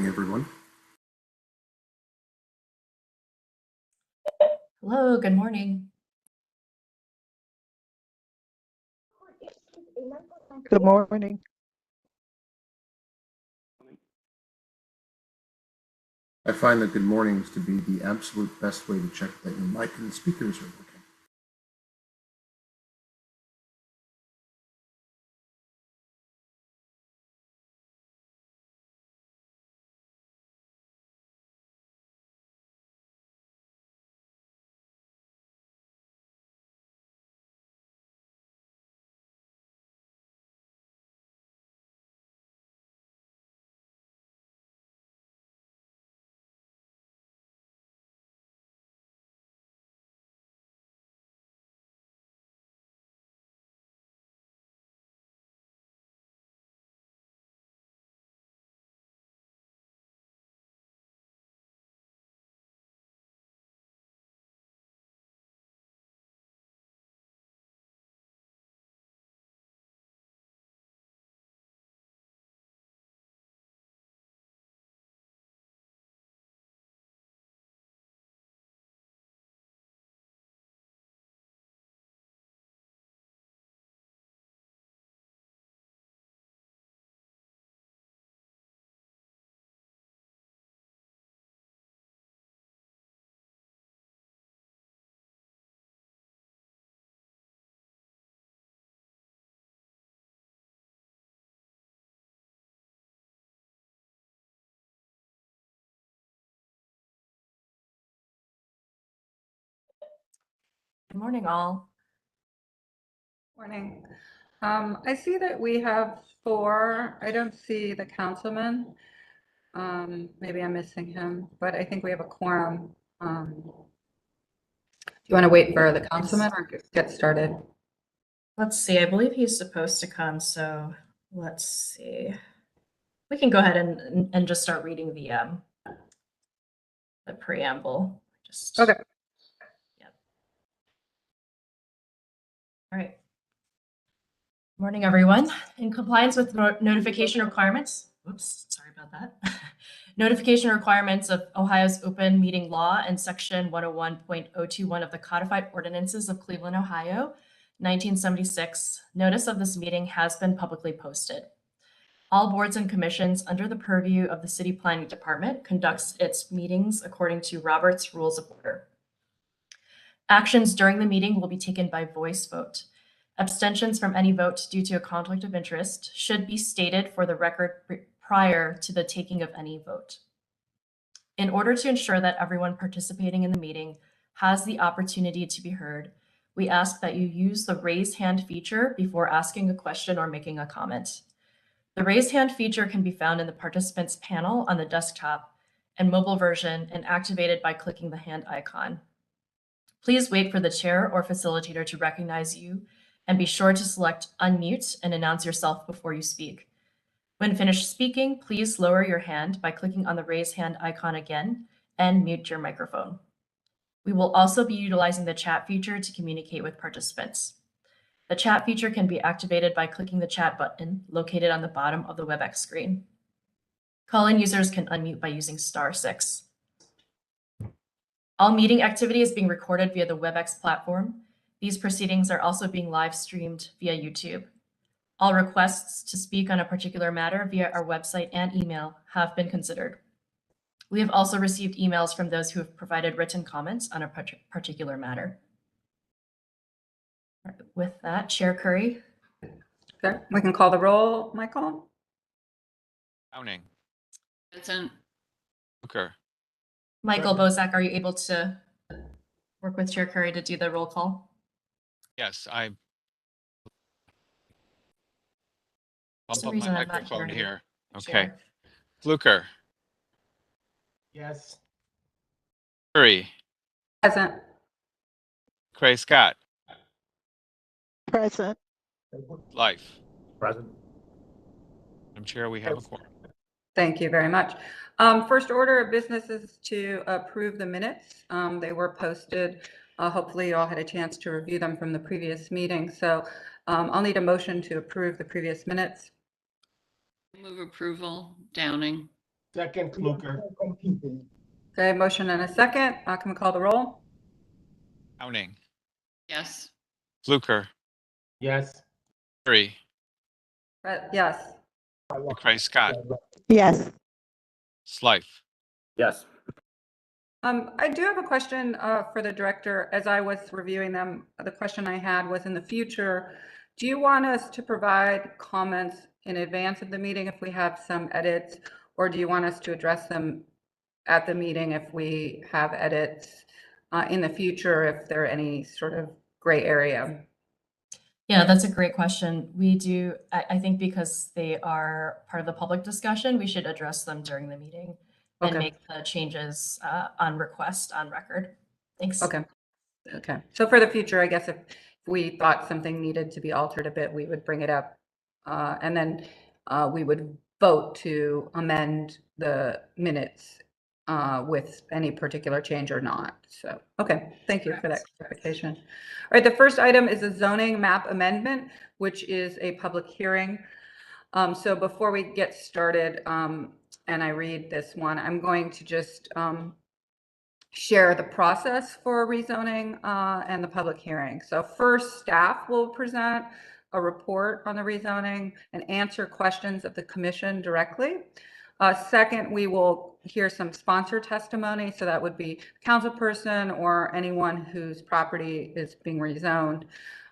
morning, everyone. Hello, good morning. Good morning. I find that good mornings to be the absolute best way to check that your mic and speakers are working. Good morning, all. Morning. I see that we have 4. I don't see the councilman. Maybe I'm missing him, but I think we have a quorum. Do you want to wait for the councilman or get started? Let's see, I believe he's supposed to come, so let's see. We can go ahead and just start reading the preamble. Okay. Yep. All right. Morning, everyone. In compliance with notification requirements, oops, sorry about that. Notification requirements of Ohio's open meeting law and section 101.021 of the codified ordinances of Cleveland, Ohio, 1976, notice of this meeting has been publicly posted. All boards and commissions under the purview of the City Planning Department conducts its meetings according to Robert's Rules of Order. Actions during the meeting will be taken by voice vote. Abstentions from any vote due to a conflict of interest should be stated for the record prior to the taking of any vote. In order to ensure that everyone participating in the meeting has the opportunity to be heard, we ask that you use the raise hand feature before asking a question or making a comment. The raise hand feature can be found in the participants panel on the desktop and mobile version and activated by clicking the hand icon. Please wait for the chair or facilitator to recognize you and be sure to select unmute and announce yourself before you speak. When finished speaking, please lower your hand by clicking on the raise hand icon again and mute your microphone. We will also be utilizing the chat feature to communicate with participants. The chat feature can be activated by clicking the chat button located on the bottom of the WebEx screen. Call-in users can unmute by using *6. All meeting activity is being recorded via the WebEx platform. These proceedings are also being live streamed via YouTube. All requests to speak on a particular matter via our website and email have been considered. We have also received emails from those who have provided written comments on a particular matter. With that, Chair Curry. Okay, we can call the roll, Michael. Downing. Vincent. Booker. Michael Bozak, are you able to work with Chair Curry to do the roll call? Yes, I For bump some up reason, my I'm not microphone hearing here. the Okay. chair. Fluker. Yes. Curry. Present. Cray Scott. Present. Life. Present. Madam Chair, we have a quorum. Thank you very much. First order of business is to approve the minutes. They were posted. Hopefully you all had a chance to review them from the previous meeting. So I'll need a motion to approve the previous minutes. Move approval. Downing. Second, Fluker. Okay, motion and a second. Can we call the roll? Downing, Yes. Fluker, Yes. Carey, Yes. McCray Scott, Yes. Slife. Yes. I do have a question for the director. As I was reviewing them, the question I had was, in the future, do you want us to provide comments in advance of the meeting if we have some edits, or do you want us to address them at the meeting if we have edits in the future, if there are any sort of gray area? Yeah, that's a great question. We do, I think because they are part of the public discussion, we should address them during the meeting and Okay. make the changes on request on record. Thanks. Okay. Okay. So for the future, I guess if we thought something needed to be altered a bit, we would bring it up. And then we would vote to amend the minutes with any particular change or not. So, okay, thank you for that clarification. All right, the first item is a zoning map amendment, which is a public hearing. So before we get started and I read this one, I'm going to just share the process for rezoning and the public hearing. So first, staff will present a report on the rezoning and answer questions of the commission directly. Second, we will hear some sponsor testimony. So that would be councilperson or anyone whose property is being rezoned.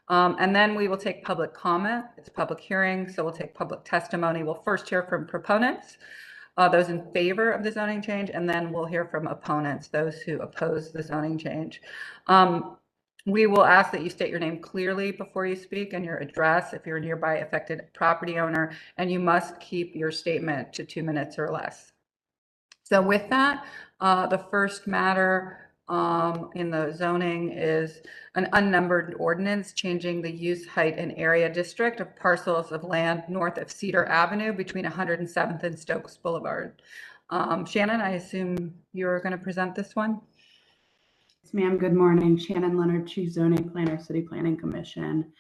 And then we will take public comment. It's a public hearing, so we'll take public testimony. We'll first hear from proponents, those in favor of the zoning change, and then we'll hear from opponents, those who oppose the zoning change. We will ask that you state your name clearly before you speak and your address if you're a nearby affected property owner, and you must keep your statement to 2 minutes or less. So with that, the first matter in the zoning is an unnumbered ordinance changing the use, height, and area district of parcels of land north of Cedar Avenue between 107th and Stokes Boulevard. Shannon, I assume you're going to present this one? Yes, ma'am. Good morning. Shannon Leonard, Chief Zoning Planner, City Planning Commission.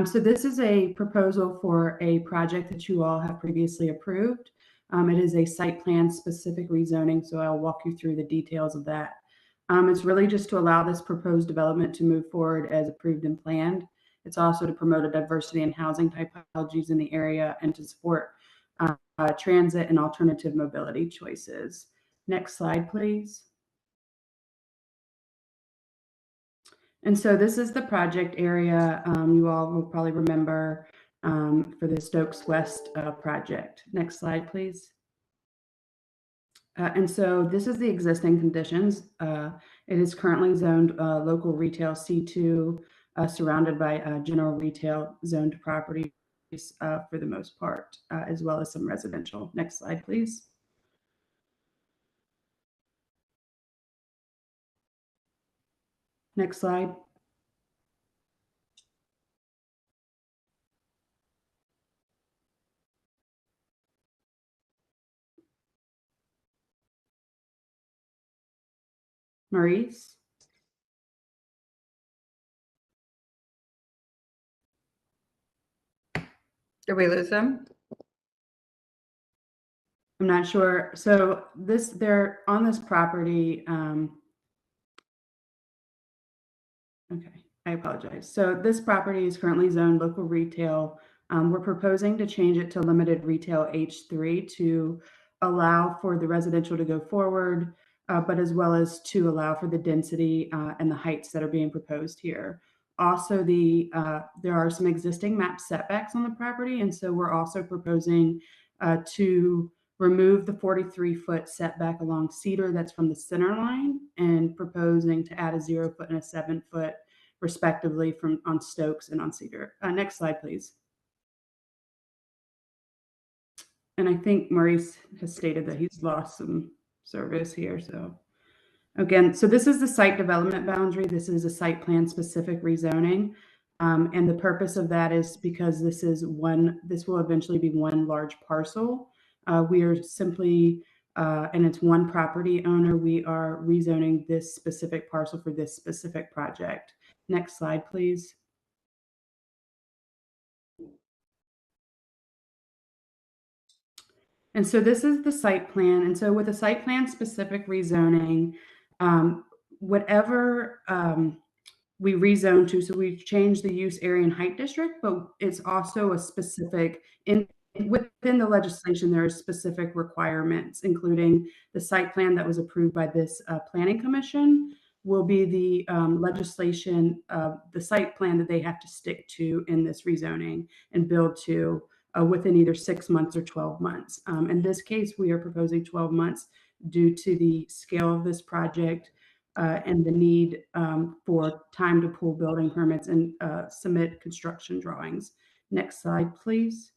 So this is a proposal for a project that you all have previously approved. It is a site plan specific rezoning, so I'll walk you through the details of that. It's really just to allow this proposed development to move forward as approved and planned. It's also to promote a diversity in housing typologies in the area and to support transit and alternative mobility choices. Next slide, please. And so this is the project area you all will probably remember for the Stokes West project. Next slide, please. And so this is the existing conditions. It is currently zoned local retail C2, surrounded by general retail zoned properties for the most part, as well as some residential. Next slide, please. Next slide. Maurice? Did we lose them? I'm not sure. So they're on this property. Okay, I apologize. So this property is currently zoned local retail. We're proposing to change it to limited retail H3 to allow for the residential to go forward, but as well as to allow for the density and the heights that are being proposed here. Also, there are some existing map setbacks on the property, and so we're also proposing to remove the 43-foot setback along Cedar that's from the center line, and proposing to add a 0-foot and a 7-foot respectively on Stokes and on Cedar. Next slide, please. And I think Maurice has stated that he's lost some service here. So again, so this is the site development boundary. This is a site plan specific rezoning. And the purpose of that is because this will eventually be one large parcel. We are simply, and it's one property owner, we are rezoning this specific parcel for this specific project. Next slide, please. And so this is the site plan. And so with a site plan specific rezoning, whatever we rezone to, so we've changed the use area and height district, but it's also a specific, within the legislation, there are specific requirements, including the site plan that was approved by this planning commission will be the legislation, the site plan that they have to stick to in this rezoning and build to within either 6 months or 12 months. In this case, we are proposing 12 months due to the scale of this project and the need for time to pull building permits and submit construction drawings. Next slide, please.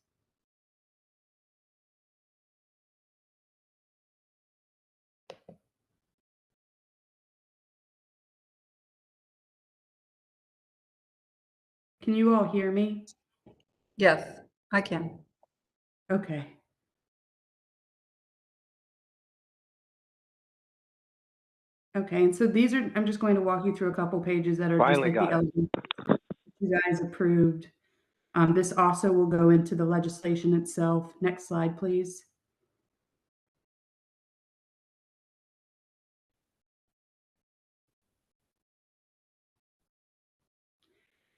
Can you all hear me? Yes, I can. Okay. Okay, and so these are, I'm just going to walk you through a couple pages that are just Finally like the got it. elements you guys approved. This also will go into the legislation itself. Next slide, please.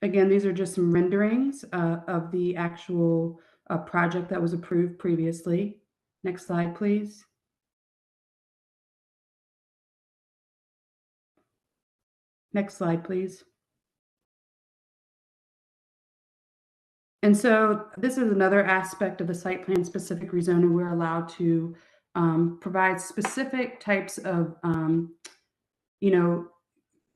Again, these are just some renderings of the actual project that was approved previously. Next slide, please. Next slide, please. And so this is another aspect of the site plan specific rezoning. We're allowed to provide specific types of,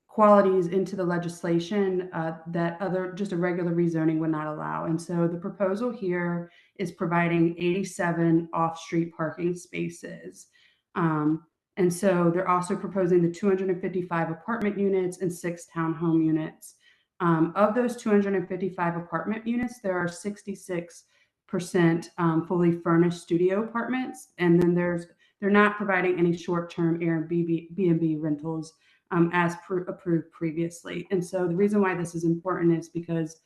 qualities into the legislation that just a regular rezoning would not allow. And so the proposal here is providing 87 off-street parking spaces. And so they're also proposing the 255 apartment units and 6 townhome units. Of those 255 apartment units, there are 66% fully furnished studio apartments. And then they're not providing any short-term Airbnb rentals as approved previously. And so the reason why this is important is because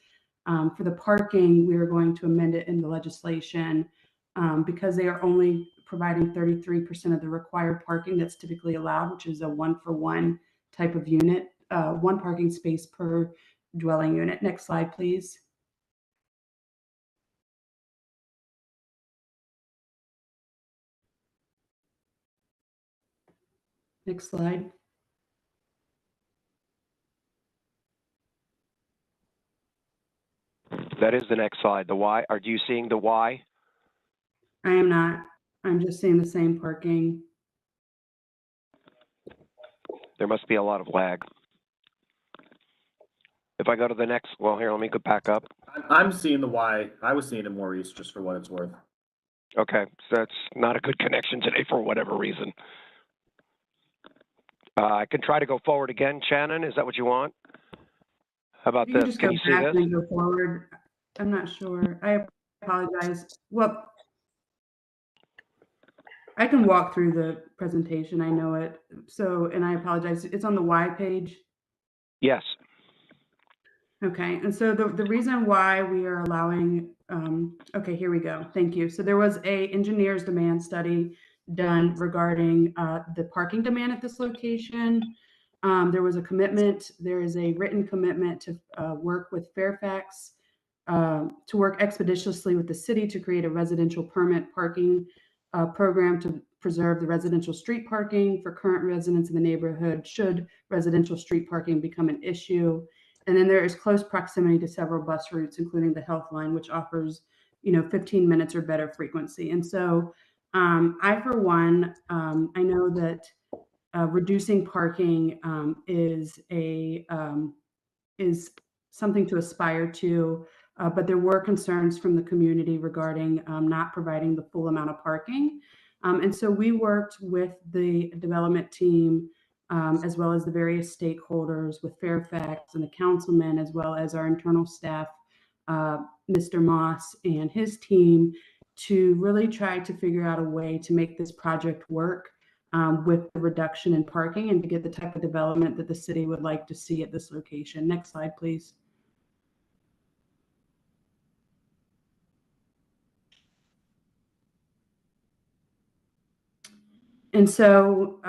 for the parking, we are going to amend it in the legislation because they are only providing 33% of the required parking that's typically allowed, which is a 1-for-1 type of unit, 1 parking space per dwelling unit. Next slide, please. Next slide. That is the next slide. The Y. Are you seeing the Y? I am not. I'm just seeing the same parking. There must be a lot of lag. If I go to the next, well, here, let me go back up. I'm seeing the Y. I was seeing it, Maurice, just for what it's worth. Okay, so that's not a good connection today for whatever reason. I can try to go forward again, Shannon. Is that what you want? How about You can this? just Can go you see back this? and go forward. I'm not sure. I apologize. Well, I can walk through the presentation. I know it. So, and I apologize. It's on the Y page. Yes. Okay. And so the reason why we are allowing, okay, here we go. Thank you. So there was a engineer's demand study done regarding the parking demand at this location. There was a commitment. There is a written commitment to work with Fairfax to work expeditiously with the city to create a residential permit parking program to preserve the residential street parking for current residents in the neighborhood should residential street parking become an issue. And then there is close proximity to several bus routes, including the Health Line, which offers, 15 minutes or better frequency. And so I, for one, I know that reducing parking is something to aspire to, but there were concerns from the community regarding not providing the full amount of parking. And so we worked with the development team as well as the various stakeholders with Fairfax and the councilman, as well as our internal staff, Mr. Moss and his team, to really try to figure out a way to make this project work with the reduction in parking and to get the type of development that the city would like to see at this location. Next slide, please. And so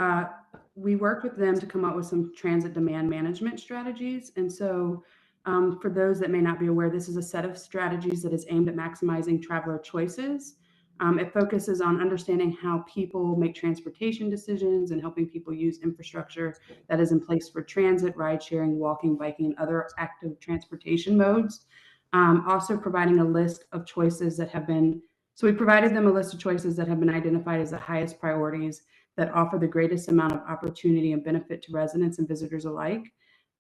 we worked with them to come up with some transit demand management strategies. And so for those that may not be aware, this is a set of strategies that is aimed at maximizing traveler choices. It focuses on understanding how people make transportation decisions and helping people use infrastructure that is in place for transit, ride sharing, walking, biking, and other active transportation modes. Also providing a list of choices that have been, so we provided them a list of choices that have been identified as the highest priorities that offer the greatest amount of opportunity and benefit to residents and visitors alike.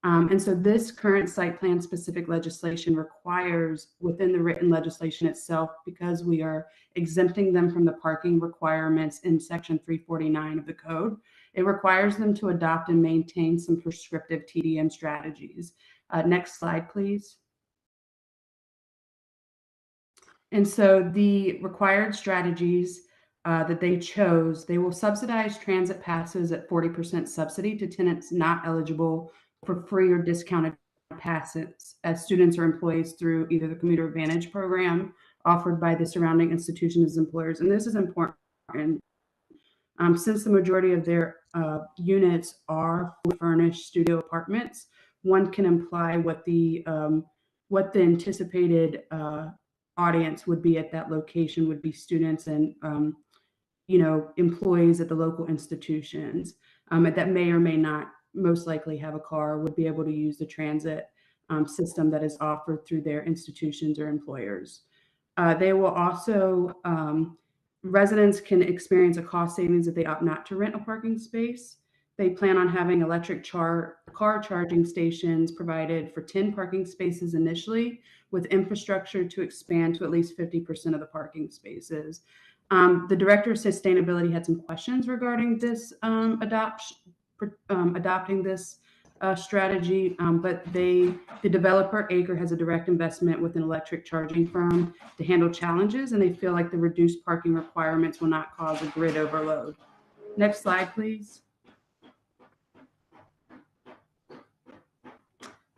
And so this current site plan specific legislation requires within the written legislation itself, because we are exempting them from the parking requirements in section 349 of the code, it requires them to adopt and maintain some prescriptive TDM strategies. Next slide, please. And so the required strategies that they chose, they will subsidize transit passes at 40% subsidy to tenants not eligible for free or discounted passes as students or employees through either the Commuter Advantage program offered by the surrounding institutions as employers. And this is important since the majority of their units are furnished studio apartments. One can imply what the anticipated audience would be at that location would be students and employees at the local institutions that may or may not most likely have a car, would be able to use the transit system that is offered through their institutions or employers. They will also, residents can experience a cost savings if they opt not to rent a parking space. They plan on having electric car charging stations provided for 10 parking spaces initially, with infrastructure to expand to at least 50% of the parking spaces. The Director of Sustainability had some questions regarding this adopting this strategy, but the developer Acre has a direct investment with an electric charging firm to handle challenges, and they feel like the reduced parking requirements will not cause a grid overload. Next slide, please.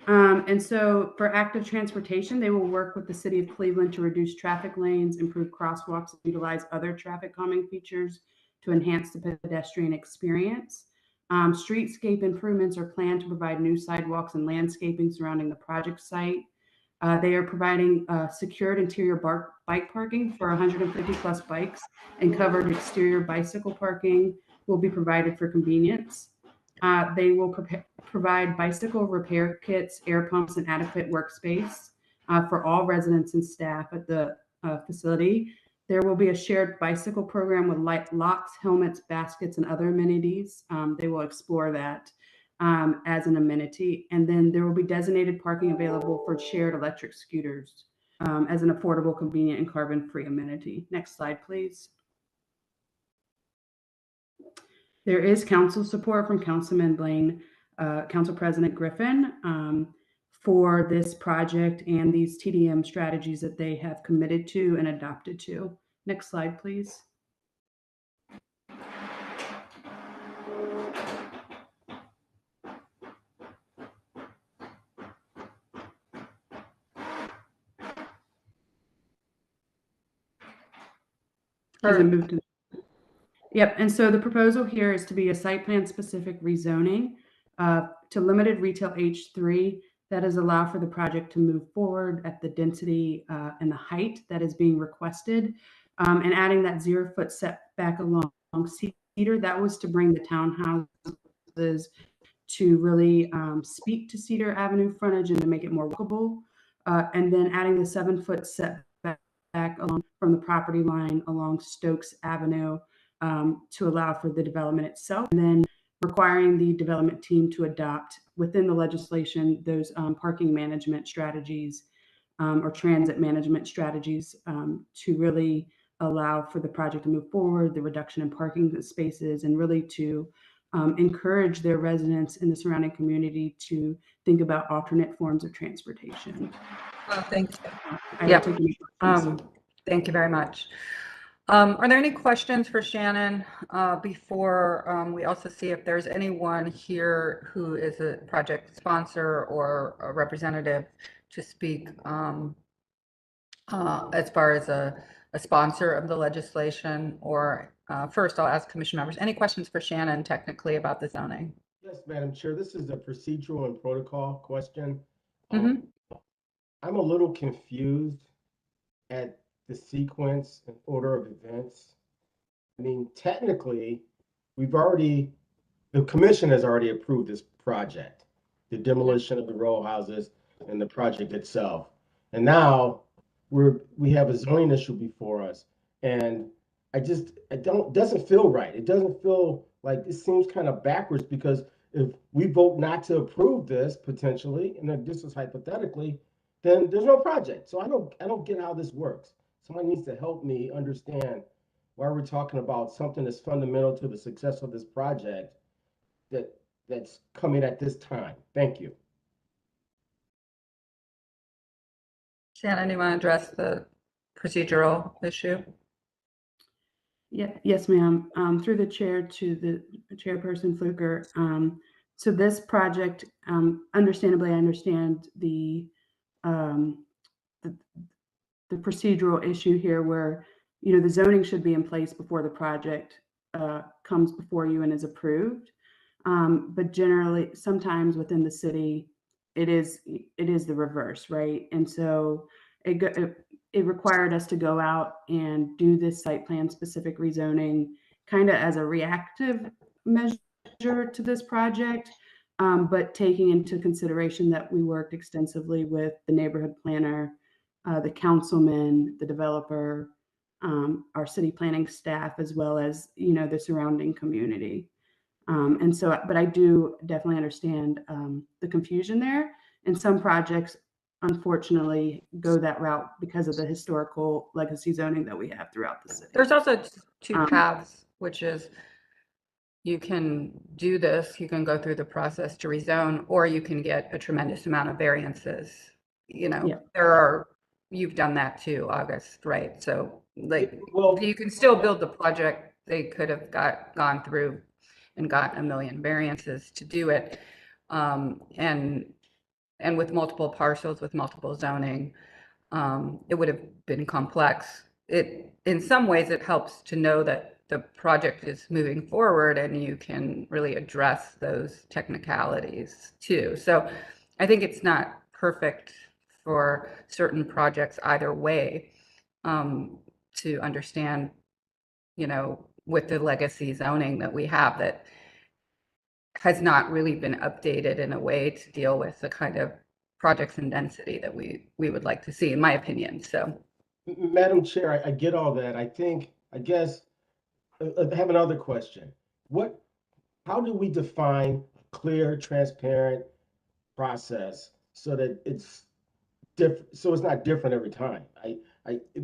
And so for active transportation, they will work with the City of Cleveland to reduce traffic lanes, improve crosswalks, and utilize other traffic calming features to enhance the pedestrian experience. Streetscape improvements are planned to provide new sidewalks and landscaping surrounding the project site. They are providing secured interior bike parking for 150 plus bikes, and covered exterior bicycle parking will be provided for convenience. They will provide bicycle repair kits, air pumps, and adequate workspace for all residents and staff at the facility. There will be a shared bicycle program with locks, helmets, baskets, and other amenities. They will explore that as an amenity. And then there will be designated parking available for shared electric scooters as an affordable, convenient, and carbon-free amenity. Next slide, please. There is council support from Councilman Blaine, Council President Griffin, for this project and these TDM strategies that they have committed to and adopted to. Next slide, please. As I move to Yep, and so the proposal here is to be a site plan specific rezoning to limited retail H3 that is allow for the project to move forward at the density and the height that is being requested, and adding that 0-foot setback along Cedar. That was to bring the townhouses to really speak to Cedar Avenue frontage and to make it more walkable, and then adding the 7-foot setback along from the property line along Stokes Avenue to allow for the development itself, and then requiring the development team to adopt within the legislation those parking management strategies or transit management strategies to really allow for the project to move forward, the reduction in parking spaces, and really to encourage their residents in the surrounding community to think about alternate forms of transportation. Thank you. Yep. Thank you very much. Are there any questions for Shannon before we also see if there's anyone here who is a project sponsor or a representative to speak as far as a sponsor of the legislation or first I'll ask commission members, any questions for Shannon technically about the zoning? Yes, Madam Chair, this is a procedural and protocol question. Mhm. I'm a little confused at the sequence and order of events. I mean, technically, the commission has already approved this project, the demolition of the row houses and the project itself. And now we have a zoning issue before us. And doesn't feel right. It doesn't feel like, it seems kind of backwards, because if we vote not to approve this potentially, and then this is hypothetically, then there's no project. So I don't get how this works. Somebody needs to help me understand why we're talking about something that's fundamental to the success of this project that's coming at this time. Thank you. Shannon, you want to address the procedural issue? Yeah, yes, ma'am. Through the chair to the chairperson Fluker. So this project, understandably, I understand the procedural issue here, where the zoning should be in place before the project comes before you and is approved. But generally, sometimes within the city, it is the reverse, right? And so it required us to go out and do this site plan specific rezoning kind of as a reactive measure to this project, but taking into consideration that we worked extensively with the neighborhood planner, the councilman, the developer, our city planning staff, as well as the surrounding community. And so, but I do definitely understand the confusion there. And some projects, unfortunately, go that route because of the historical legacy zoning that we have throughout the city. There's also two paths, which is you can do this, you can go through the process to rezone, or you can get a tremendous amount of variances. You've done that too, August, right? So you can still build the project. They could have gone through and got a million variances to do it. And with multiple parcels, with multiple zoning, it would have been complex. In some ways, it helps to know that the project is moving forward and you can really address those technicalities too. So I think it's not perfect for certain projects either way, to understand, with the legacy zoning that we have that has not really been updated in a way to deal with the kind of projects and density that we would like to see, in my opinion. So, Madam Chair, I get all that. I guess I have another question. How do we define a clear, transparent process so that it's different, so it's not different every time?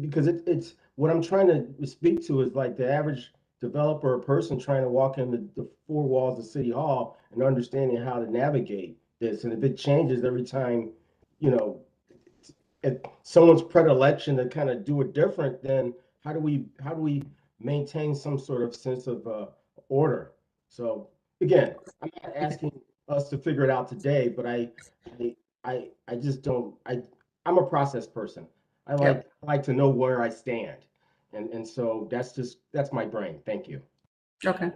Because it's what I'm trying to speak to is like the average developer or person trying to walk in the four walls of City Hall and understanding how to navigate this. And if it changes every time, if someone's predilection to kind of do it different, then how do we maintain some sort of sense of order? So again, I'm not asking us to figure it out today, but I just don't. I'm a process person. I like to know where I stand. And so that's my brain. Thank you. okay.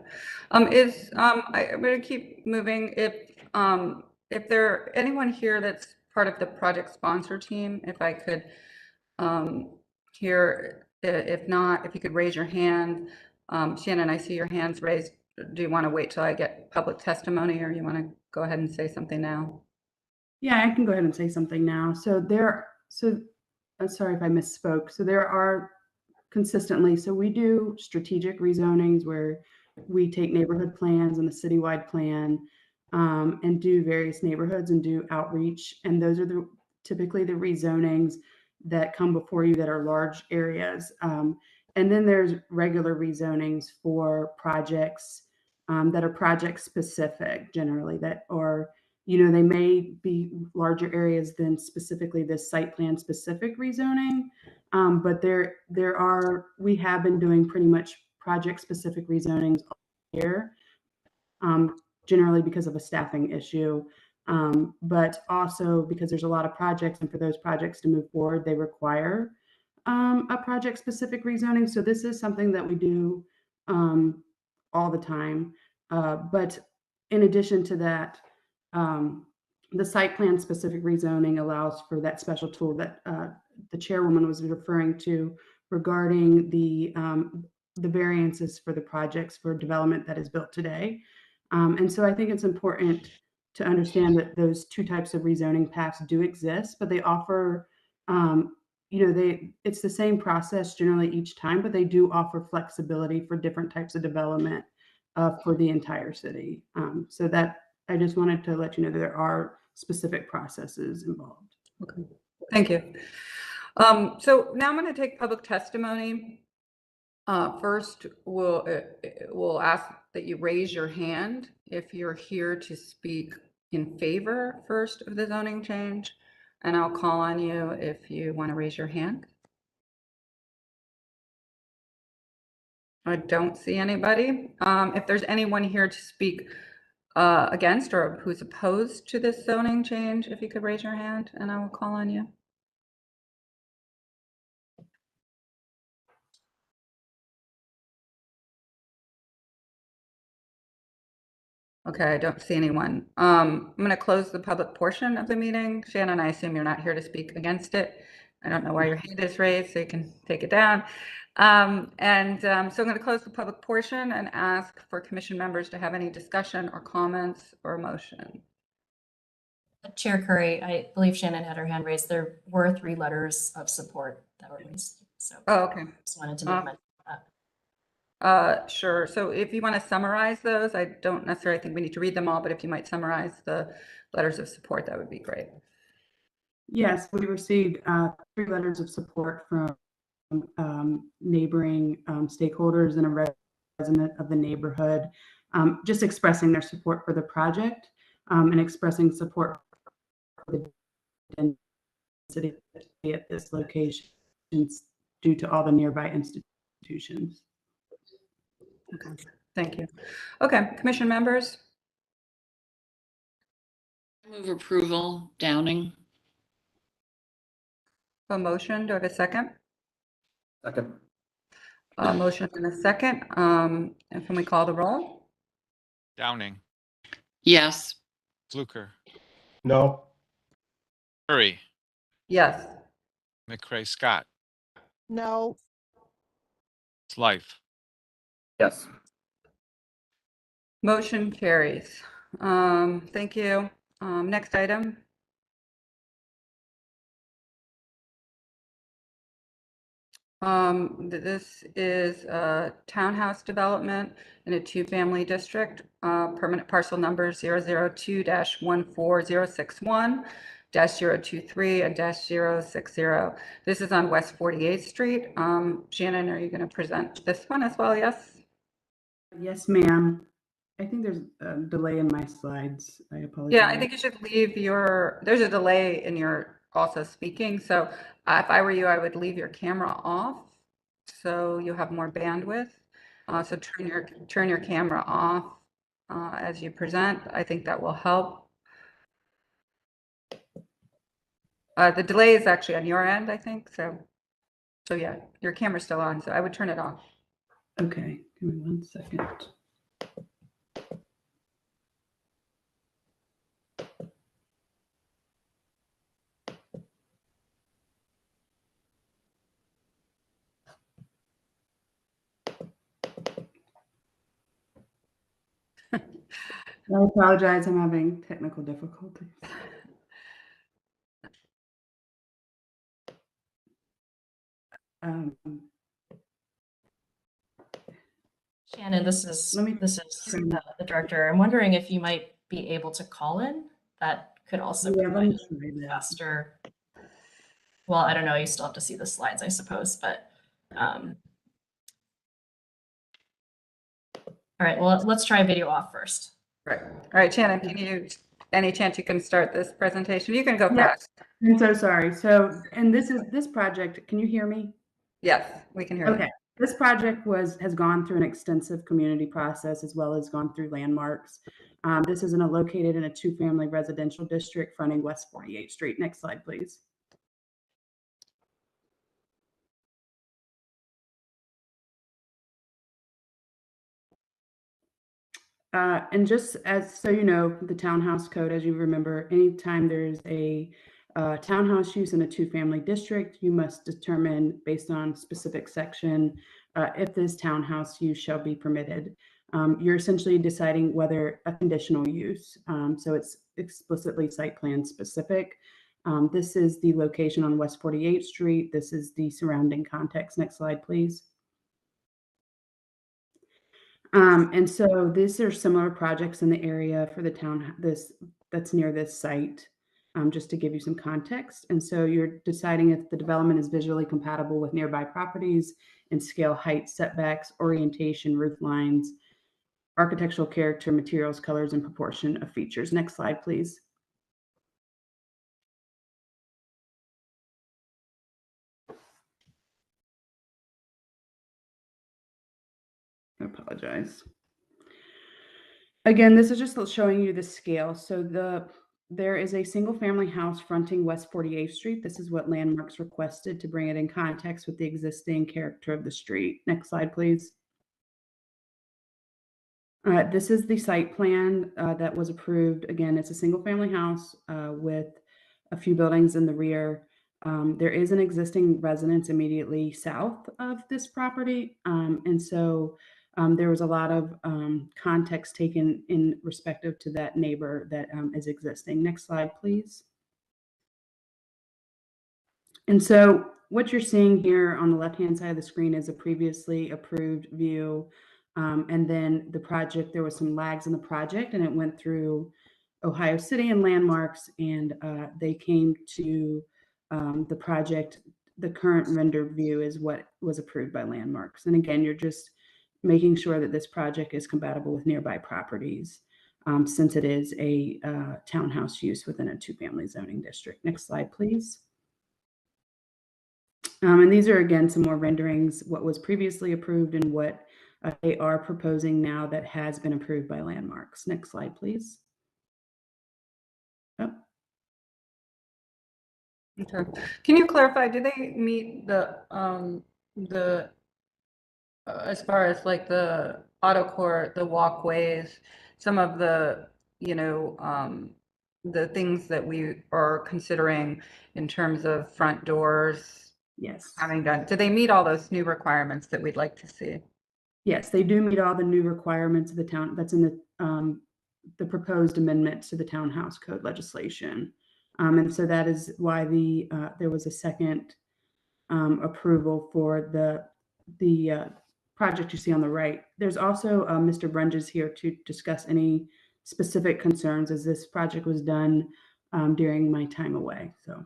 I'm going to keep moving. If there anyone here that's part of the project sponsor team, if I could hear, if not, if you could raise your hand. Shannon, I see your hands raised. Do you want to wait till I get public testimony, or you want to go ahead and say something now? Yeah, I can go ahead and say something now. I'm sorry if I misspoke. So there are consistently, so we do strategic rezonings where we take neighborhood plans and the citywide plan, and do various neighborhoods and do outreach. And those are typically the rezonings that come before you that are large areas. And then there's regular rezonings for projects that are project specific generally, that are, they may be larger areas than specifically this site plan specific rezoning. But we have been doing pretty much project specific rezonings all year, generally because of a staffing issue, but also because there's a lot of projects, and for those projects to move forward, they require a project specific rezoning. So this is something that we do all the time. But in addition to that, the site plan specific rezoning allows for that special tool that the chairwoman was referring to regarding the variances for the projects for development that is built today. And so I think it's important to understand that those two types of rezoning paths do exist, but they offer, it's the same process generally each time, but they do offer flexibility for different types of development for the entire city. So that I just wanted to let you know that there are specific processes involved. Okay, thank you. So now I'm going to take public testimony. First, we'll ask that you raise your hand if you're here to speak in favor first of the zoning change, and I'll call on you if you want to raise your hand. I don't see anybody. If there's anyone here to speak against or who's opposed to this zoning change, if you could raise your hand and I will call on you. Okay, I don't see anyone. I'm going to close the public portion of the meeting. Shannon, I assume you're not here to speak against it. I don't know why your hand is raised, so you can take it down. So I'm going to close the public portion and ask for commission members to have any discussion or comments or motion. Chair Curry, I believe Shannon had her hand raised. There were 3 letters of support that were raised. So okay. Just wanted to make mention of that. Sure. So if you want to summarize those, I don't necessarily think we need to read them all, but if you might summarize the letters of support, that would be great. Yes, we received 3 letters of support from neighboring stakeholders and a resident of the neighborhood, just expressing their support for the project and expressing support for the density at this location due to all the nearby institutions. Okay, thank you. Okay, commission members. Move approval, Downing. A motion, do I have a second? Second. A motion and a second. And can we call the roll? Downing, Yes. Fluker, No. Curry, Yes. McCray Scott, No. Slife. Yes. Motion carries. Thank you. Next item. This is a townhouse development in a 2-family district, permanent parcel number 002-14061-023 and -060. This is on West 48th Street. Shannon, are you going to present this one as well? Yes? Yes, ma'am. I think there's a delay in my slides. I apologize. Yeah, I think you should leave there's a delay in your also speaking. So if I were you, I would leave your camera off so you have more bandwidth. So turn your camera off as you present. I think that will help. The delay is actually on your end, I think. So yeah, your camera's still on, so I would turn it off. Okay, give me 1 second. I apologize, I'm having technical difficulties. Shannon, this is turn- the director. I'm wondering if you might be able to call in. That could also Yeah, let me provide try that. faster. Well, I don't know. You still have to see the slides, I suppose, but all right. Well, let's try video off first. Right. All right, Shannon, any chance you can start this presentation? You can go Yeah. fast. I'm so sorry. So, and this project, can you hear me? Yes, we can hear you. Okay. This project has gone through an extensive community process as well as gone through landmarks. This is located in a 2-family residential district fronting West 48th Street. Next slide, please. And just as, so you know, the townhouse code, as you remember, anytime there's a townhouse use in a two-family district, you must determine based on specific section if this townhouse use shall be permitted. You're essentially deciding whether a conditional use, so it's explicitly site plan specific. This is the location on West 48th Street. This is the surrounding context. Next slide, please. And so these are similar projects in the area for the town that's near this site, just to give you some context. And so you're deciding if the development is visually compatible with nearby properties in scale, height, setbacks, orientation, roof lines, architectural character, materials, colors, and proportion of features. Next slide, please. I apologize. Again, this is just showing you the scale. So there is a single family house fronting West 48th Street. This is what Landmarks requested to bring it in context with the existing character of the street. Next slide, please. This is the site plan that was approved. Again, it's a single family house with a few buildings in the rear. There is an existing residence immediately south of this property. And so there was a lot of context taken in respective to that neighbor that is existing. Next slide, please. And so what you're seeing here on the left-hand side of the screen is a previously approved view. And then the project, there was some lags in the project and it went through Ohio City and Landmarks, and they came to the project. The current rendered view is what was approved by Landmarks. And again, you're just making sure that this project is compatible with nearby properties since it is a townhouse use within a two-family zoning district. Next slide, please. And these are, again, some more renderings, what was previously approved and what they are proposing now that has been approved by Landmarks. Next slide, please. Oh. Okay. Can you clarify, do they meet the as far as like the auto court, the walkways, some of the, you know, the things that we are considering in terms of front doors? Yes. Having done, do they meet all those new requirements that we'd like to see? Yes, they do meet all the new requirements of the town that's in the proposed amendment to the townhouse code legislation. And so that is why there was a second approval for the project you see on the right. There's also Mr. Brunges here to discuss any specific concerns, as this project was done during my time away. So.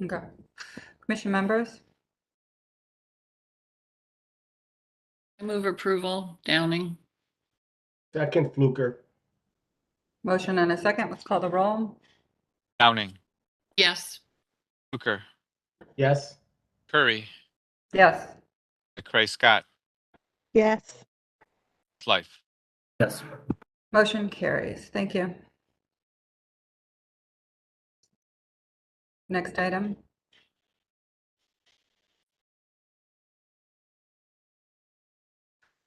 Okay. Commission members? I move approval, Downing. Second, Fluker. Motion and a second. Let's call the roll. Downing, Yes. Fluker, Yes. Curry, Yes. McCray Scott, Yes. Schleif. Yes. Motion carries. Thank you. Next item.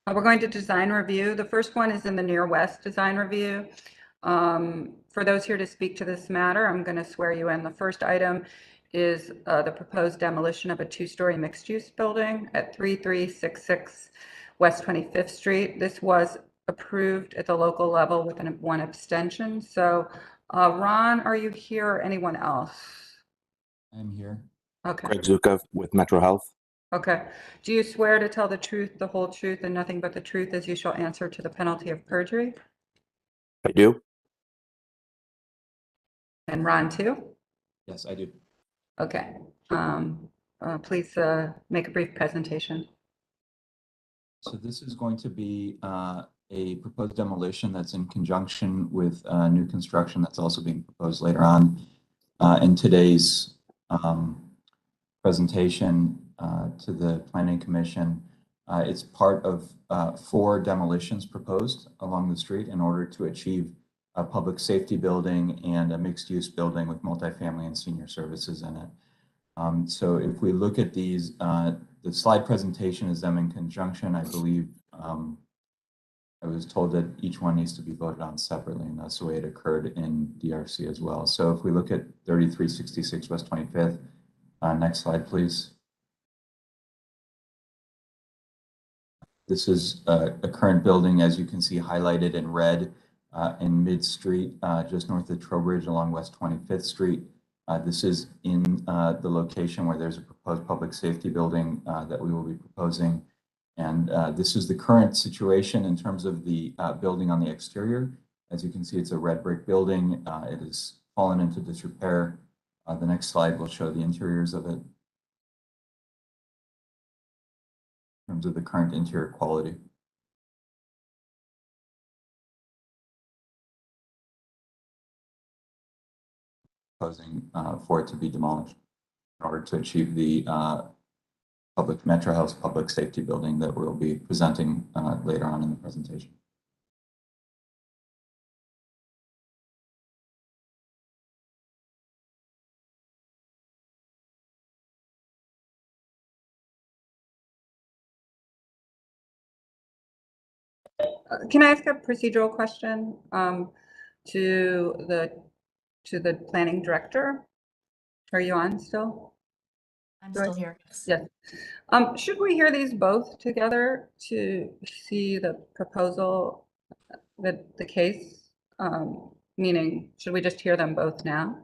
We're going to design review. The first one is in the Near West design review. For those here to speak to this matter, I'm going to swear you in. The first item is the proposed demolition of a two-story mixed-use building at 3366 West 25th Street. This was approved at the local level with one abstention. So Ron, are you here or anyone else? I'm here. Okay. Greg Zuka with Metro Health. Okay. Do you swear to tell the truth, the whole truth, and nothing but the truth as you shall answer to the penalty of perjury? I do. And Ron too? Yes, I do. Okay. Please make a brief presentation. So this is going to be a proposed demolition that's in conjunction with new construction that's also being proposed later on in today's presentation to the Planning Commission. It's part of 4 demolitions proposed along the street in order to achieve a public safety building and a mixed-use building with multifamily and senior services in it. So if we look at these, the slide presentation is them in conjunction. I believe I was told that each one needs to be voted on separately, and that's the way it occurred in DRC as well. So if we look at 3366 West 25th, next slide, please. This is a current building, as you can see, highlighted in red in Mid Street, just north of Trowbridge along West 25th Street. This is in the location where there's a proposed public safety building that we will be proposing. And this is the current situation in terms of the building on the exterior. As you can see, it's a red brick building. It has fallen into disrepair. The next slide will show the interiors of it in terms of the current interior quality. Proposing for it to be demolished in order to achieve the public Metro Health public safety building that we'll be presenting later on in the presentation. Can I ask a procedural question to the planning director? Are you on still? I'm still here. Yes. Should we hear these both together to see the proposal, the case? Meaning, should we just hear them both now?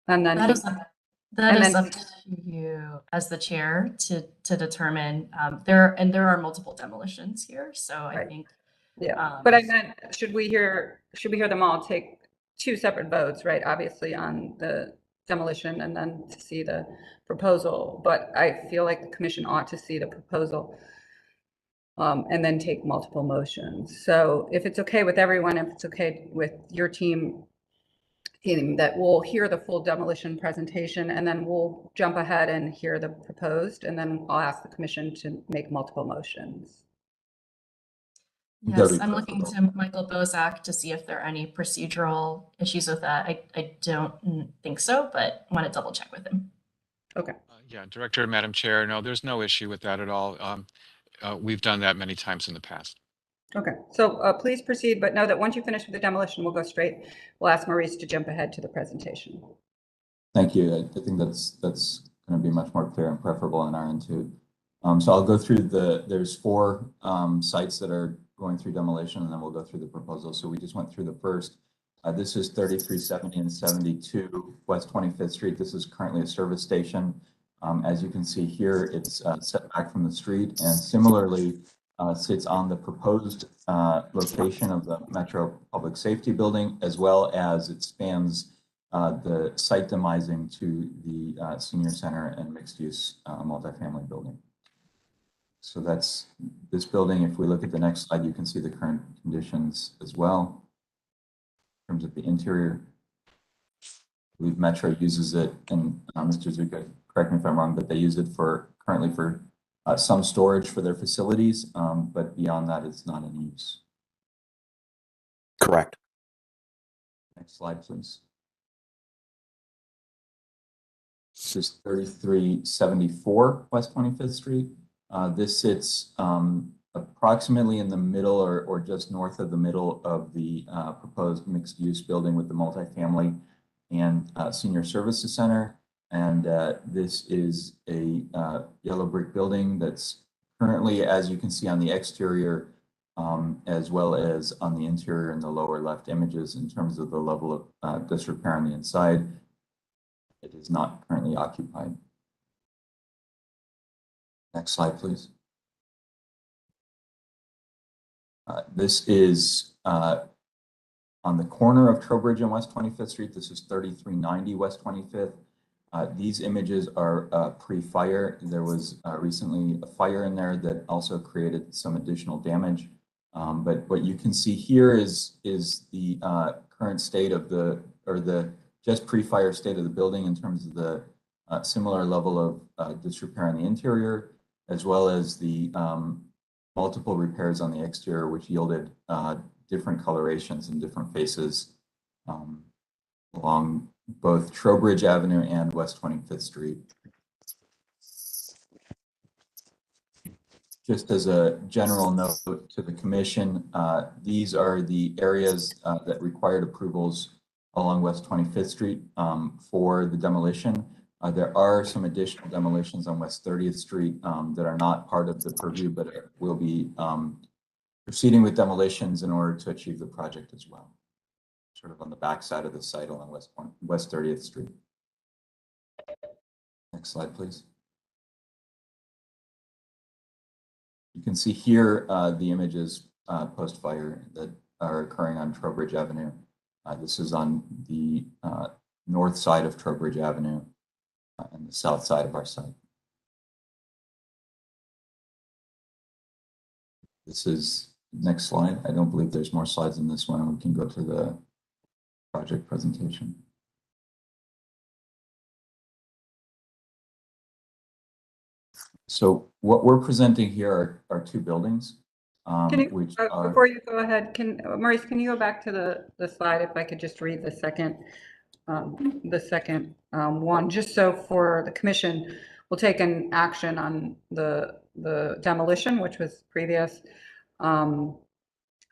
And then That is up to you as the chair to determine. There are multiple demolitions here, so I think. Yeah, but I meant, should we hear them all, take two separate votes, right? Obviously on the demolition and then to see the proposal, but I feel like the commission ought to see the proposal and then take multiple motions. So if it's okay with everyone, if it's okay with your team, that we'll hear the full demolition presentation and then we'll jump ahead and hear the proposed, and then I'll ask the commission to make multiple motions. Yes, I'm looking to Michael Bozak to see if there are any procedural issues with that. I don't think so, but want to double check with him. Okay. Yeah, Director, Madam Chair, no, there's no issue with that at all. We've done that many times in the past. Okay, so please proceed, but know that once you finish with the demolition, we'll go straight. We'll ask Maurice to jump ahead to the presentation. Thank you. I think that's going to be much more clear and preferable on our end too. So I'll go through there's 4 sites that are going through demolition, and then we'll go through the proposal. So we just went through the first. This is 3370 and 72 West 25th Street. This is currently a service station. As you can see here, it's set back from the street, and similarly sits on the proposed location of the Metro Public Safety Building, as well as it spans the site demising to the senior center and mixed-use multifamily building. So that's this building. If we look at the next slide, you can see the current conditions as well. In terms of the interior, I believe Metro uses it, and Mr. Zuka, correct me if I'm wrong, but they use it currently for some storage for their facilities, but beyond that, it's not in use. Correct. Next slide, please. This is 3374 West 25th Street. This sits approximately in the middle or just north of the middle of the proposed mixed-use building with the multifamily and senior services center. And this is a yellow brick building that's currently, as you can see on the exterior, as well as on the interior in the lower left images in terms of the level of disrepair on the inside. It is not currently occupied. Next slide, please. This is on the corner of Trowbridge and West 25th Street. This is 3390 West 25th. These images are pre-fire. There was recently a fire in there that also created some additional damage. But what you can see here is the current state of the just pre-fire state of the building in terms of the similar level of disrepair on the interior, as well as the multiple repairs on the exterior, which yielded different colorations and different faces along both Trowbridge Avenue and West 25th Street. just as a general note to the commission, these are the areas that required approvals along West 25th Street for the demolition. There are some additional demolitions on West 30th Street that are not part of the purview, but will be proceeding with demolitions in order to achieve the project as well, sort of on the back side of the site along West 30th Street. Next slide, please. You can see here the images post-fire that are occurring on Trowbridge Avenue. This is on the north side of Trowbridge Avenue and the south side of our site. This is next slide. I don't believe there's more slides in this one, and we can go to the project presentation. So what we're presenting here are two buildings. Which are, before you go ahead, Maurice, can you go back to the slide if I could just read the second one, just so for the commission, we'll take an action on the demolition, which was previous.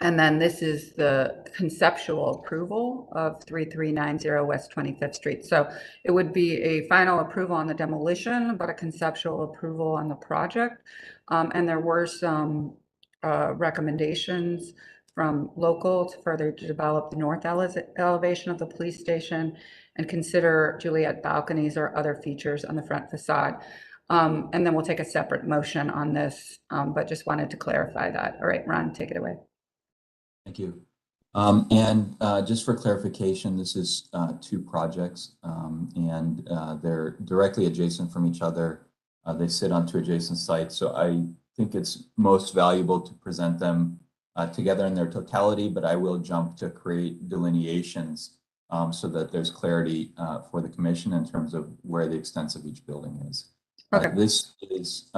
And then this is the conceptual approval of 3390 West 25th Street. So it would be a final approval on the demolition, but a conceptual approval on the project. And there were some recommendations from local to further develop the north elevation of the police station and consider Juliet balconies or other features on the front facade. And then we'll take a separate motion on this, but just wanted to clarify that. All right, Ron, take it away. Thank you. Just for clarification, this is two projects and they're directly adjacent from each other. They sit on two adjacent sites. So I think it's most valuable to present them together in their totality, but I will jump to create delineations so that there's clarity for the commission in terms of where the extents of each building is. Okay. This is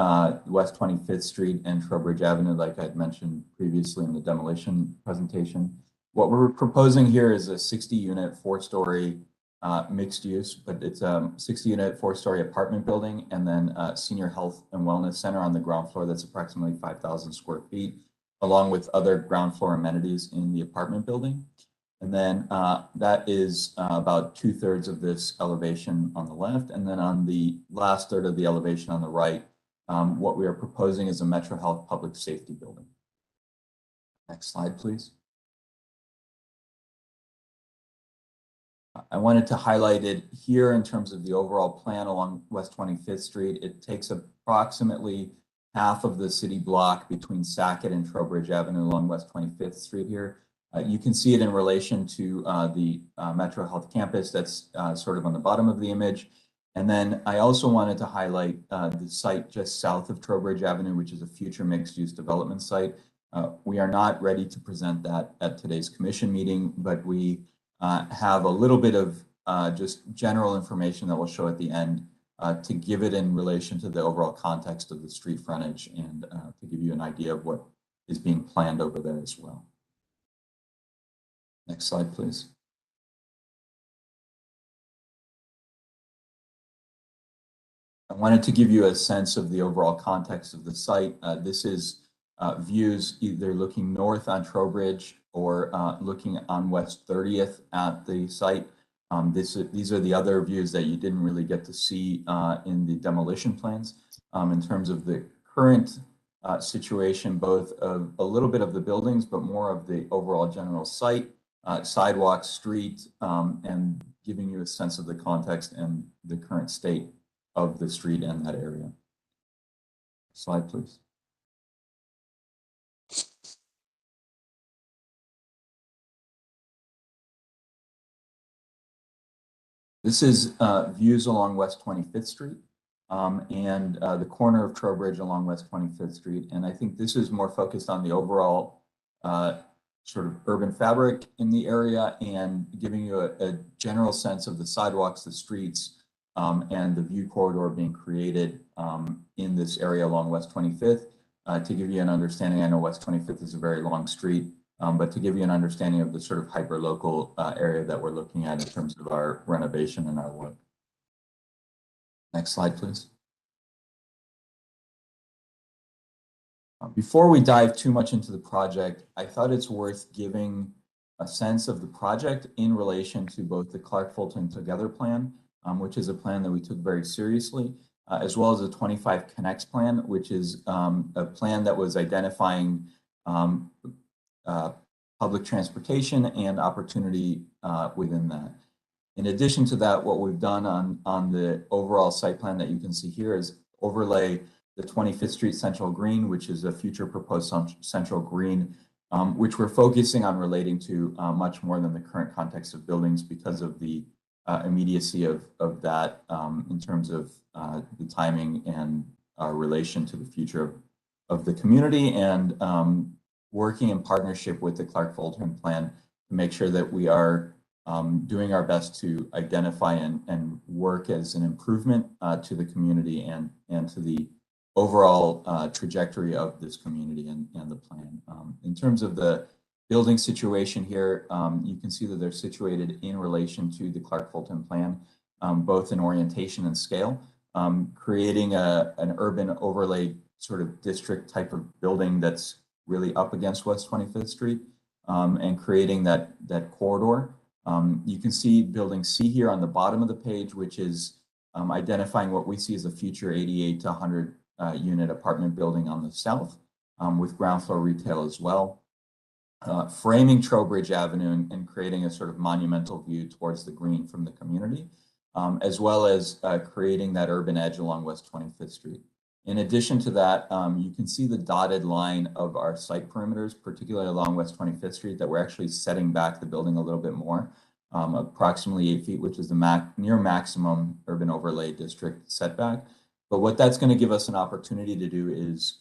West 25th Street and Trowbridge Avenue, like I'd mentioned previously in the demolition presentation. What we're proposing here is a 60-unit, 4-story mixed use, but it's a 60-unit, 4-story apartment building, and then a senior health and wellness center on the ground floor that's approximately 5,000 square feet, along with other ground floor amenities in the apartment building. And then that is about 2/3 of this elevation on the left. And then on the last third of the elevation on the right, what we are proposing is a Metro Health public safety building. Next slide, please. I wanted to highlight it here in terms of the overall plan along West 25th Street. It takes approximately half of the city block between Sackett and Trowbridge Avenue along West 25th Street here. You can see it in relation to the Metro Health campus that's sort of on the bottom of the image. And then I also wanted to highlight the site just south of Trowbridge Avenue, which is a future mixed-use development site. We are not ready to present that at today's commission meeting, but we have a little bit of just general information that we'll show at the end to give it in relation to the overall context of the street frontage and to give you an idea of what is being planned over there as well. Next slide, please. I wanted to give you a sense of the overall context of the site. This is views either looking north on Trowbridge or looking on West 30th at the site. These are the other views that you didn't really get to see in the demolition plans. In terms of the current situation, both of a little bit of the buildings, but more of the overall general site, sidewalk, street, and giving you a sense of the context and the current state of the street and that area. Slide, please. This is views along West 25th Street and the corner of Trowbridge along West 25th Street. And I think this is more focused on the overall sort of urban fabric in the area and giving you a general sense of the sidewalks, the streets, and the view corridor being created in this area along West 25th. To give you an understanding, I know West 25th is a very long street, but to give you an understanding of the sort of hyper-local area that we're looking at in terms of our renovation and our work. Next slide, please. Before we dive too much into the project, I thought it's worth giving a sense of the project in relation to both the Clark Fulton Together plan, which is a plan that we took very seriously, as well as the 25 Connects plan, which is a plan that was identifying public transportation and opportunity within that. In addition to that, what we've done on the overall site plan that you can see here is overlay the 25th Street Central Green, which is a future proposed central green, which we're focusing on relating to much more than the current context of buildings because of the immediacy of that in terms of the timing and relation to the future of the community, and working in partnership with the Clark Fulton plan to make sure that we are doing our best to identify and work as an improvement to the community and to the overall trajectory of this community and the plan. In terms of the building situation here, you can see that they're situated in relation to the Clark Fulton plan, both in orientation and scale, creating an urban overlay sort of district type of building that's really up against West 25th Street, and creating that corridor. You can see building C here on the bottom of the page, which is identifying what we see as a future 88 to 100 unit apartment building on the south, with ground floor retail as well. Framing Trowbridge Avenue and creating a sort of monumental view towards the green from the community, as well as creating that urban edge along West 25th Street. In addition to that, you can see the dotted line of our site perimeters, particularly along West 25th Street, that we're actually setting back the building a little bit more, approximately 8 feet, which is the near maximum urban overlay district setback. But what that's going to give us an opportunity to do is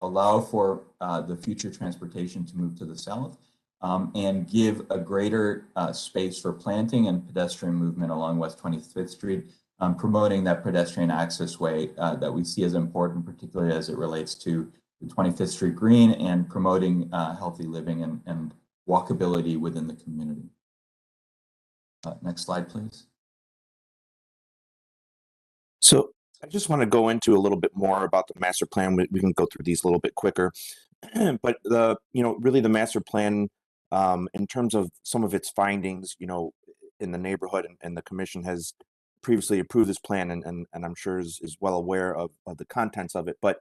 allow for the future transportation to move to the south, and give a greater space for planting and pedestrian movement along West 25th Street, promoting that pedestrian access way that we see as important, particularly as it relates to the 25th Street Green and promoting healthy living and walkability within the community. Next slide, please. So I just want to go into a little bit more about the master plan. We can go through these a little bit quicker, but really the master plan, in terms of some of its findings, in the neighborhood, and the commission has previously approved this plan, and I'm sure is well aware of the contents of it. But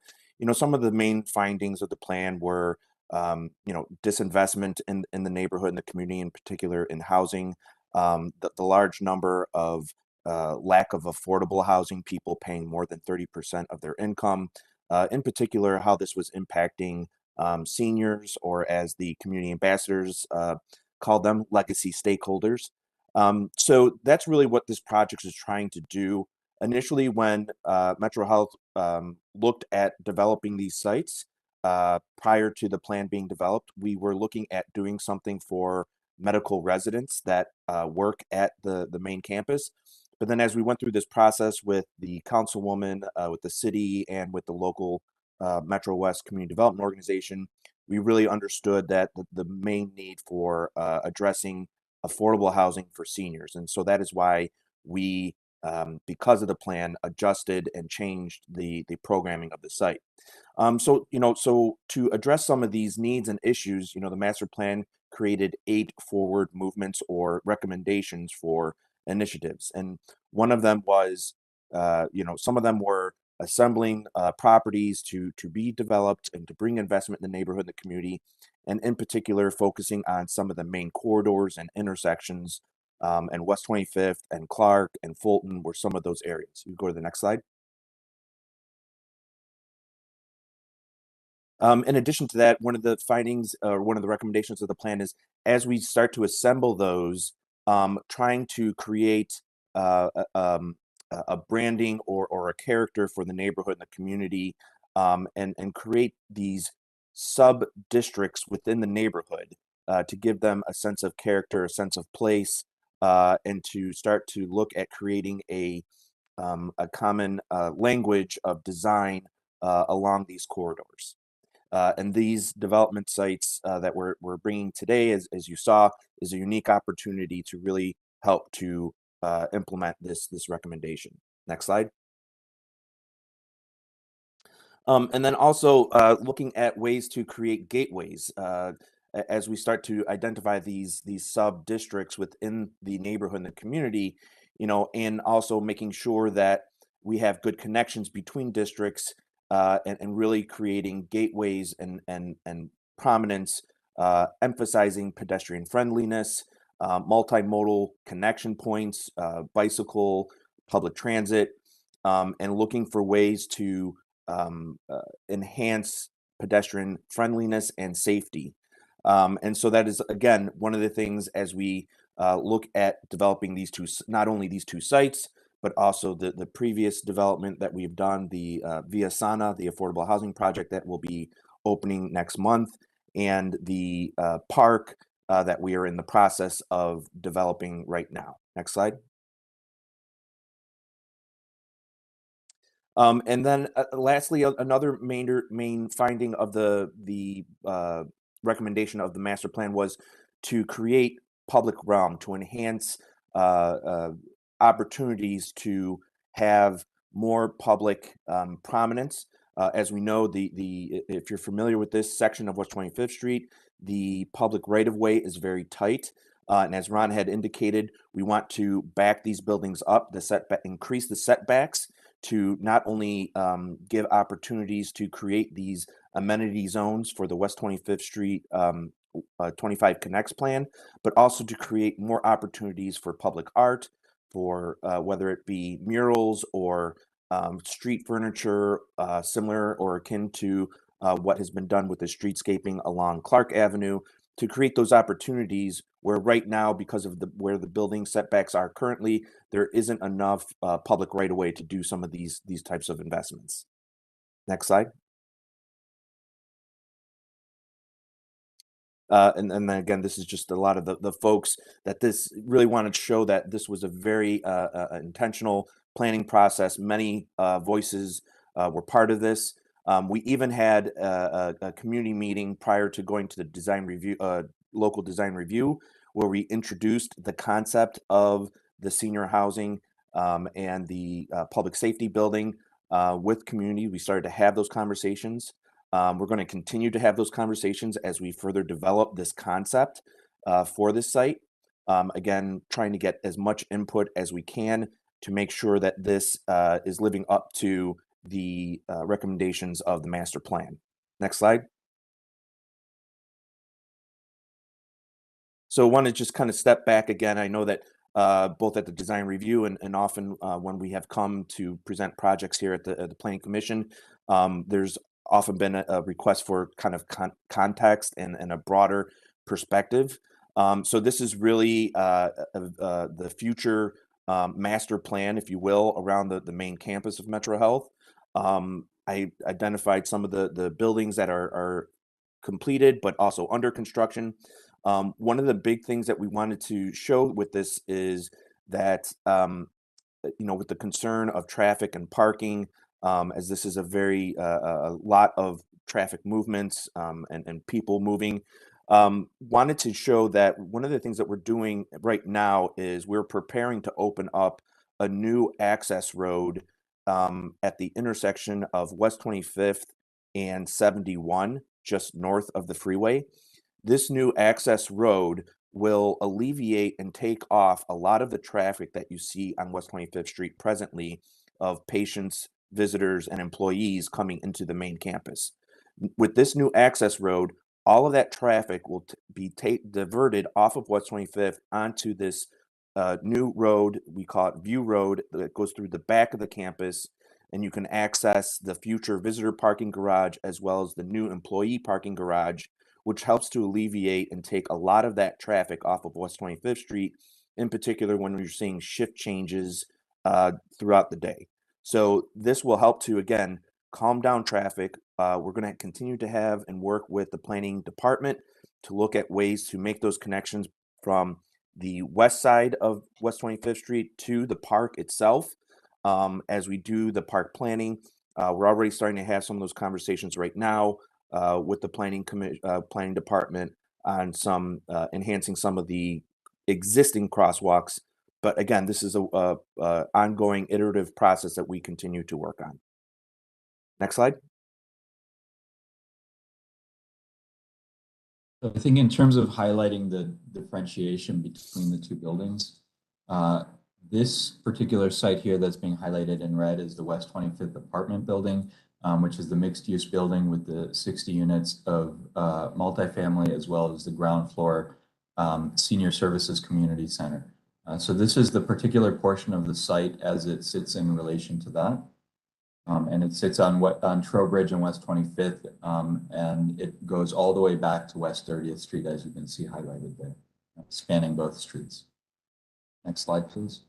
some of the main findings of the plan were disinvestment in the neighborhood and the community, in particular in housing, the large number of lack of affordable housing, people paying more than 30% of their income, in particular how this was impacting seniors, or as the community ambassadors call them, legacy stakeholders. So that's really what this project is trying to do. Initially, when Metro Health looked at developing these sites, prior to the plan being developed, we were looking at doing something for medical residents that work at the main campus. But then as we went through this process with the councilwoman, with the city, and with the local Metro West Community Development Organization, we really understood that the main need for addressing affordable housing for seniors. And so that is why we, because of the plan, adjusted and changed the programming of the site. So to address some of these needs and issues, the master plan created 8 forward movements or recommendations for initiatives. And one of them was, some of them were assembling properties to be developed and to bring investment in the neighborhood and the community, and in particular focusing on some of the main corridors and intersections, and West 25th and Clark and Fulton were some of those areas. You go to the next slide. In addition to that, one of the findings, or one of the recommendations of the plan is, as we start to assemble those, trying to create a branding or a character for the neighborhood and the community, and create these sub-districts within the neighborhood to give them a sense of character, a sense of place, and to start to look at creating a common language of design along these corridors. And these development sites that we're bringing today, as you saw, is a unique opportunity to really help to implement this recommendation. Next slide. And then also looking at ways to create gateways as we start to identify these sub districts within the neighborhood and the community, and also making sure that we have good connections between districts and really creating gateways and prominence, emphasizing pedestrian friendliness, multimodal connection points, bicycle, public transit, and looking for ways to enhance pedestrian friendliness and safety. And so that is, again, one of the things as we look at developing these two, not only these two sites, but also the previous development that we've done, the Via Sana, the affordable housing project that will be opening next month, and the park that we are in the process of developing right now. Next slide. And then lastly, another main finding of the recommendation of the master plan was to create public realm, to enhance opportunities to have more public prominence. As we know, if you're familiar with this section of West 25th Street, the public right-of-way is very tight. And as Ron had indicated, we want to back these buildings up, increase the setbacks to not only give opportunities to create these amenity zones for the West 25th Street 25 Connects plan, but also to create more opportunities for public art, for whether it be murals or street furniture, similar or akin to what has been done with the streetscaping along Clark Avenue, to create those opportunities where right now, because of where the building setbacks are currently, there isn't enough public right of way to do some of these types of investments. Next slide. And then again, this is just a lot of the folks that this really wanted to show that this was a very intentional planning process. Many voices were part of this. We even had a community meeting prior to going to the design review, local design review, where we introduced the concept of the senior housing and the public safety building with community. We started to have those conversations. We're going to continue to have those conversations as we further develop this concept for this site. Again, trying to get as much input as we can to make sure that this is living up to the recommendations of the master plan. Next slide. So I want to just kind of step back again. I know that both at the design review and often when we have come to present projects here at the Planning Commission, there's often been a request for kind of context and a broader perspective. So this is really the future master plan, if you will, around the main campus of Metro Health. I identified some of the buildings that are completed, but also under construction. One of the big things that we wanted to show with this is that, with the concern of traffic and parking, as this is a lot of traffic movements and people moving, wanted to show that one of the things that we're doing right now is we're preparing to open up a new access road at the intersection of West 25th and 71, just north of the freeway. This new access road will alleviate and take off a lot of the traffic that you see on West 25th Street presently of patients, visitors, and employees coming into the main campus. With this new access road, all of that traffic will be diverted off of West 25th onto this new road. We call it View Road, that goes through the back of the campus, and you can access the future visitor parking garage as well as the new employee parking garage, which helps to alleviate and take a lot of that traffic off of West 25th Street, in particular when you're seeing shift changes throughout the day. So this will help to, again, calm down traffic. We're going to continue to have and work with the planning department to look at ways to make those connections from the west side of West 25th Street to the park itself. As we do the park planning, we're already starting to have some of those conversations right now with the planning department on some enhancing some of the existing crosswalks. But again, this is a ongoing iterative process that we continue to work on. Next slide. So I think in terms of highlighting the differentiation between the two buildings, this particular site here that's being highlighted in red is the West 25th apartment building, which is the mixed-use building with the 60 units of multifamily, as well as the ground floor senior services community center. So this is the particular portion of the site as it sits in relation to that. And it sits on Trowbridge and West 25th, and it goes all the way back to West 30th Street, as you can see highlighted there, spanning both streets. Next slide, please.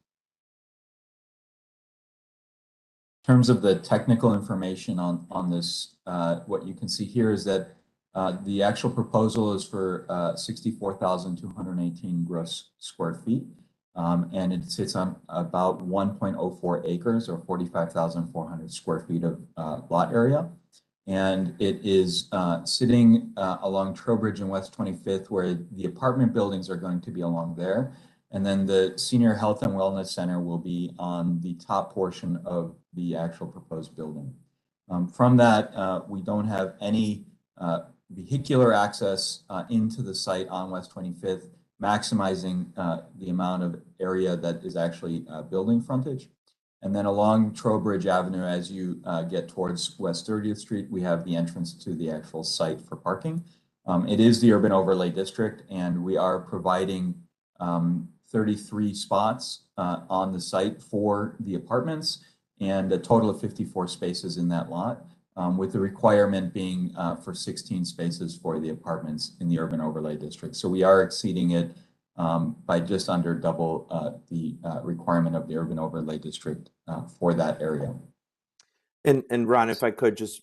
In terms of the technical information on this, what you can see here is that the actual proposal is for 64,218 gross square feet. And it sits on about 1.04 acres or 45,400 square feet of lot area. And it is sitting along Trowbridge and West 25th, where the apartment buildings are going to be along there. And then the Senior Health and Wellness Center will be on the top portion of the actual proposed building. From that, we don't have any vehicular access into the site on West 25th, maximizing the amount of area that is actually building frontage. And then along Trowbridge Avenue, as you get towards West 30th Street, we have the entrance to the actual site for parking. It is the urban overlay district, and we are providing 33 spots on the site for the apartments and a total of 54 spaces in that lot, with the requirement being for 16 spaces for the apartments in the urban overlay district. So we are exceeding it by just under double the requirement of the urban overlay district for that area. And Ron, if I could just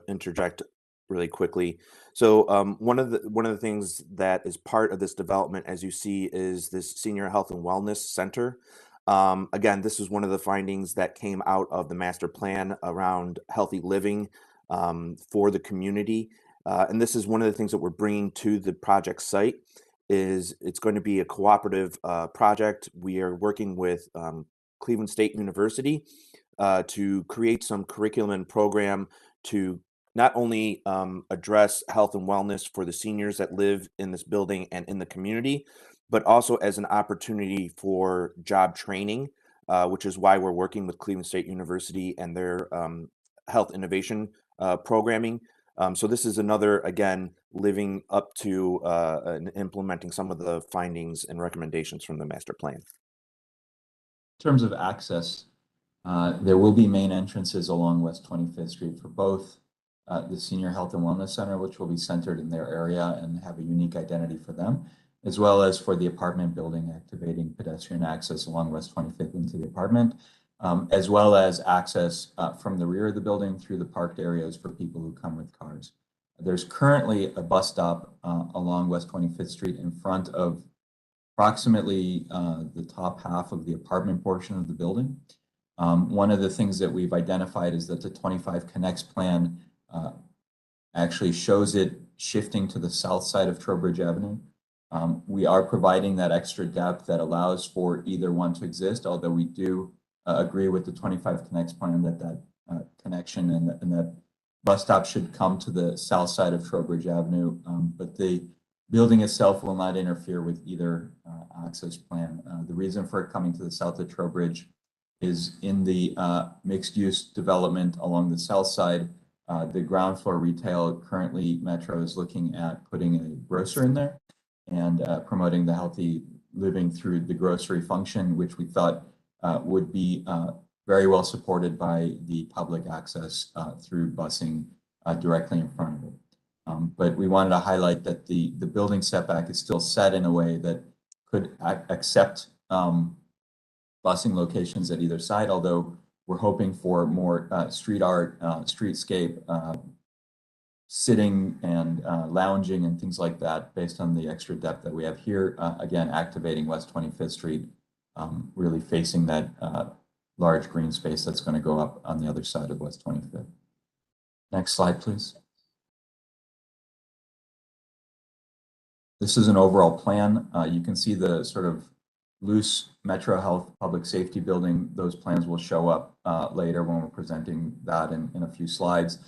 interject really quickly. So one of the things that is part of this development, as you see, is this Senior Health and Wellness Center. Again, this is one of the findings that came out of the master plan around healthy living for the community. And this is one of the things that we're bringing to the project site. Is it's going to be a cooperative project. We are working with Cleveland State University to create some curriculum and program to not only address health and wellness for the seniors that live in this building and in the community, but also as an opportunity for job training, which is why we're working with Cleveland State University and their health innovation programming. So this is another, again, living up to and implementing some of the findings and recommendations from the master plan. In terms of access, there will be main entrances along West 25th Street for both the Senior Health and Wellness Center, which will be centered in their area and have a unique identity for them, as well as for the apartment building, activating pedestrian access along West 25th into the apartment, as well as access from the rear of the building through the parked areas for people who come with cars. There's currently a bus stop along West 25th Street in front of approximately the top half of the apartment portion of the building. One of the things that we've identified is that the 25 Connects plan actually shows it shifting to the south side of Trowbridge Avenue. We are providing that extra depth that allows for either one to exist, although we do agree with the 25 Connects plan that connection and that bus stop should come to the south side of Trowbridge Avenue, but the building itself will not interfere with either access plan. The reason for it coming to the south of Trowbridge is in the mixed-use development along the south side. The ground floor retail, currently Metro is looking at putting a grocer in there and promoting the healthy living through the grocery function, which we thought would be very well supported by the public access through busing directly in front of it. But we wanted to highlight that the building setback is still set in a way that could accept busing locations at either side, although we're hoping for more street art, streetscape, sitting and lounging and things like that based on the extra depth that we have here. Again, activating West 25th Street, really facing that large green space that's going to go up on the other side of West 25th. Next slide, please. This is an overall plan. You can see the sort of loose Metro Health public safety building. Those plans will show up later when we're presenting that in a few slides.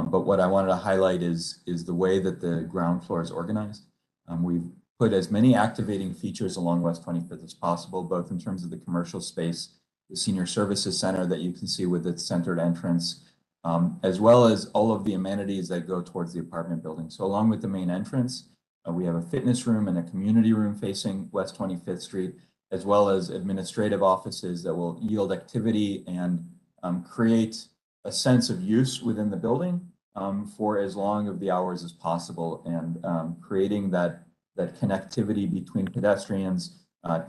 But what I wanted to highlight is the way that the ground floor is organized. We've put as many activating features along West 25th as possible, both in terms of the commercial space, the senior services center that you can see with its centered entrance, as well as all of the amenities that go towards the apartment building. So along with the main entrance, we have a fitness room and a community room facing West 25th Street, as well as administrative offices that will yield activity and create a sense of use within the building for as long of the hours as possible, and creating that connectivity between pedestrians,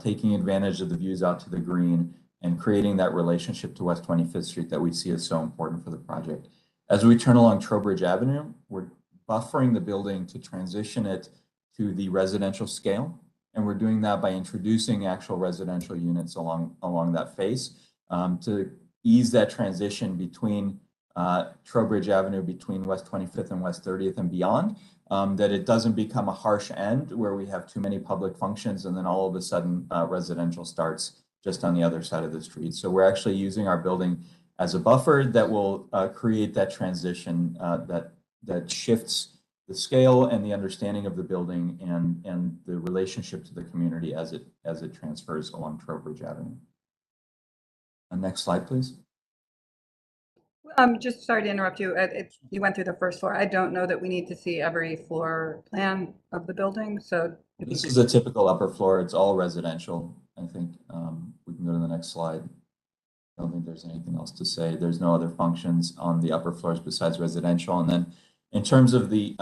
taking advantage of the views out to the green, and creating that relationship to West 25th Street that we see as so important for the project. As we turn along Trowbridge Avenue, we're buffering the building to transition it to the residential scale. And we're doing that by introducing actual residential units along that face to ease that transition between Trowbridge Avenue, between West 25th and West 30th and beyond, that it doesn't become a harsh end where we have too many public functions and then all of a sudden residential starts just on the other side of the street. So we're actually using our building as a buffer that will create that transition that shifts the scale and the understanding of the building and the relationship to the community as it transfers along Trowbridge Avenue. Next slide, please. Just sorry to interrupt you. You went through the first floor. I don't know that we need to see every floor plan of the building. So this is a typical upper floor. It's all residential. I think we can go to the next slide. I don't think there's anything else to say. There's no other functions on the upper floors besides residential. And then in terms of the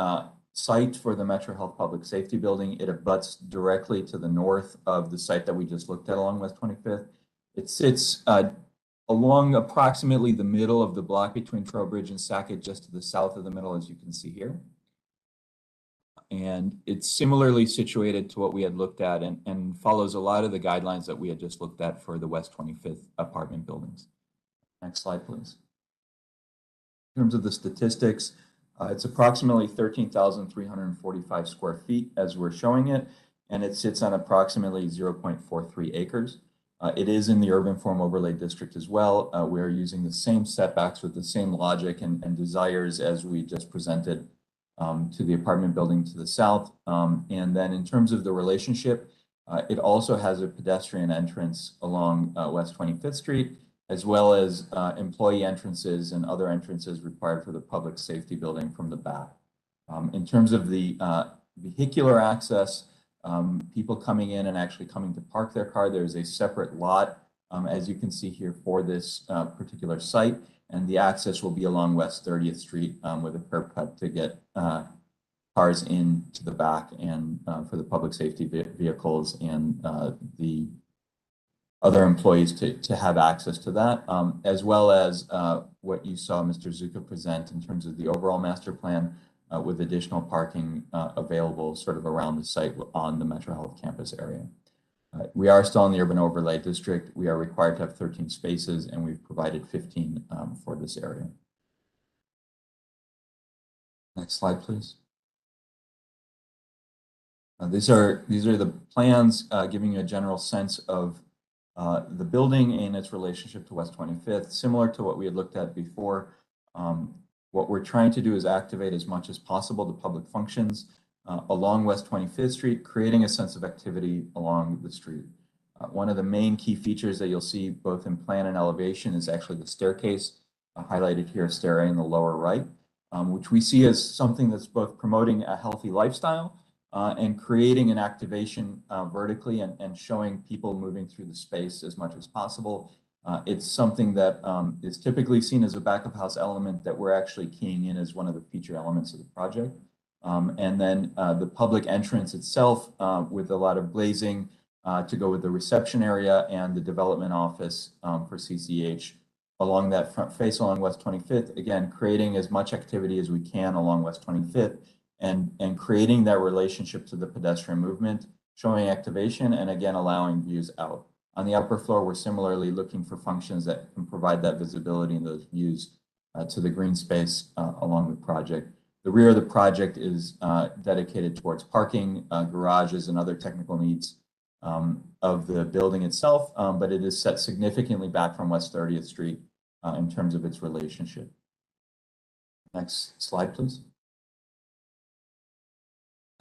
site for the Metro Health Public Safety Building, it abuts directly to the north of the site that we just looked at along West 25th. It sits along approximately the middle of the block between Trowbridge and Sackett, just to the south of the middle, as you can see here. And it's similarly situated to what we had looked at and follows a lot of the guidelines that we had just looked at for the West 25th apartment buildings. Next slide, please. In terms of the statistics, it's approximately 13,345 square feet as we're showing it, and it sits on approximately 0.43 acres. It is in the urban form overlay district as well. We are using the same setbacks with the same logic and desires as we just presented to the apartment building to the south. And then in terms of the relationship, it also has a pedestrian entrance along West 25th Street, as well as employee entrances and other entrances required for the public safety building from the back. In terms of the vehicular access, people coming in and actually coming to park their car, there's a separate lot, as you can see here, for this particular site. And the access will be along West 30th Street with a curb cut to get cars into the back and for the public safety vehicles and the other employees to have access to that, as well as what you saw Mr. Zuka present in terms of the overall master plan with additional parking available sort of around the site on the Metro Health campus area. We are still in the urban overlay district. We are required to have 13 spaces, and we've provided 15 for this area. Next slide, please. These are the plans giving you a general sense of the building and its relationship to West 25th, similar to what we had looked at before. What we're trying to do is activate as much as possible the public functions along West 25th Street, creating a sense of activity along the street. One of the main key features that you'll see both in plan and elevation is actually the staircase, highlighted here, stair A in the lower right, which we see as something that's both promoting a healthy lifestyle and creating an activation vertically and showing people moving through the space as much as possible. It's something that is typically seen as a back of house element that we're actually keying in as one of the feature elements of the project. And then the public entrance itself with a lot of glazing to go with the reception area and the development office for CCH along that front face along West 25th, again, creating as much activity as we can along West 25th and creating that relationship to the pedestrian movement, showing activation and again, allowing views out. On the upper floor, we're similarly looking for functions that can provide that visibility and those views to the green space along the project. The rear of the project is dedicated towards parking, garages, and other technical needs of the building itself, but it is set significantly back from West 30th Street in terms of its relationship. Next slide, please.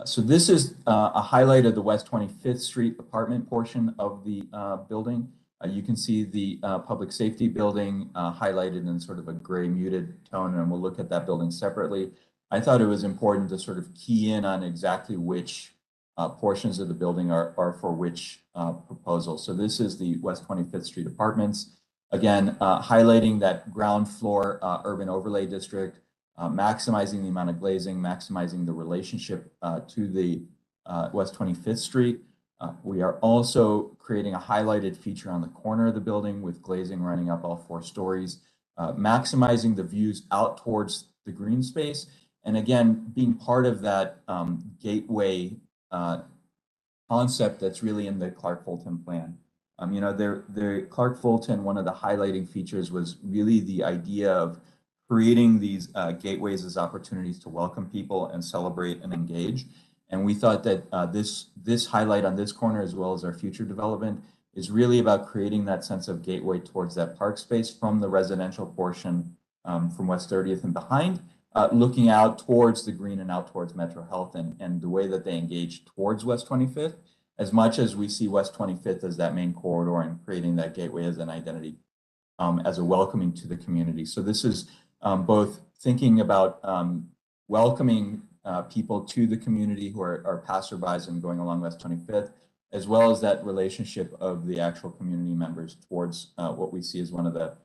So this is a highlight of the West 25th Street apartment portion of the building. You can see the public safety building highlighted in sort of a gray muted tone, and we'll look at that building separately. I thought it was important to sort of key in on exactly which portions of the building are for which proposal. So this is the West 25th Street apartments. Again, highlighting that ground floor urban overlay district, maximizing the amount of glazing, maximizing the relationship to the West 25th Street. We are also creating a highlighted feature on the corner of the building with glazing running up all 4 stories, maximizing the views out towards the green space. And again, being part of that gateway concept that's really in the Clark Fulton plan. You know, the Clark Fulton, one of the highlighting features was really the idea of creating these gateways as opportunities to welcome people and celebrate and engage. And we thought that this highlight on this corner, as well as our future development, is really about creating that sense of gateway towards that park space from the residential portion from West 30th and behind, looking out towards the green and out towards Metro Health and the way that they engage towards West 25th, as much as we see West 25th as that main corridor and creating that gateway as an identity, as a welcoming to the community. So this is both thinking about welcoming people to the community who are passerbys and going along West 25th, as well as that relationship of the actual community members towards what we see as one of the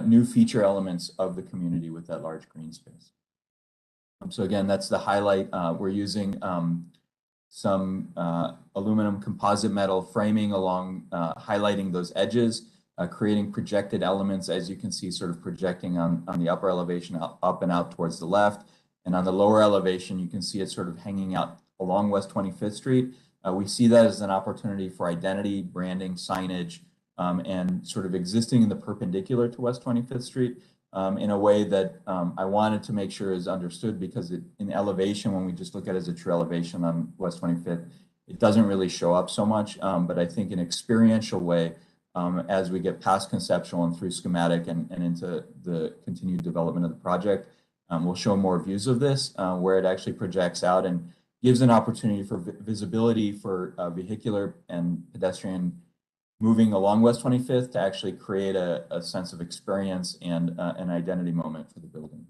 new feature elements of the community with that large green space. So again, that's the highlight. We're using some aluminum composite metal framing along, highlighting those edges, creating projected elements, as you can see, sort of projecting on the upper elevation up and out towards the left. And on the lower elevation, you can see it sort of hanging out along West 25th Street. We see that as an opportunity for identity, branding, signage, and sort of existing in the perpendicular to West 25th Street in a way that I wanted to make sure is understood, because in elevation, when we just look at it as a true elevation on West 25th, it doesn't really show up so much. But I think in an experiential way, as we get past conceptual and through schematic and into the continued development of the project, we'll show more views of this where it actually projects out and gives an opportunity for visibility for vehicular and pedestrian moving along West 25th to actually create a sense of experience and an identity moment for the building.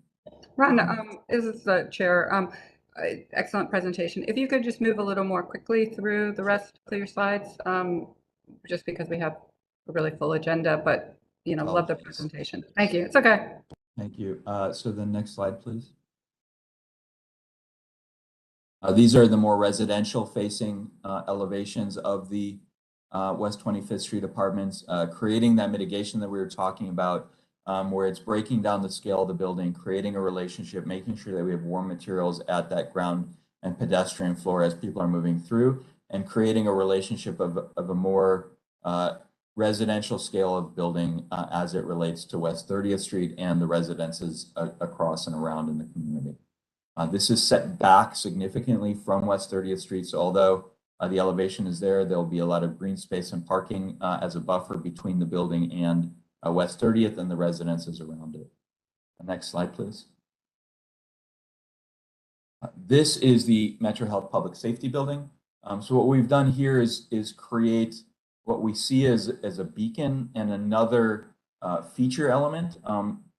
Ron, this is the chair. Excellent presentation. If you could just move a little more quickly through the rest of your slides, just because we have a really full agenda, but you know, love the presentation. Thank you. It's okay. Thank you. So the next slide, please. These are the more residential facing elevations of the West 25th Street apartments, creating that mitigation that we were talking about, where it's breaking down the scale of the building, creating a relationship, making sure that we have warm materials at that ground and pedestrian floor as people are moving through, and creating a relationship of a more residential scale of building as it relates to West 30th Street and the residences across and around in the community. This is set back significantly from West 30th Street, so although the elevation is there, there'll be a lot of green space and parking as a buffer between the building and West 30th and the residences around it. Next slide, please. This is the Metro Health Public Safety Building. So what we've done here is create what we see as a beacon and another feature element.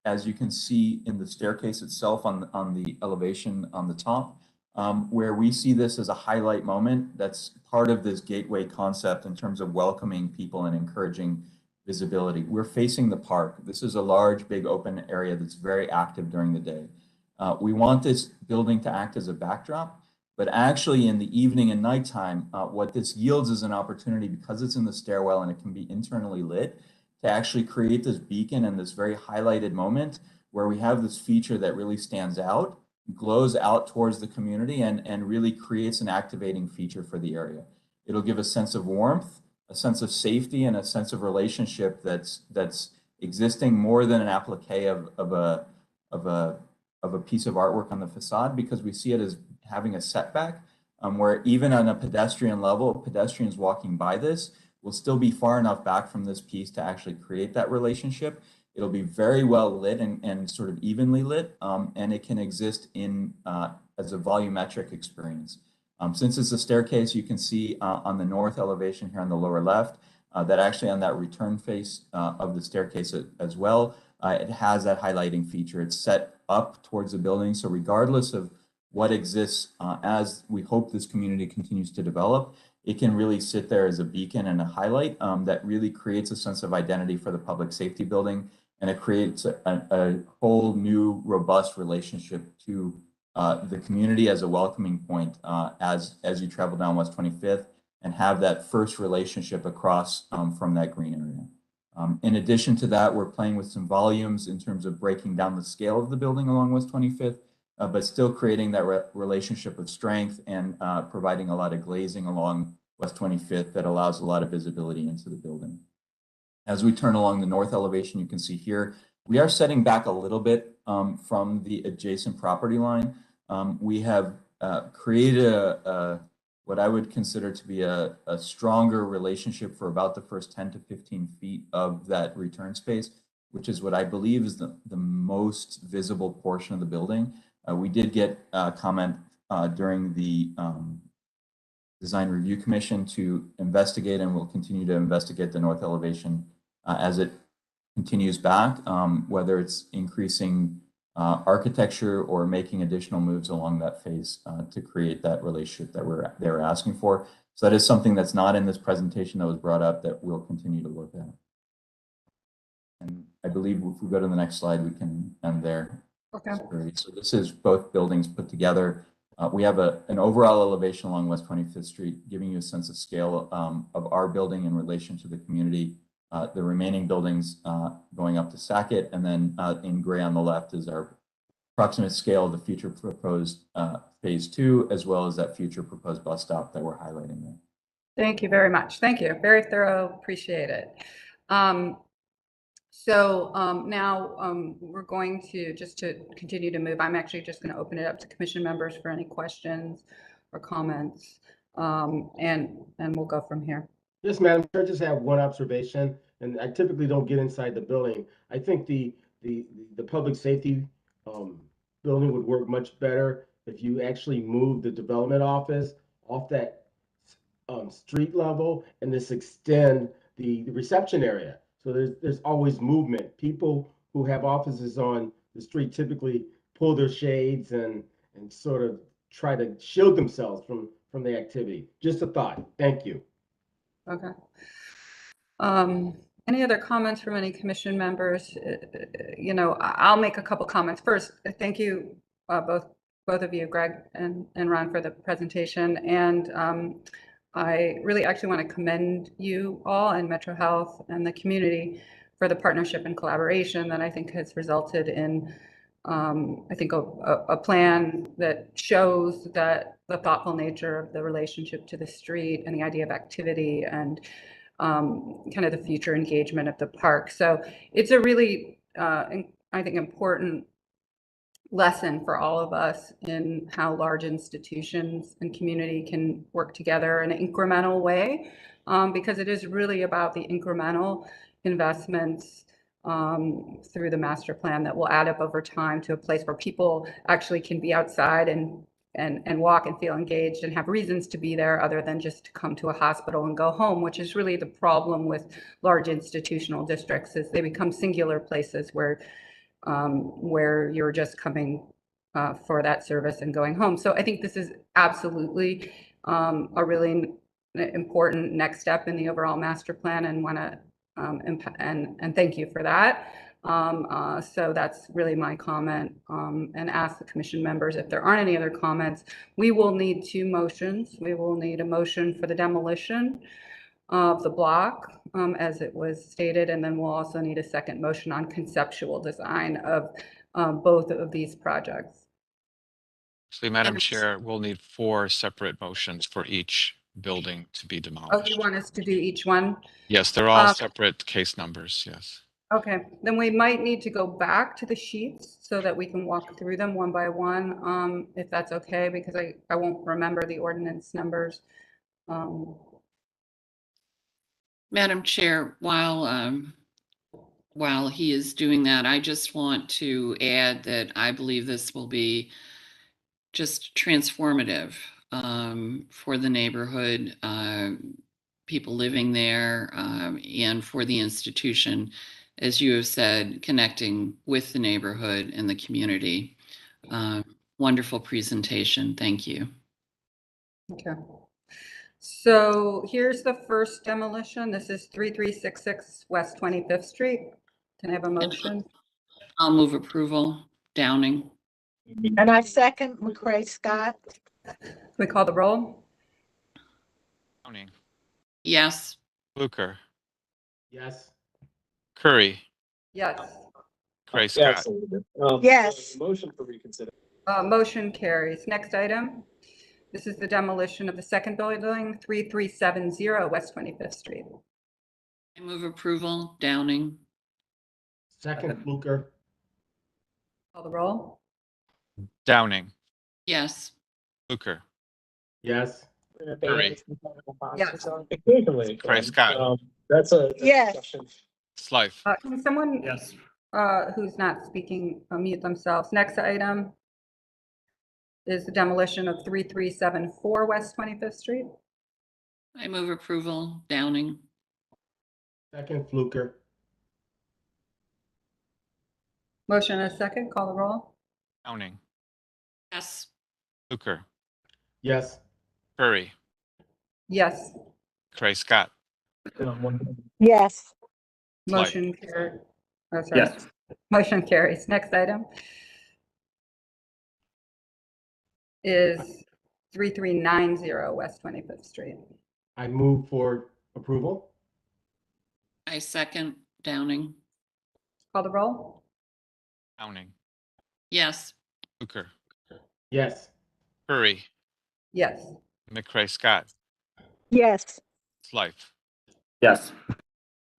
As you can see in the staircase itself on the elevation on the top, where we see this as a highlight moment that's part of this gateway concept in terms of welcoming people and encouraging visibility. We're facing the park. This is a large, big open area that's very active during the day. We want this building to act as a backdrop, but actually in the evening and nighttime, what this yields is an opportunity, because it's in the stairwell and it can be internally lit, to actually create this beacon and this very highlighted moment where we have this feature that really stands out, glows out towards the community, and really creates an activating feature for the area. It'll give a sense of warmth, a sense of safety, and a sense of relationship that's existing more than an applique of a piece of artwork on the facade, because we see it as having a setback where even on a pedestrian level, pedestrians walking by this will still be far enough back from this piece to actually create that relationship It'll be very well lit and sort of evenly lit, and it can exist in as a volumetric experience. Since it's a staircase, you can see on the north elevation here on the lower left, that actually on that return face of the staircase as well, it has that highlighting feature. It's set up towards the building, so regardless of what exists as we hope this community continues to develop, it can really sit there as a beacon and a highlight that really creates a sense of identity for the public safety building, and it creates a whole new robust relationship to the community as a welcoming point as you travel down West 25th and have that first relationship across from that green area. In addition to that, we're playing with some volumes in terms of breaking down the scale of the building along West 25th, but still creating that relationship of strength and providing a lot of glazing along West 25th that allows a lot of visibility into the building. As we turn along the north elevation, you can see here, we are setting back a little bit from the adjacent property line. We have created what I would consider to be a stronger relationship for about the first 10 to 15 feet of that return space, which is what I believe is the most visible portion of the building. We did get a comment during the Design Review Commission to investigate, and we'll continue to investigate the north elevation as it continues back, whether it's increasing architecture or making additional moves along that face to create that relationship that they were asking for. So that is something that's not in this presentation that was brought up that we'll continue to look at. And I believe if we go to the next slide, we can end there. Okay. So this is both buildings put together. We have an overall elevation along West 25th Street, giving you a sense of scale of our building in relation to the community. The remaining buildings going up to Sackett, and then in gray on the left is our approximate scale of the future proposed phase 2, as well as that future proposed bus stop that we're highlighting there. Thank you very much. Thank you. Very thorough. Appreciate it. Now we're going to, just to continue to move, I'm actually just going to open it up to commission members for any questions or comments, and we'll go from here. Yes, Madam Chair, I just have one observation, and I typically don't get inside the building. I think the public safety building would work much better if you actually move the development office off that street level and just extend the reception area. So there's always movement. People who have offices on the street typically pull their shades and sort of try to shield themselves from the activity. Just a thought. Thank you. Okay. Any other comments from any commission members? You know, I'll make a couple comments. First, thank you both of you, Greg and Ron, for the presentation. And I really actually want to commend you all and Metro Health and the community for the partnership and collaboration that I think has resulted in, I think, a plan that shows that the thoughtful nature of the relationship to the street and the idea of activity and kind of the future engagement of the park. So it's a really, I think, important lesson for all of us in how large institutions and community can work together in an incremental way, because it is really about the incremental investments through the master plan that will add up over time to a place where people actually can be outside and walk and feel engaged and have reasons to be there other than just to come to a hospital and go home, which is really the problem with large institutional districts, is they become singular places where you're just coming for that service and going home. So I think this is absolutely a really important next step in the overall master plan, and want to and thank you for that. So that's really my comment, and ask the commission members if there aren't any other comments. We will need 2 motions. We will need a motion for the demolition of the block, as it was stated, and then we'll also need a second motion on conceptual design of both of these projects. So, Madam Chair, we'll need 4 separate motions for each building to be demolished. Oh, you want us to do each one? Yes, they're all separate case numbers, yes. Okay, then we might need to go back to the sheets so that we can walk through them one by one, if that's okay, because I won't remember the ordinance numbers. Madam Chair, while while he is doing that, I just want to add that I believe this will be just transformative for the neighborhood, people living there, and for the institution, as you have said, connecting with the neighborhood and the community. Wonderful presentation. Thank you. Okay. So here's the first demolition. This is 3366 West 25th Street. Can I have a motion? I'll move approval. Downing. And I second McCray Scott. Can we call the roll? Downing, Yes. Fluker, Yes. Curry, Yes. Gray Scott. Yes. Motion for reconsider. Motion carries. Next item. This is the demolition of the second building, 3370 West 25th Street. I move approval. Downing. Second, Fluker. Call the roll? Downing, Yes. Fluker, Yes. Curry, Yes. Gray Scott, That's a Yes. discussion. Slife, Can someone Yes. who's not speaking unmute themselves? Next item is the demolition of 3374 West 25th Street. I move approval. Downing. Second, Fluker. Motion and a second. Call the roll? Downing, Yes. Fluker, Yes. Curry, Yes. Gray Scott, Yes. Motion carried. Oh, sorry. Yes. Motion carries. Next item is 3390 West 25th Street. I move for approval. I second. Downing. Call the roll? Downing, Yes. Fluker, Yes. Curry, Yes. McCray Scott, Yes. Slife. Yes.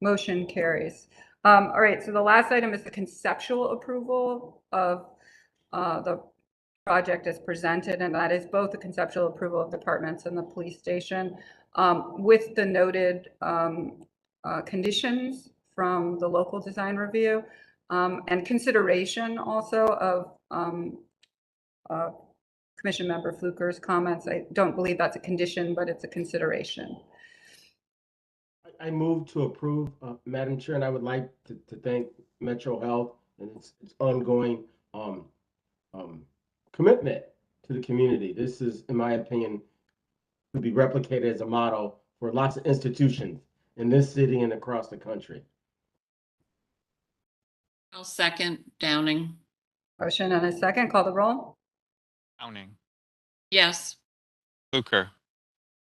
Motion carries. All right, so the last item is the conceptual approval of the project as presented, and that is both the conceptual approval of departments and the police station with the noted conditions from the local design review and consideration also of Commission Member Fluker's comments. I don't believe that's a condition, but it's a consideration. I move to approve, Madam Chair, and I would like to thank Metro Health and its ongoing commitment to the community. This is, in my opinion, could be replicated as a model for lots of institutions in this city and across the country. I'll second. Downing. Motion and a second. Call the roll? Downing, Yes. Fluker,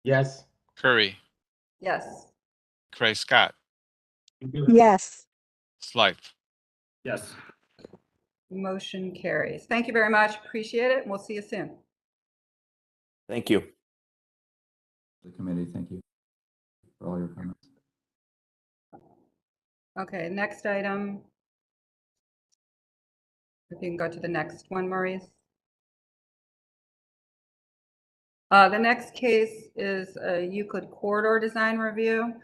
Yes. Curry, Yes. Gray Scott, Yes. Slife. Yes. Motion carries. Thank you very much. Appreciate it. And we'll see you soon. Thank you. The committee, thank you for all your comments. Okay, next item. If you can go to the next one, Maurice. The next case is a Euclid corridor design review.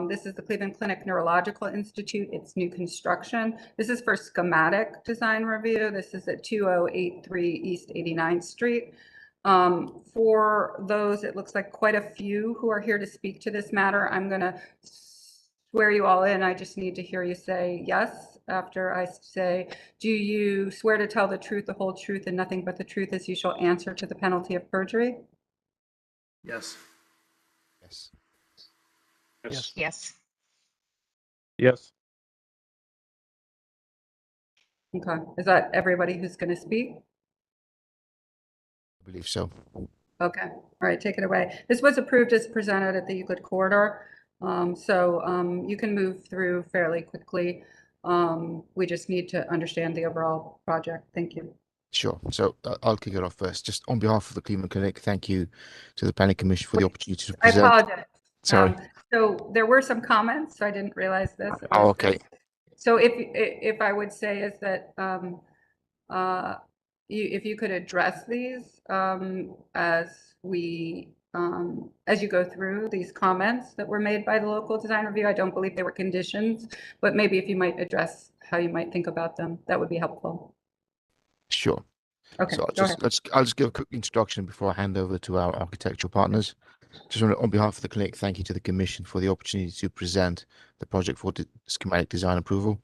This is the Cleveland Clinic Neurological Institute. It's new construction. This is for schematic design review. This is at 2083 East 89th Street. For those, it looks like quite a few who are here to speak to this matter. I'm going to swear you all in. I just need to hear you say yes after I say, do you swear to tell the truth, the whole truth, and nothing but the truth as you shall answer to the penalty of perjury? Yes. Yes. Yes. Yes. Okay, is that everybody who's going to speak? I believe so. Okay, all right, take it away. This was approved as presented at the Euclid corridor. You can move through fairly quickly. We just need to understand the overall project. Thank you. Sure. So I'll kick it off first. Just on behalf of the Cleveland Clinic, thank you to the Planning Commission for the opportunity to I present. apologize. Sorry. So there were some comments. So I didn't realize this. Oh, okay. So if I would say is that if you could address these as we as you go through these comments that were made by the local design review. I don't believe they were conditions, but maybe if you might address how you might think about them, that would be helpful. Sure. Okay, So go ahead. I'll just give a quick introduction before I hand over to our architectural partners. Just want to, on behalf of the clinic, thank you to the Commission for the opportunity to present the project for schematic design approval.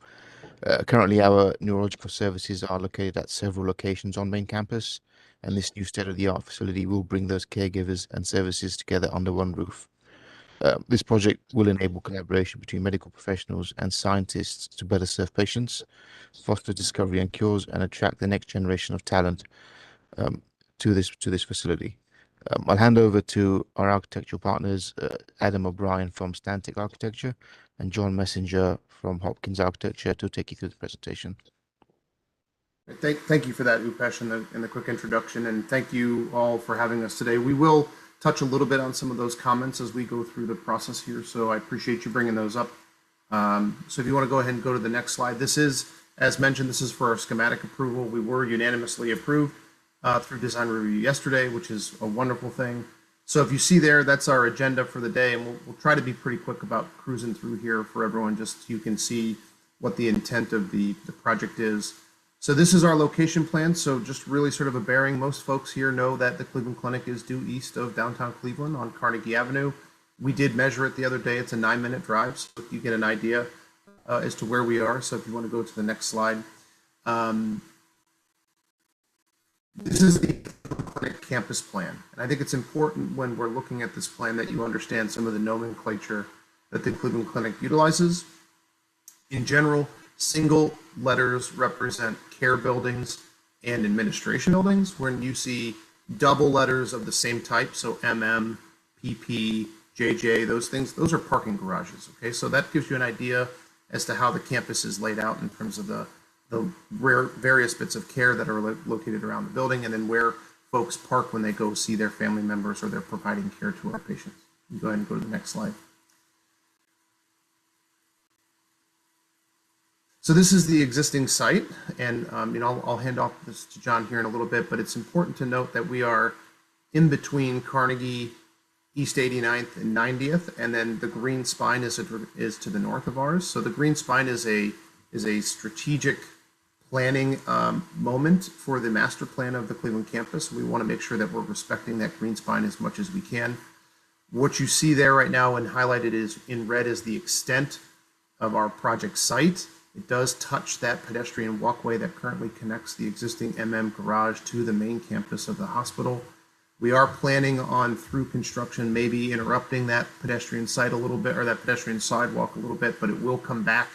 Currently, our neurological services are located at several locations on main campus, and this new state-of-the-art facility will bring those caregivers and services together under one roof. This project will enable collaboration between medical professionals and scientists to better serve patients, foster discovery and cures, and attract the next generation of talent to this facility. I'll hand over to our architectural partners, Adam O'Brien from Stantec Architecture and John Messenger from Hopkins Architecture, to take you through the presentation. Thank you for that, Upesh, and the quick introduction, and thank you all for having us today. We will touch a little bit on some of those comments as we go through the process here, so I appreciate you bringing those up. So if you want to go ahead and go to the next slide. This is, as mentioned, this is for our schematic approval. We were unanimously approved through design review yesterday, which is a wonderful thing. So if you see there, that's our agenda for the day, and we'll try to be pretty quick about cruising through here for everyone, just so you can see what the intent of the project is. So this is our location plan. So just really sort of a bearing. Most folks here know that the Cleveland Clinic is due east of downtown Cleveland on Carnegie Avenue. We did measure it the other day. It's a 9-minute drive, so you get an idea as to where we are. So if you want to go to the next slide. This is the Clinic campus plan. And I think it's important when we're looking at this plan that you understand some of the nomenclature that the Cleveland Clinic utilizes. In general, single letters represent care buildings and administration buildings. When you see double letters of the same type, so MM, PP, JJ, those things, those are parking garages. Okay, so that gives you an idea as to how the campus is laid out in terms of the various bits of care that are located around the building, and then where folks park when they go see their family members or they're providing care to our patients. You go ahead and go to the next slide. So this is the existing site, and I'll hand off this to John here in a little bit, but it's important to note that we are in between Carnegie, East 89th and 90th, and then the green spine is to the north of ours. So the green spine is a strategic planning moment for the master plan of the Cleveland campus. We want to make sure that we're respecting that green spine as much as we can. What you see there right now and highlighted is in red is the extent of our project site. It does touch that pedestrian walkway that currently connects the existing MM garage to the main campus of the hospital. We are planning on, through construction, maybe interrupting that pedestrian site a little bit, or that pedestrian sidewalk a little bit, but it will come back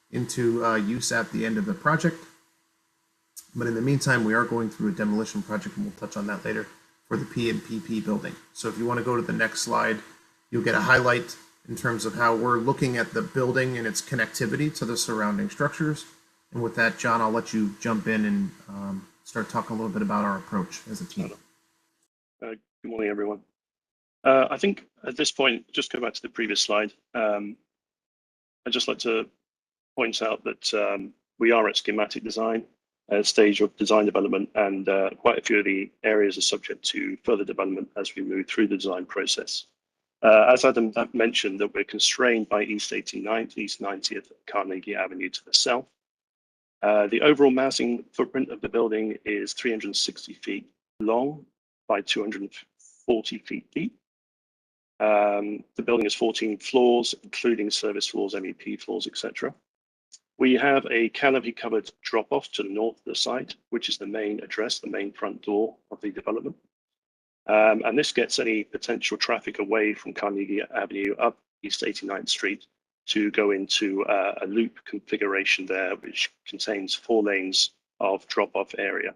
into use at the end of the project. But in the meantime, we are going through a demolition project, and we'll touch on that later, for the P and PP building. So if you want to go to the next slide, you'll get a highlight in terms of how we're looking at the building and its connectivity to the surrounding structures. And with that, John, I'll let you jump in and start talking a little bit about our approach as a team. Good morning, everyone. I think at this point, just go back to the previous slide. I'd just like to point out that we are at schematic design stage of design development, and quite a few of the areas are subject to further development as we move through the design process. As Adam mentioned, that we're constrained by East 89th, East 90th, Carnegie Avenue to the south. The overall massing footprint of the building is 360 feet long by 240 feet deep. The building is 14 floors, including service floors, MEP floors, etc. We have a canopy-covered drop-off to the north of the site, which is the main address, the main front door of the development. And this gets any potential traffic away from Carnegie Avenue up East 89th Street to go into a loop configuration there, which contains 4 lanes of drop-off area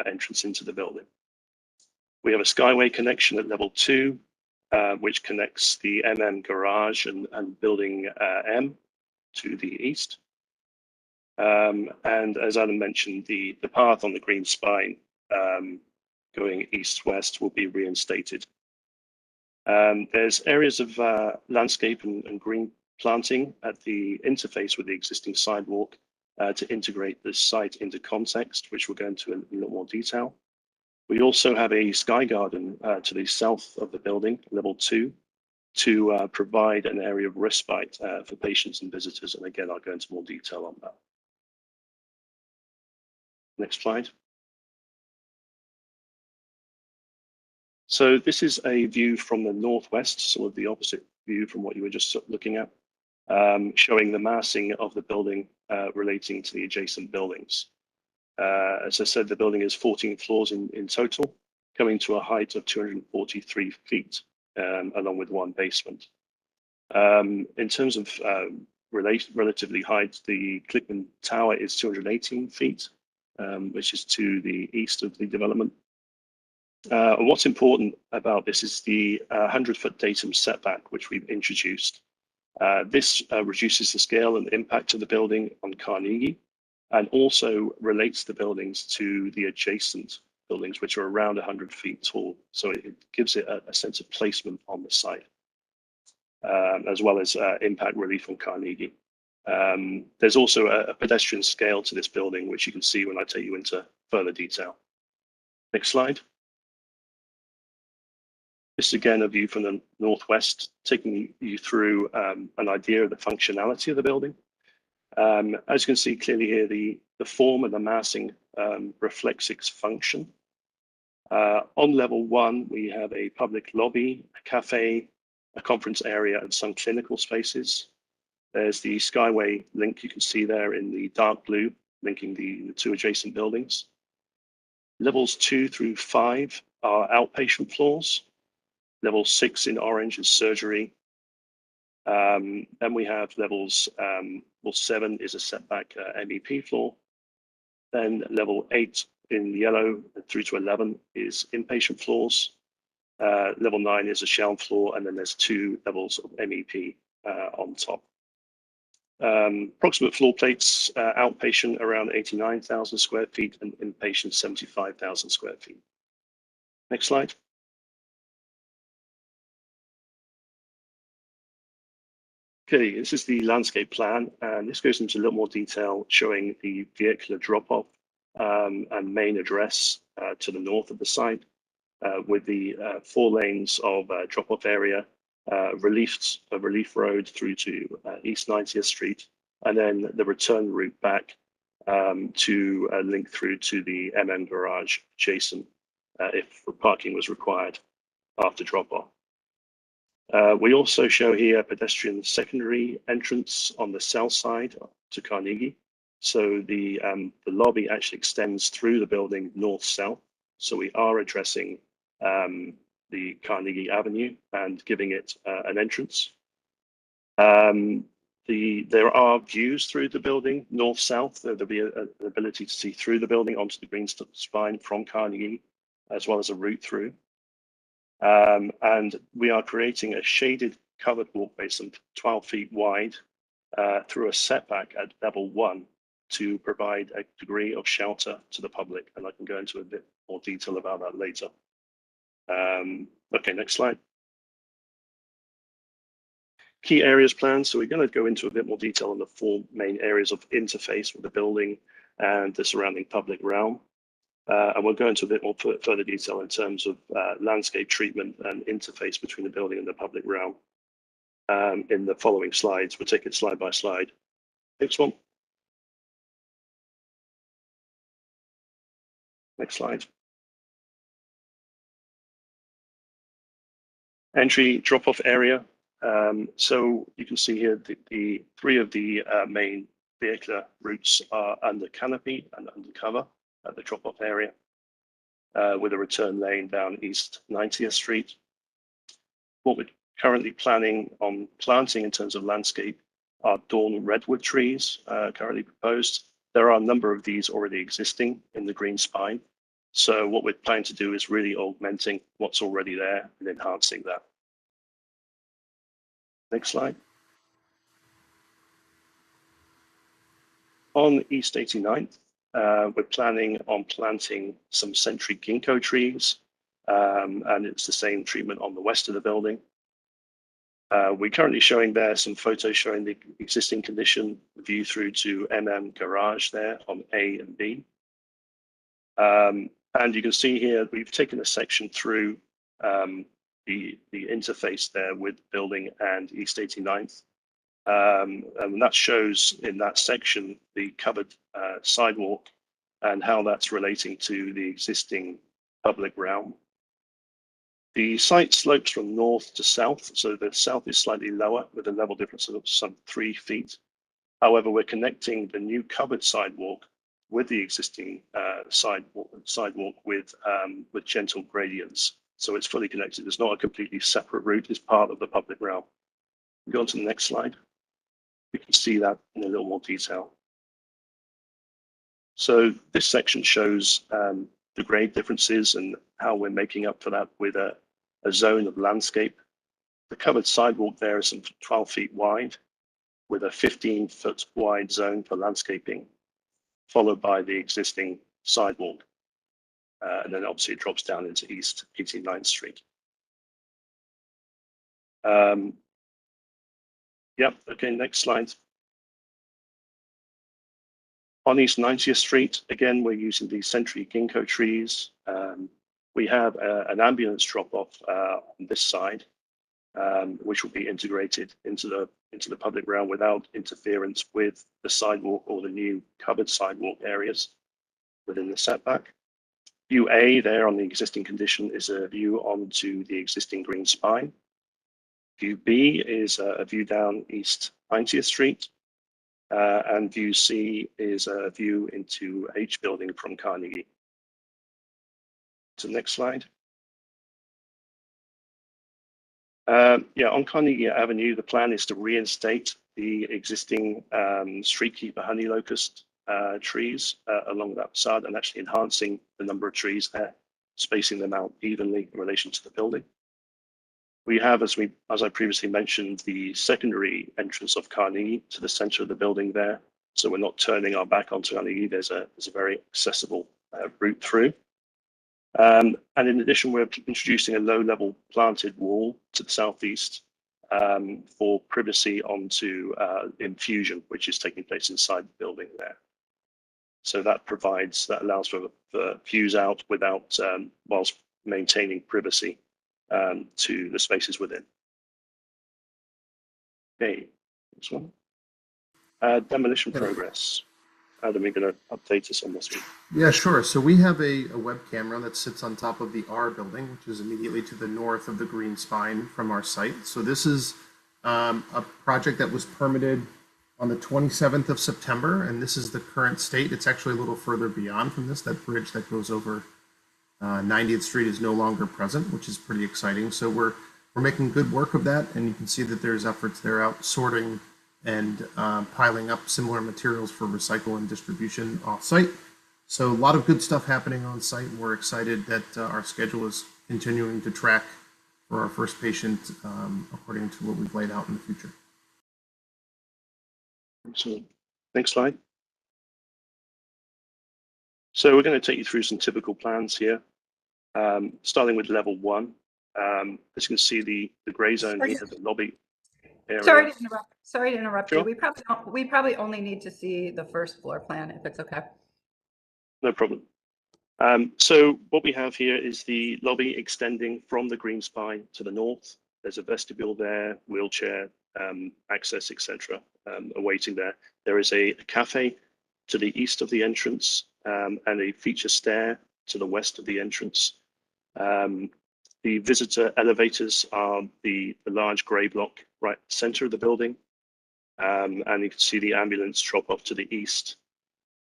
entrance into the building. We have a skyway connection at level 2, which connects the MM garage and building M to the east. And as Adam mentioned, the path on the green spine going east-west will be reinstated. There's areas of landscape and green planting at the interface with the existing sidewalk to integrate this site into context, which we'll go into in a little more detail. We also have a sky garden to the south of the building, level 2, to provide an area of respite for patients and visitors. And again, I'll go into more detail on that. Next slide. So this is a view from the northwest, sort of the opposite view from what you were just looking at, showing the massing of the building relating to the adjacent buildings. As I said, the building is 14 floors in total, coming to a height of 243 feet, along with one basement. In terms of relatively height, the Clickman Tower is 218 feet, which is to the east of the development. And what's important about this is the 100-foot datum setback, which we've introduced. This reduces the scale and impact of the building on Carnegie, and also relates the buildings to the adjacent buildings, which are around 100 feet tall. So it gives it a sense of placement on the site, as well as impact relief on Carnegie. There's also a pedestrian scale to this building, which you can see when I take you into further detail. Next slide. This is again a view from the northwest, taking you through an idea of the functionality of the building. As you can see clearly here, the form and the massing reflects its function. On level 1, we have a public lobby, a cafe, a conference area, and some clinical spaces. There's the Skyway link you can see there in the dark blue, linking the two adjacent buildings. Levels 2 through 5 are outpatient floors. Level 6 in orange is surgery. Then we have levels, well, 7 is a setback MEP floor. Then level 8 in yellow through to 11 is inpatient floors. Level 9 is a shell floor, and then there's 2 levels of MEP on top. Approximate floor plates, outpatient around 89,000 square feet and inpatient 75,000 square feet. Next slide. Okay, this is the landscape plan, and this goes into a little more detail, showing the vehicular drop-off and main address to the north of the site, with the 4 lanes of drop-off area, relief road through to East 90th Street, and then the return route back to link through to the MM garage adjacent if parking was required after drop-off. We also show here pedestrian secondary entrance on the south side to Carnegie. So the lobby actually extends through the building north-south. So we are addressing the Carnegie Avenue and giving it an entrance. There are views through the building north-south. There'll be an ability to see through the building onto the green spine from Carnegie, as well as a route through. And we are creating a shaded covered walkway, some 12 feet wide, through a setback at level 1 to provide a degree of shelter to the public. And I can go into a bit more detail about that later. Okay, next slide. Key areas planned. So we're going to go into a bit more detail on the 4 main areas of interface with the building and the surrounding public realm. And we'll go into a bit more further detail in terms of landscape treatment and interface between the building and the public realm in the following slides. We'll take it slide by slide. Next one. Next slide. Entry drop-off area. So you can see here the 3 of the main vehicular routes are under canopy and under cover at the drop-off area, with a return lane down East 90th Street. What we're currently planning on planting in terms of landscape are dawn redwood trees currently proposed. There are a number of these already existing in the green spine. So what we're planning to do is really augmenting what's already there and enhancing that. Next slide. On East 89th, we're planning on planting some century ginkgo trees, and it's the same treatment on the west of the building. We're currently showing there some photos showing the existing condition view through to MM garage there on A and B. And you can see here, we've taken a section through the interface there with building and East 89th. And that shows in that section the covered sidewalk and how that's relating to the existing public realm. The site slopes from north to south, so the south is slightly lower with a level difference of some 3 feet. However, we're connecting the new covered sidewalk with the existing sidewalk with gentle gradients. So it's fully connected. It's not a completely separate route. It's part of the public realm. Go on to the next slide. We can see that in a little more detail. So this section shows the grade differences and how we're making up for that with a zone of landscape. The covered sidewalk there is some 12 feet wide with a 15-foot wide zone for landscaping, followed by the existing sidewalk. And then obviously it drops down into East 89th Street. Yep, okay, next slide. On East 90th Street, again, we're using the century ginkgo trees. We have an ambulance drop-off on this side, which will be integrated into the public realm without interference with the sidewalk or the new covered sidewalk areas within the setback. View A there on the existing condition is a view onto the existing green spine. View B is a view down East 90th Street. And view C is a view into H building from Carnegie. So next slide. Yeah, on Carnegie Avenue, the plan is to reinstate the existing streetkeeper honey locust trees along that facade and actually enhancing the number of trees there, spacing them out evenly in relation to the building. We have, as I previously mentioned, the secondary entrance of Carnegie to the center of the building there. So we're not turning our back onto Carnegie. There's a very accessible route through. And in addition, we're introducing a low-level planted wall to the southeast for privacy onto infusion, which is taking place inside the building there. So that allows for views out without, whilst maintaining privacy to the spaces within. Okay, next one. Demolition progress. Adam, you're going to update us on this one. Yeah, sure. So we have a web camera that sits on top of the R building, which is immediately to the north of the green spine from our site. So this is a project that was permitted on the 27th of September, and this is the current state. It's actually a little further beyond from this. That bridge that goes over 90th Street is no longer present, which is pretty exciting. So we're making good work of that, and you can see that there's efforts there out sorting and piling up similar materials for recycle and distribution off-site. So a lot of good stuff happening on site, and we're excited that our schedule is continuing to track for our first patient according to what we've laid out in the future. Excellent. Next slide. So we're going to take you through some typical plans here, starting with level 1. As you can see, the gray zone here, the lobby area. Sorry to interrupt Sure. you. We probably only need to see the first floor plan if it's okay. No problem. So what we have here is the lobby extending from the green spine to the north. There's a vestibule there, wheelchair access, etc. Awaiting there. There is a cafe to the east of the entrance and a feature stair to the west of the entrance. The visitor elevators are the large grey block right center of the building. And you can see the ambulance drop off to the east.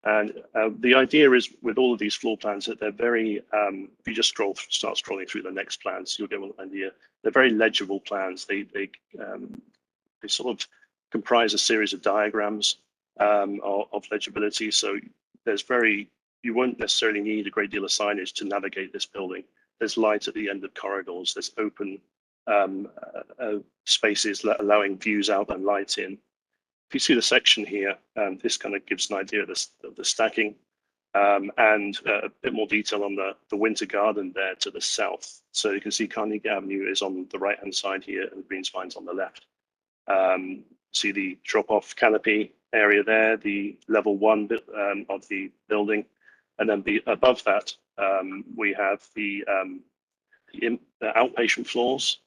And the idea is with all of these floor plans that they're very, if you just start scrolling through the next plans, you'll get an idea. They're very legible plans. They sort of comprise a series of diagrams of legibility. So you won't necessarily need a great deal of signage to navigate this building. There's light at the end of corridors. There's open spaces allowing views out and light in. If you see the section here, this kind of gives an idea of the stacking and a bit more detail on the winter garden there to the south. So you can see Carnegie Avenue is on the right-hand side here and Green Spine's on the left. See the drop-off canopy area there, the level 1 bit of the building. And then above that, We have the outpatient floors.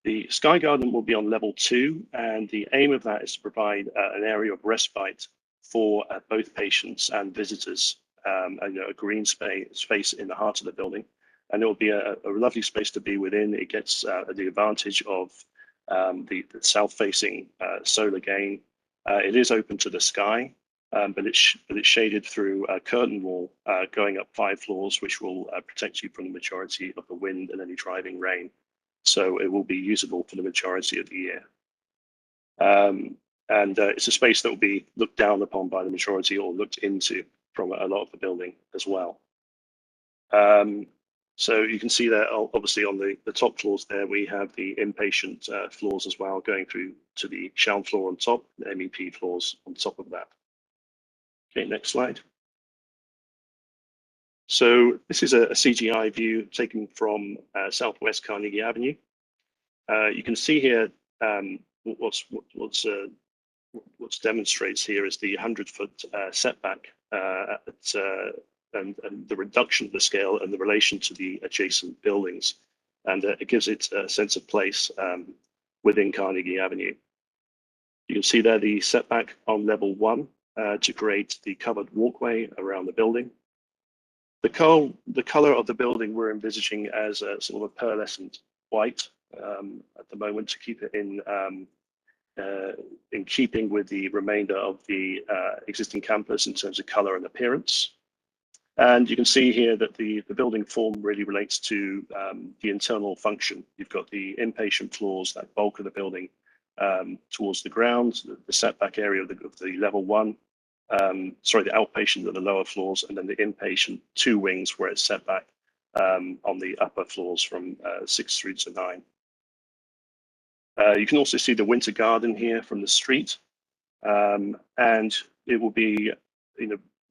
The Sky Garden will be on level 2, and the aim of that is to provide an area of respite for both patients and visitors, and a green space in the heart of the building. And it will be a lovely space to be within. It gets the advantage of the south-facing solar gain. It is open to the sky, but it's shaded through a curtain wall going up 5 floors, which will protect you from the majority of the wind and any driving rain. So it will be usable for the majority of the year. And it's a space that will be looked down upon by the majority or looked into from a lot of the building as well. So you can see that obviously on the top floors there, we have the inpatient floors as well, going through to the Schaum floor on top, the MEP floors on top of that. Okay, next slide. So this is a CGI view taken from Southwest Carnegie Avenue. You can see here what's demonstrates here is the 100-foot setback and the reduction of the scale and the relation to the adjacent buildings, and it gives it a sense of place within Carnegie Avenue. You can see there the setback on level 1 to create the covered walkway around the building. The color of the building we're envisaging as a sort of a pearlescent white at the moment to keep it in keeping with the remainder of the existing campus in terms of color and appearance. And you can see here that the building form really relates to the internal function. You've got the inpatient floors, that bulk of the building towards the ground, the setback area of the level 1. Sorry, the outpatient at the lower floors, and then the inpatient 2 wings where it's set back on the upper floors from 6 through to 9. You can also see the winter garden here from the street, and it will be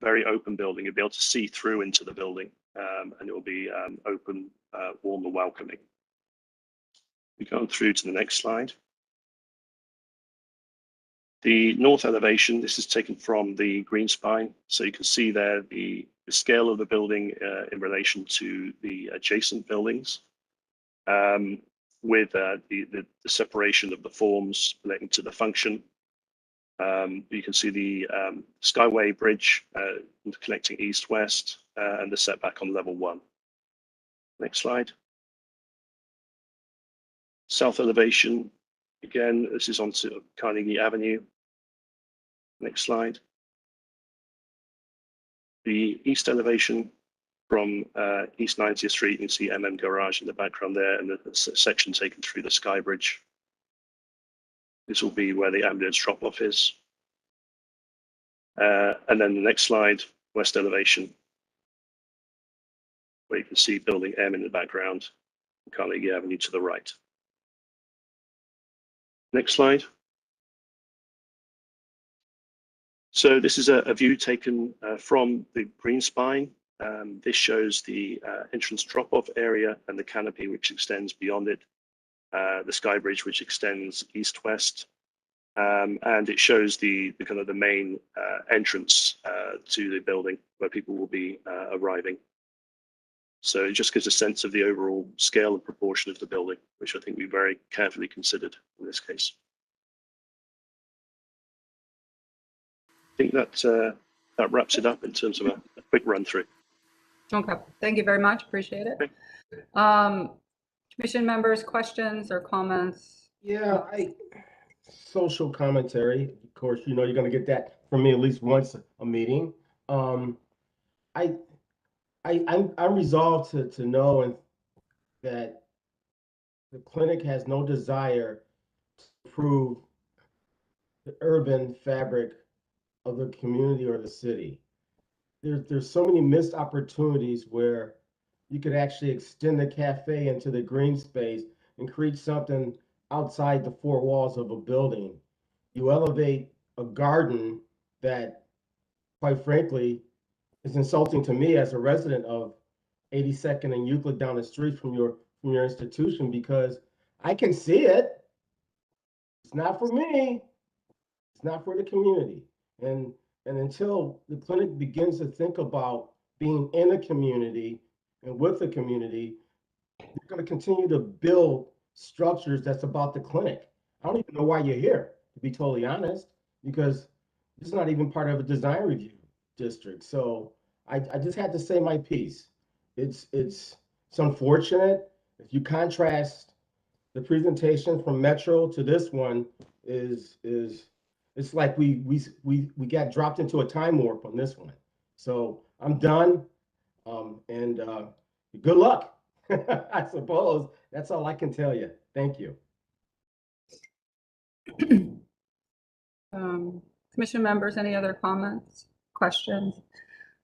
very open building. You'll be able to see through into the building, and it will be open, warm and welcoming. We go through to the next slide. The north elevation, this is taken from the green spine. So you can see there the scale of the building in relation to the adjacent buildings, with the separation of the forms relating to the function. You can see the Skyway Bridge connecting east-west and the setback on level 1. Next slide. South elevation, again, this is onto Carnegie Avenue. Next slide. The east elevation from East 90th Street, you can see MM Garage in the background there, and the section taken through the Sky Bridge. This will be where the ambulance drop-off is. And then the next slide, west elevation, where you can see building M in the background, Carnegie Avenue to the right. Next slide. So this is a view taken from the green spine. This shows the entrance drop-off area and the canopy which extends beyond it, the Sky Bridge which extends east-west, and it shows the kind of the main entrance to the building where people will be arriving. So it just gives a sense of the overall scale and proportion of the building, which I think we very carefully considered in this case. I think that wraps it up in terms of a quick run through. Okay, thank you very much. Appreciate it. Okay. Commission members, questions or comments? Yeah, social commentary. Of course, you're going to get that from me at least once a meeting. I'm resolved to know that the clinic has no desire to improve the urban fabric of the community or the city. There's so many missed opportunities where you could actually extend the cafe into the green space and create something outside the 4 walls of a building. You elevate a garden that, quite frankly, is insulting to me as a resident of 82nd and Euclid down the street from your institution, because I can see it. It's not for me. It's not for the community. And until the clinic begins to think about being in a community and with the community, they're going to continue to build structures that's about the clinic. I don't even know why you're here, to be totally honest, because it's not even part of a design review district. So I just had to say my piece. It's unfortunate. If you contrast the presentation from Metro to this one, is it's like we got dropped into a time warp on this one. So I'm done. And good luck. I suppose that's all I can tell you. Thank you. Commission members, any other comments, questions?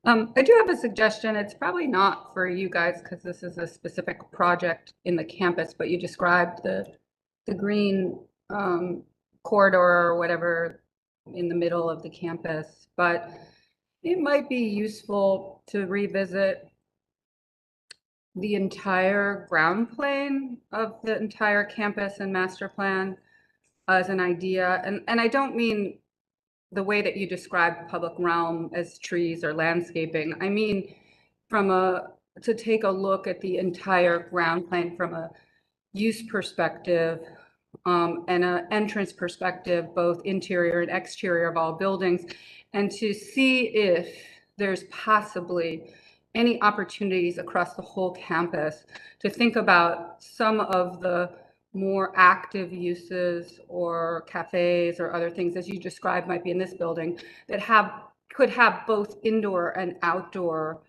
I do have a suggestion. It's probably not for you guys because this is a specific project in the campus, but you described the green corridor or whatever in the middle of the campus, but it might be useful to revisit the entire ground plane of the entire campus and master plan as an idea. And I don't mean the way that you describe public realm as trees or landscaping. I mean, to take a look at the entire ground plane from a use perspective and an entrance perspective, both interior and exterior of all buildings, and to see if there's possibly any opportunities across the whole campus to think about some of the more active uses or cafes or other things, as you described, might be in this building that could have both indoor and outdoor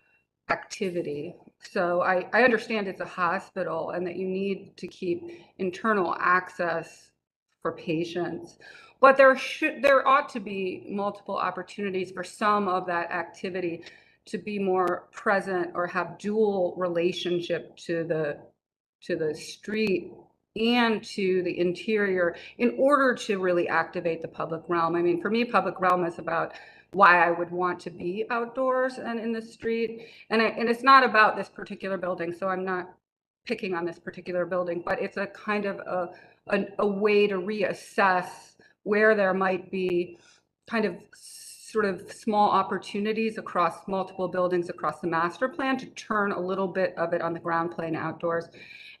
activity. So I understand it's a hospital and that you need to keep internal access for patients, but there ought to be multiple opportunities for some of that activity to be more present or have dual relationship to the street and to the interior in order to really activate the public realm. I mean, for me, public realm is about why I would want to be outdoors and in the street. And it's not about this particular building, so I'm not picking on this particular building, but it's a kind of a way to reassess where there might be kind of sort of small opportunities across multiple buildings across the master plan to turn a little bit of it on the ground plane outdoors.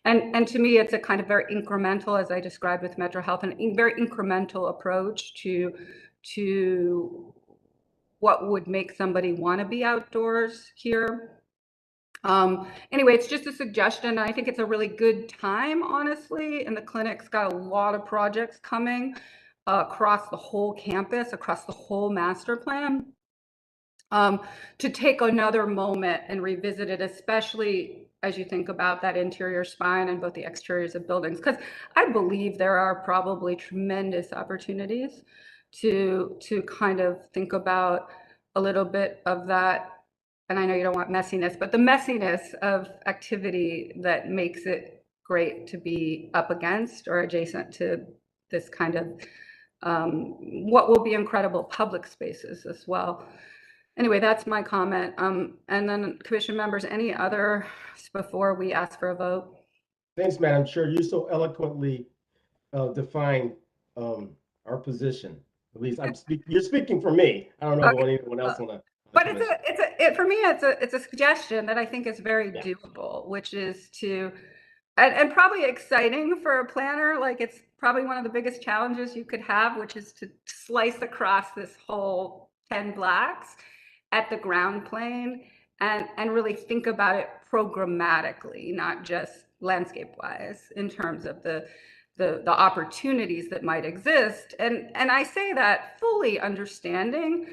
And to me, it's a kind of very incremental, as I described with Metro Health, and a very incremental approach to what would make somebody want to be outdoors here. Anyway, it's just a suggestion. I think it's a really good time, honestly, and the clinic's got a lot of projects coming across the whole campus, across the whole master plan, to take another moment and revisit it, especially as you think about that interior spine and both the exteriors of buildings, because I believe there are probably tremendous opportunities to kind of think about a little bit of that. And I know you don't want messiness, but the messiness of activity that makes it great to be up against or adjacent to this kind of what will be incredible public spaces as well. Anyway, that's my comment. And then commission members, any other before we ask for a vote? Thanks, Madam Chair. You so eloquently defined our position. At least you're speaking for me. I don't know about anyone else on that. But for me, it's a suggestion that I think is very doable, which is to, and probably exciting for a planner. Like, it's probably one of the biggest challenges you could have, which is to slice across this whole 10 blocks at the ground plane and really think about it programmatically, not just landscape wise, in terms of the opportunities that might exist. And I say that fully understanding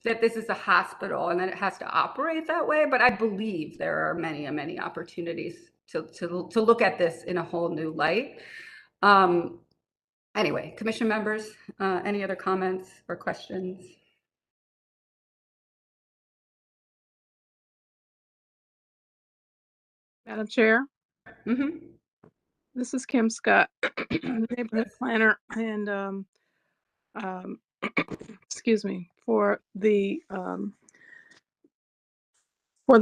that this is a hospital and that it has to operate that way. But I believe there are many, many opportunities to look at this in a whole new light. Anyway, commission members, any other comments or questions? Madam Chair. Mm-hmm. This is Kim Scott, neighborhood planner, and excuse me, for the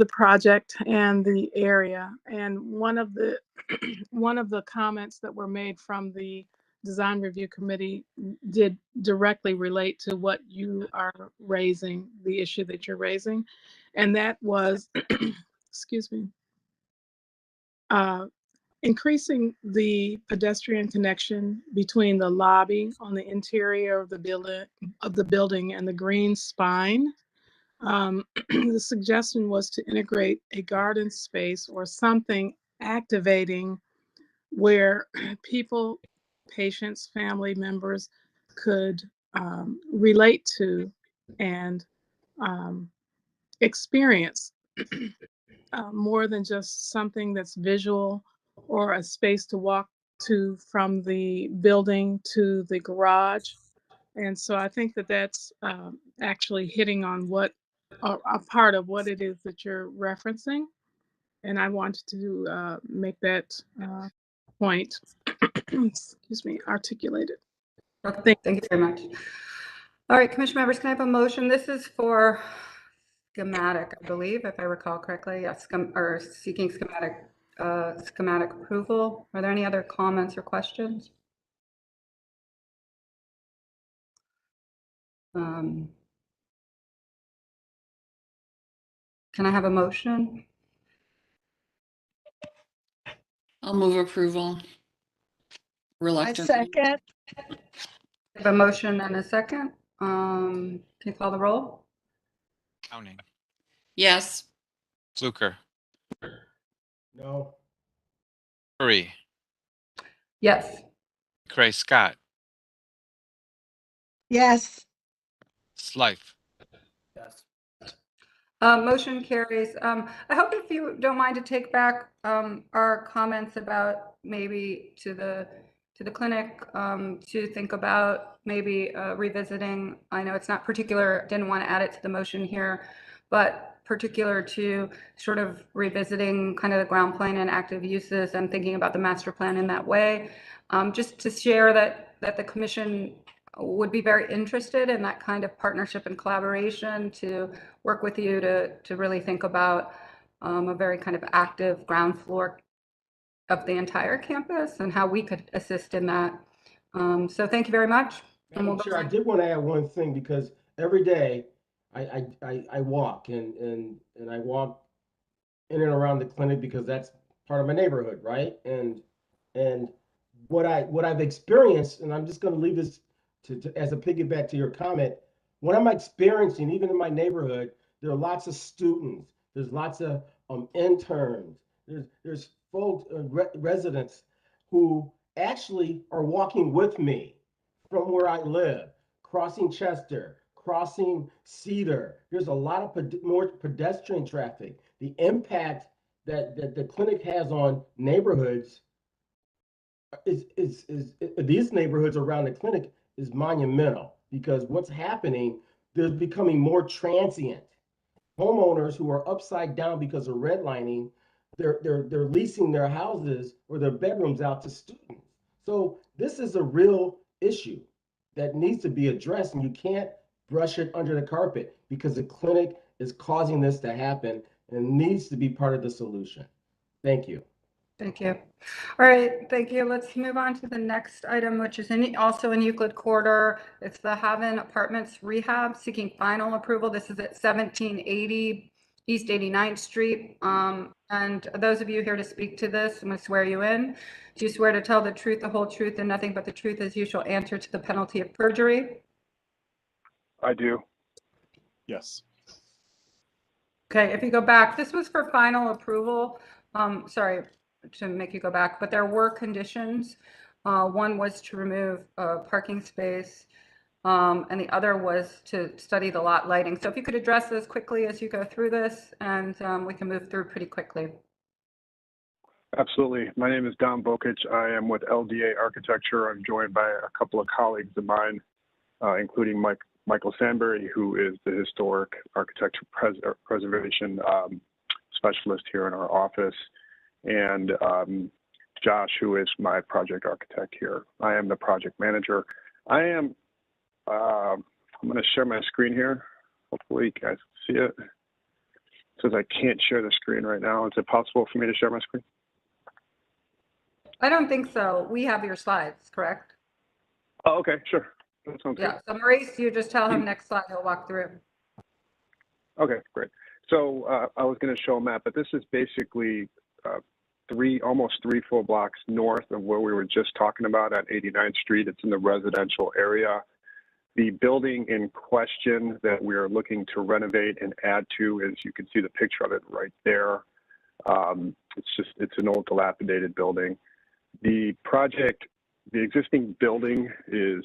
project and the area. And one of the comments that were made from the design review committee did directly relate to what you are raising, the issue that you're raising. And that was, excuse me, increasing the pedestrian connection between the lobby on the interior of the building and the green spine. The suggestion was to integrate a garden space or something activating where people, patients, family members could relate to and experience more than just something that's visual or a space to walk to from the building to the garage. And so I think that that's actually hitting on what a part of what it is that you're referencing. And I wanted to make that point, excuse me, articulated. Okay, thank you very much. All right, commission members, can I have a motion? This is for schematic, I believe, if I recall correctly. Yes, or seeking schematic approval. Are there any other comments or questions? Can I have a motion? I'll move approval. I Reluctantly. second. I have a motion and a second. Can you call the roll? Counting. Yes. Fluker, No. Curry, Yes. Cray Scott, Yes. Slife. Yes. Motion carries. I hope if you don't mind to take back our comments about maybe to the clinic to think about maybe revisiting. I know it's not particular, didn't want to add it to the motion here, but particular to sort of revisiting kind of the ground plan and active uses and thinking about the master plan in that way. Just to share that the commission would be very interested in that kind of partnership and collaboration to work with you to really think about a very kind of active ground floor of the entire campus and how we could assist in that. So thank you very much. And Madam Chair, I did want to add one thing because every day I walk and I walk in and around the clinic because that's part of my neighborhood, right? And what I've experienced, and I'm just going to leave this to as a piggyback to your comment, what I'm experiencing, even in my neighborhood, there are lots of students, there's lots of interns, there's folks, residents who actually are walking with me from where I live, crossing Chester, crossing Cedar. There's a lot of more pedestrian traffic. The impact that the clinic has on neighborhoods is these neighborhoods around the clinic is monumental because what's happening, they're becoming more transient. Homeowners who are upside down because of redlining, they're leasing their houses or their bedrooms out to students. So this is a real issue that needs to be addressed, and you can't brush it under the carpet because the clinic is causing this to happen and needs to be part of the solution. Thank you. Thank you. All right, thank you. Let's move on to the next item, which is also in Euclid Corridor. It's the Haven Apartments Rehab seeking final approval. This is at 1780 East 89th Street. And those of you here to speak to this, I'm going to swear you in. Do you swear to tell the truth, the whole truth, and nothing but the truth as you shall answer to the penalty of perjury? I do. Yes. Okay, if you go back, this was for final approval. Sorry to make you go back, but there were conditions. One was to remove a parking space, and the other was to study the lot lighting. So if you could address this quickly as you go through this, and we can move through pretty quickly. Absolutely. My name is Don Bokic. I am with LDA Architecture. I'm joined by a couple of colleagues of mine, including Michael Sandberry, who is the Historic Architecture Preservation Specialist here in our office, and Josh, who is my project architect here. I am the project manager. I'm going to share my screen here. Hopefully you guys see it. It says I can't share the screen right now. Is it possible for me to share my screen? I don't think so. We have your slides, correct? Oh, okay, sure. That sounds good. Yeah, so Maurice, you just tell him next slide, he'll walk through. Okay, great. So I was going to show a map, but this is basically almost three full blocks north of where we were just talking about at 89th Street. It's in the residential area. The building in question that we are looking to renovate and add to is, you can see the picture of it right there. It's an old dilapidated building. The existing building is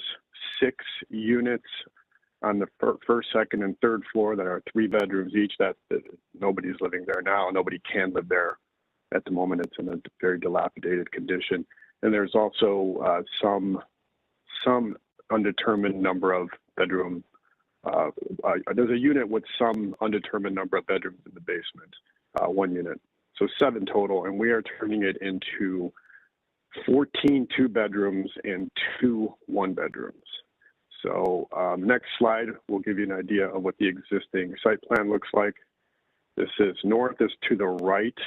6 units on the first, second, and third floor that are 3 bedrooms each. That nobody's living there now. Nobody can live there at the moment. It's in a very dilapidated condition. And there's also some undetermined number of bedroom. There's a unit with some undetermined number of bedrooms in the basement, 1 unit. So 7 total, and we are turning it into 14 2-bedrooms and 2 1-bedrooms. So next slide will give you an idea of what the existing site plan looks like. This is north is to the right,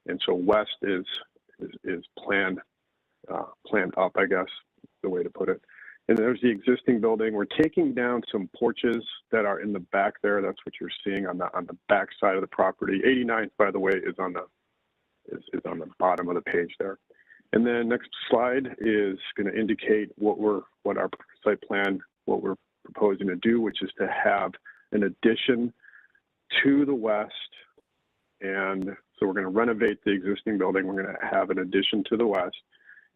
and so west is planned up, I guess, the way to put it. And there's the existing building. We're taking down some porches that are in the back there. That's what you're seeing on the back side of the property. 89th, by the way, is on the bottom of the page there. And then next slide is going to indicate what our site plan, what we're proposing to do, which is to have an addition to the west. And so we're going to renovate the existing building. We're going to have an addition to the west,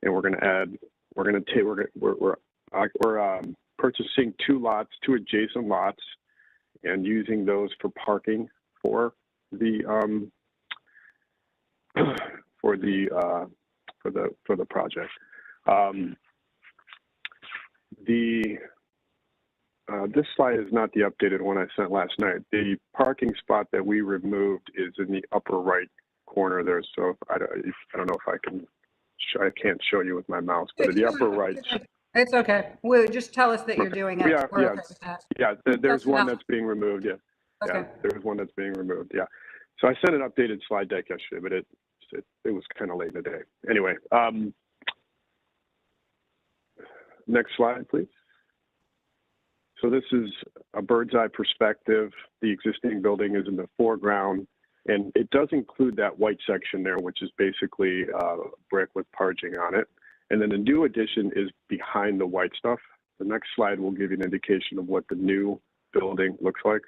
and we're going to add. We're purchasing 2 adjacent lots, and using those for parking for the project. This slide is not the updated one I sent last night. The parking spot that we removed is in the upper right corner there. So I don't know if I can't show you with my mouse, but in the upper right. It's okay. Well, just tell us that you're doing it. There's one that's being removed. Yeah. Okay. Yeah, there's one that's being removed. Yeah. So I sent an updated slide deck yesterday, but it was kind of late in the day. Anyway, next slide, please. So this is a bird's eye perspective. The existing building is in the foreground, and it does include that white section there, which is basically brick with parging on it. And then the new addition is behind the white stuff. The next slide will give you an indication of what the new building looks like.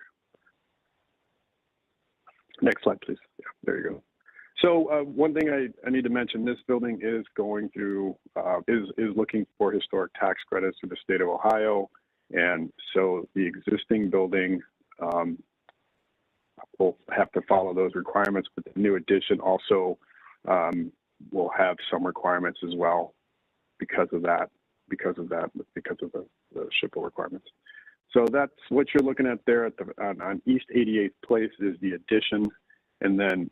Next slide, please. Yeah, there you go. So one thing I need to mention, this building is going through, is looking for historic tax credits through the state of Ohio. And so the existing building will have to follow those requirements, but the new addition also will have some requirements as well because of the SHPO requirements. So that's what you're looking at there on East 88th Place is the addition. And then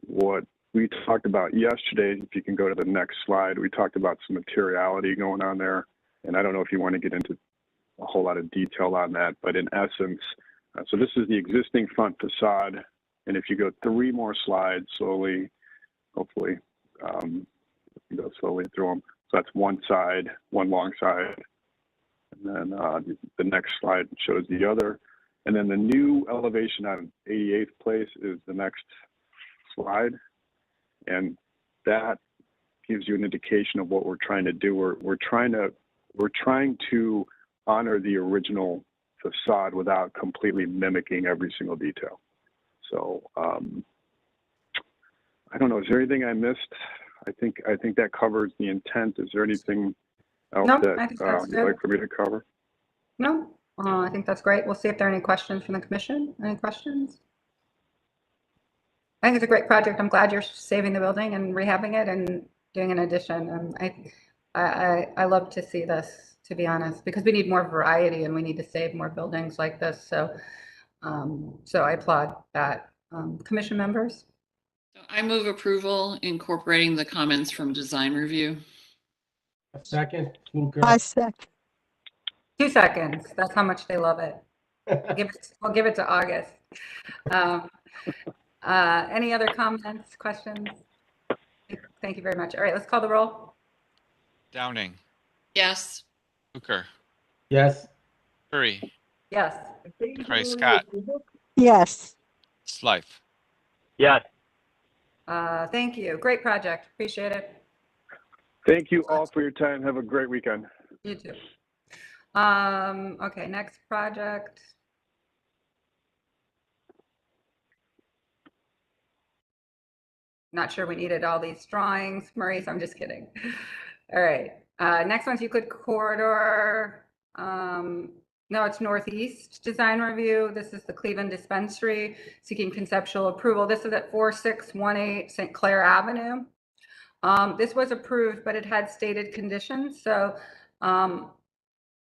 what we talked about yesterday, if you can go to the next slide, we talked about some materiality going on there. And I don't know if you want to get into a whole lot of detail on that, but in essence, so this is the existing front facade. And if you go 3 more slides slowly, hopefully, you go slowly through them. So that's one side, one long side. And then the next slide shows the other. And then the new elevation on 88th Place is the next slide. And that gives you an indication of what we're trying to do. We're trying to honor the original facade without completely mimicking every single detail. So I don't know, is there anything I missed? I think that covers the intent. Is there anything else that you'd like for me to cover? No, I think that's great. We'll see if there are any questions from the commission. Any questions? I think it's a great project. I'm glad you're saving the building and rehabbing it and doing an addition. I love to see this, to be honest, because we need more variety and we need to save more buildings like this. So, so I applaud that. Commission members? I move approval incorporating the comments from design review. A second. I second. 2 seconds. That's how much they love it. We'll give it to August. Any other comments, questions? Thank you very much. All right, let's call the roll. Downing, Yes. Hooker, Yes. Curry, Yes. McCray Scott, Yes. Slife. Yes. Thank you. Great project. Appreciate it. Thank you all for your time. Have a great weekend. You too. Okay, next project. Not sure we needed all these drawings, Maurice, I'm just kidding. All right, next one's Euclid Corridor. No, it's Northeast Design Review. This is the Cleveland Dispensary seeking conceptual approval. This is at 4618 St. Clair Avenue. This was approved, but it had stated conditions. So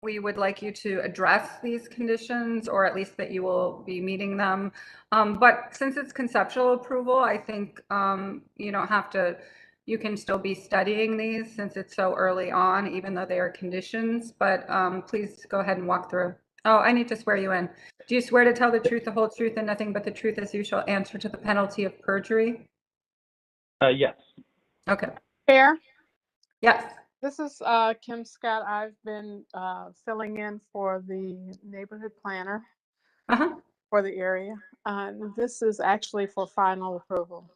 we would like you to address these conditions, or at least that you will be meeting them. But since it's conceptual approval, I think you don't have to, you can still be studying these since it's so early on, even though they are conditions. But please go ahead and walk through. Oh, I need to swear you in. Do you swear to tell the truth, the whole truth, and nothing but the truth, as you shall answer to the penalty of perjury? Yes. Okay. Chair, Yes. this is Kim Scott. I've been filling in for the neighborhood planner for the area. This is actually for final approval.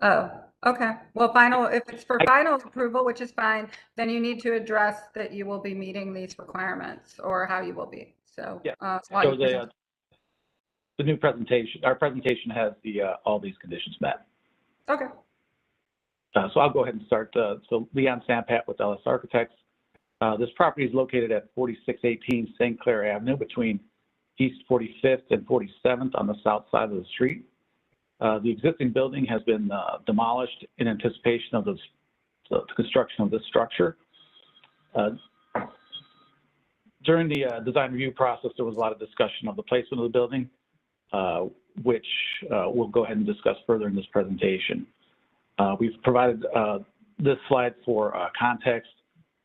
Oh, okay. Well, if it's for final approval, which is fine, then you need to address that you will be meeting these requirements or how you will be. So, Yeah. while So you present- the new presentation, our presentation has all these conditions met. Okay. So I'll go ahead and start. So Leon Sampat with LS Architects. This property is located at 4618 St. Clair Avenue between East 45th and 47th on the south side of the street. The existing building has been demolished in anticipation of the construction of this structure. During the design review process, there was a lot of discussion of the placement of the building, which we'll go ahead and discuss further in this presentation. We've provided this slide for context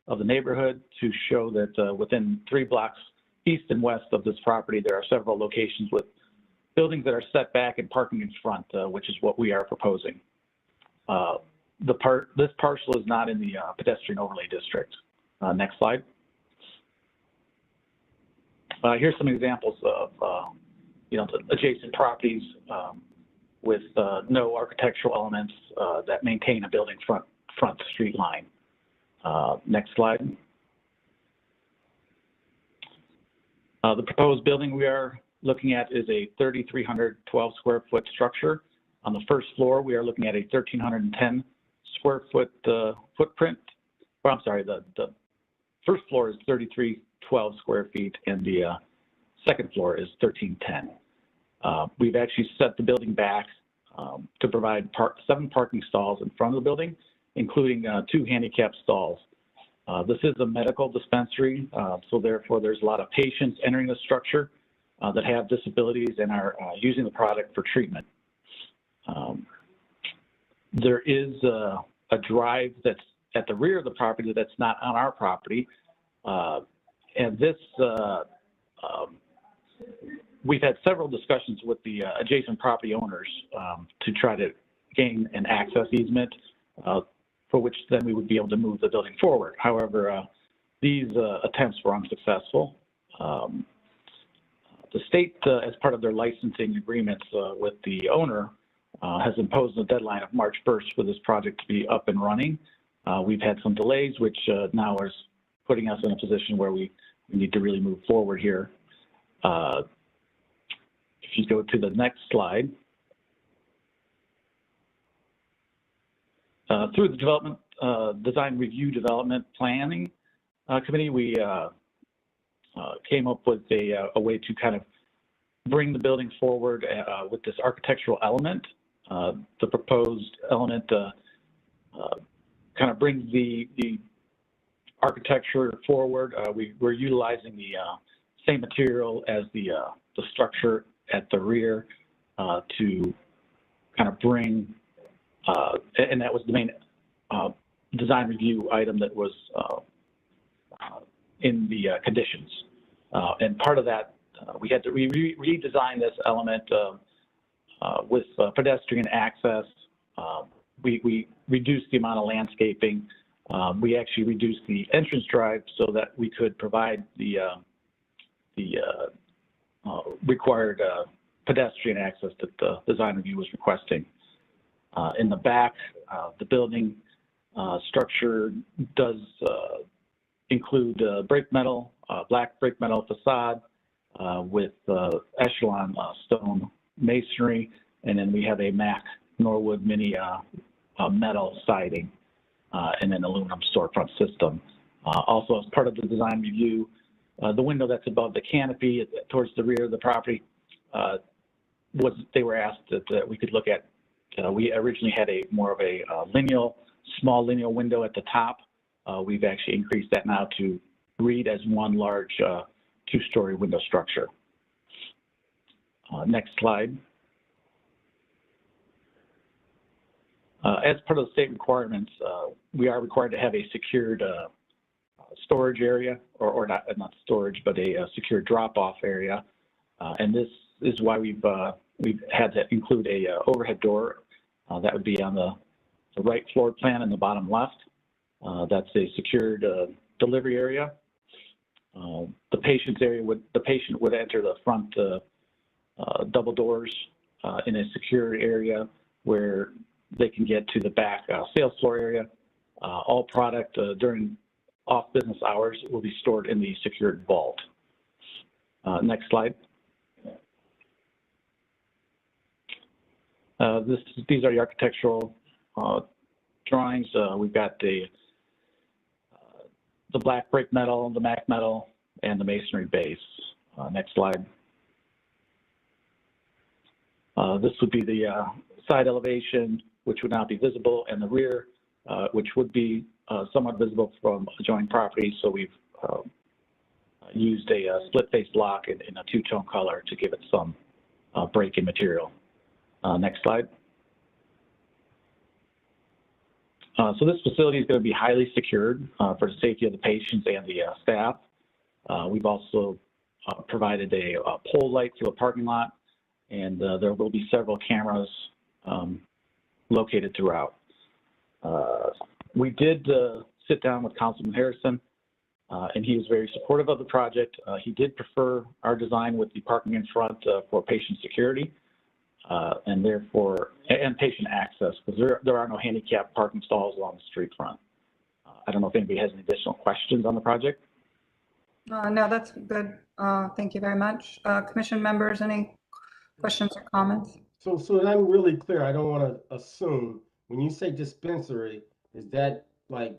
of the neighborhood to show that within 3 blocks east and west of this property, there are several locations with buildings that are set back and parking in front, which is what we are proposing. This parcel is not in the pedestrian overlay district. Next slide. Here's some examples of the adjacent properties with no architectural elements that maintain a building front street line. Next slide. The proposed building we are looking at is a 3,312 square foot structure. On the first floor, we are looking at a 1,310 square foot footprint. Well, I'm sorry, the first floor is 3,312 square feet and the second floor is 1,310. We've actually set the building back to provide 7 parking stalls in front of the building, including 2 handicap stalls. This is a medical dispensary, so therefore there's a lot of patients entering the structure that have disabilities and are using the product for treatment. There is a drive that's at the rear of the property that's not on our property. And this, we've had several discussions with the adjacent property owners to try to gain an access easement for which then we would be able to move the building forward. However, these attempts were unsuccessful. The state, as part of their licensing agreements with the owner, has imposed a deadline of March 1st for this project to be up and running. We've had some delays, which now is putting us in a position where we need to really move forward here. If you go to the next slide. Through the development, design review development planning committee, we came up with a way to kind of bring the building forward with this architectural element. The proposed element kind of brings the architecture forward. We're utilizing the same material as the structure at the rear to kind of bring, and that was the main design review item that was in the conditions. And part of that, we had to redesign this element with pedestrian access. We reduced the amount of landscaping We actually reduced the entrance drive so that we could provide the required pedestrian access that the design review was requesting. In the back, the building structure does include black break metal facade with echelon stone masonry, and then we have a MAC Norwood mini metal siding and an aluminum storefront system. Also, as part of the design review, the window that's above the canopy towards the rear of the property they were asked that we could look at. We originally had more of a small lineal window at the top. We've actually increased that now to read as one large two-story window structure. Next slide. As part of the state requirements, we are required to have a secured storage area, or not storage, but a secure drop-off area. And this is why we've had to include a overhead door that would be on the right floor plan in the bottom left. That's a secured delivery area. The patient would enter the front double doors in a secured area where they can get to the back sales floor area. All product during off-business hours will be stored in the secured vault. Next slide. These are the architectural drawings. We've got the black break metal, the MAC metal, and the masonry base. Next slide. This would be the side elevation, which would not be visible, and the rear, which would be somewhat visible from adjoining properties. So we've used a split-face lock in a two-tone color to give it some break-in material. Next slide. So this facility is going to be highly secured for the safety of the patients and the staff. We've also provided a pole light through a parking lot, and there will be several cameras located throughout. We did sit down with Councilman Harrison, and he was very supportive of the project. He did prefer our design with the parking in front for patient security. And therefore, and patient access, because there are no handicap parking stalls along the street front. I don't know if anybody has any additional questions on the project. No, that's good. Thank you very much. Commission members, any questions or comments? So that I'm really clear, I don't want to assume, when you say dispensary, is that like,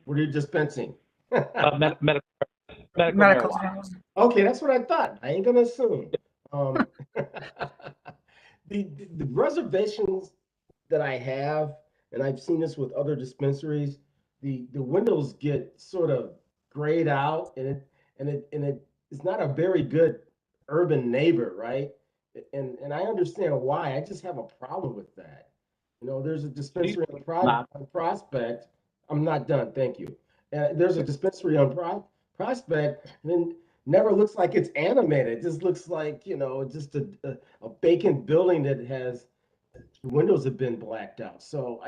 what are you dispensing? Medical marijuana. Okay, that's what I thought. I ain't gonna assume. The reservations that I have, and I've seen this with other dispensaries, the windows get sort of grayed out, and it's not a very good urban neighbor, right? And I understand why. I just have a problem with that. You know, there's a dispensary on Prospect. I'm not done. Thank you. There's a dispensary on Prospect, and then never looks like it's animated. It just looks like, you know, just a vacant building that has windows have been blacked out. So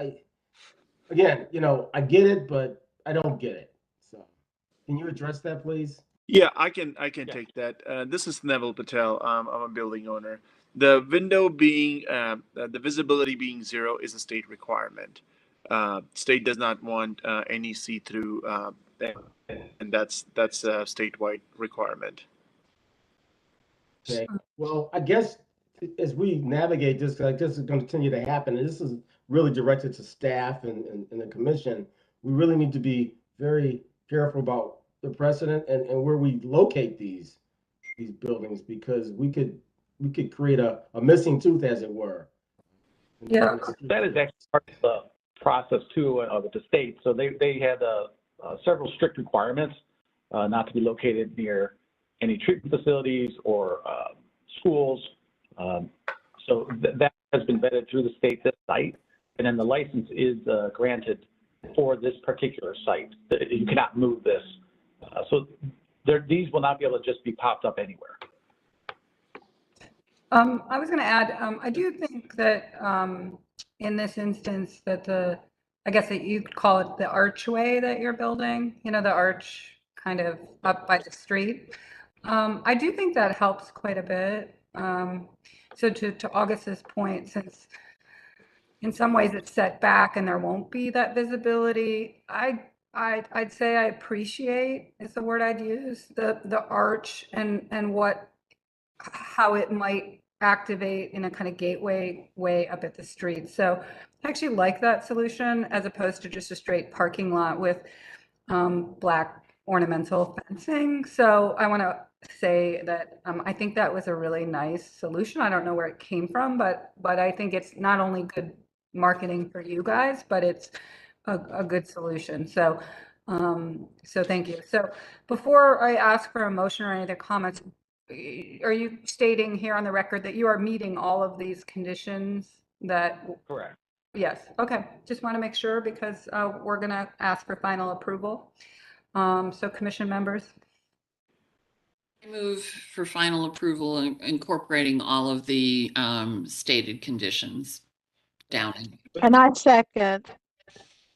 again, you know, I get it, but I don't get it. So can you address that, please? Yeah, I can take that. This is Neville Patel. I'm a building owner. The window being, the visibility being 0 is a state requirement. State does not want any see-through, and that's a statewide requirement. Okay. Well, I guess as we navigate this, because I guess it's going to continue to happen, and this is really directed to staff and the commission, we really need to be very careful about the precedent and where we locate these buildings, because we could create a missing tooth, as it were. Yeah, that is actually part of the process too with the state. So they had several strict requirements not to be located near any treatment facilities or schools. So that has been vetted through the state, this site, and then the license is granted for this particular site. You cannot move this. So these will not be able to just be popped up anywhere. I was going to add, I do think that in this instance that the I guess that you could call it the archway that you're building, you know, the arch kind of up by the street. I do think that helps quite a bit. So to August's point, since in some ways it's set back and there won't be that visibility, I'd say I appreciate, is the word I'd use, the arch and how it might activate in a kind of gateway way up at the street. So I actually like that solution as opposed to just a straight parking lot with black ornamental fencing. So I want to say that I think that was a really nice solution. I don't know where it came from, but I think it's not only good marketing for you guys, but it's a good solution. So thank you. So before I ask for a motion or any other comments, are you stating here on the record that you are meeting all of these conditions that? Correct. Yes, okay, just want to make sure because we're going to ask for final approval. So commission members? I move for final approval, incorporating all of the stated conditions. Downing. And I second.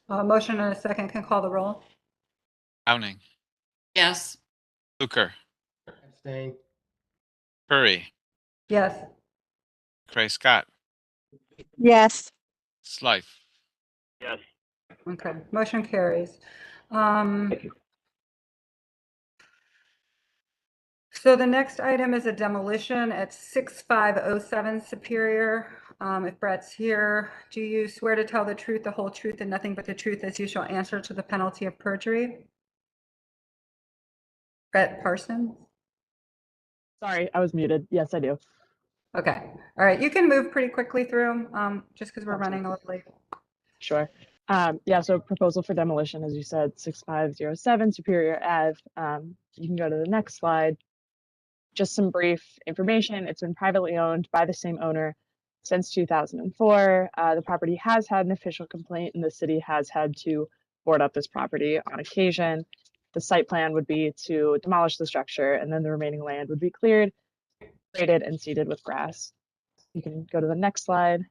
Motion and a second, can call the roll. Downing, Yes. Luker, Abstain. Curry, Yes. Cray Scott, Yes. Slife. Yes. Okay, motion carries. So the next item is a demolition at 6507 Superior. If Brett's here, do you swear to tell the truth, the whole truth, and nothing but the truth as you shall answer to the penalty of perjury? Brett Parsons? Sorry, I was muted. Yes, I do. Okay, all right, you can move pretty quickly through just because we're running a little late. Sure. Yeah, so proposal for demolition, as you said, 6507 Superior Ave. You can go to the next slide. Just some brief information. It's been privately owned by the same owner since 2004. The property has had an official complaint and the city has had to board up this property on occasion. The site plan would be to demolish the structure and then the remaining land would be cleared, graded, and seeded with grass. You can go to the next slide.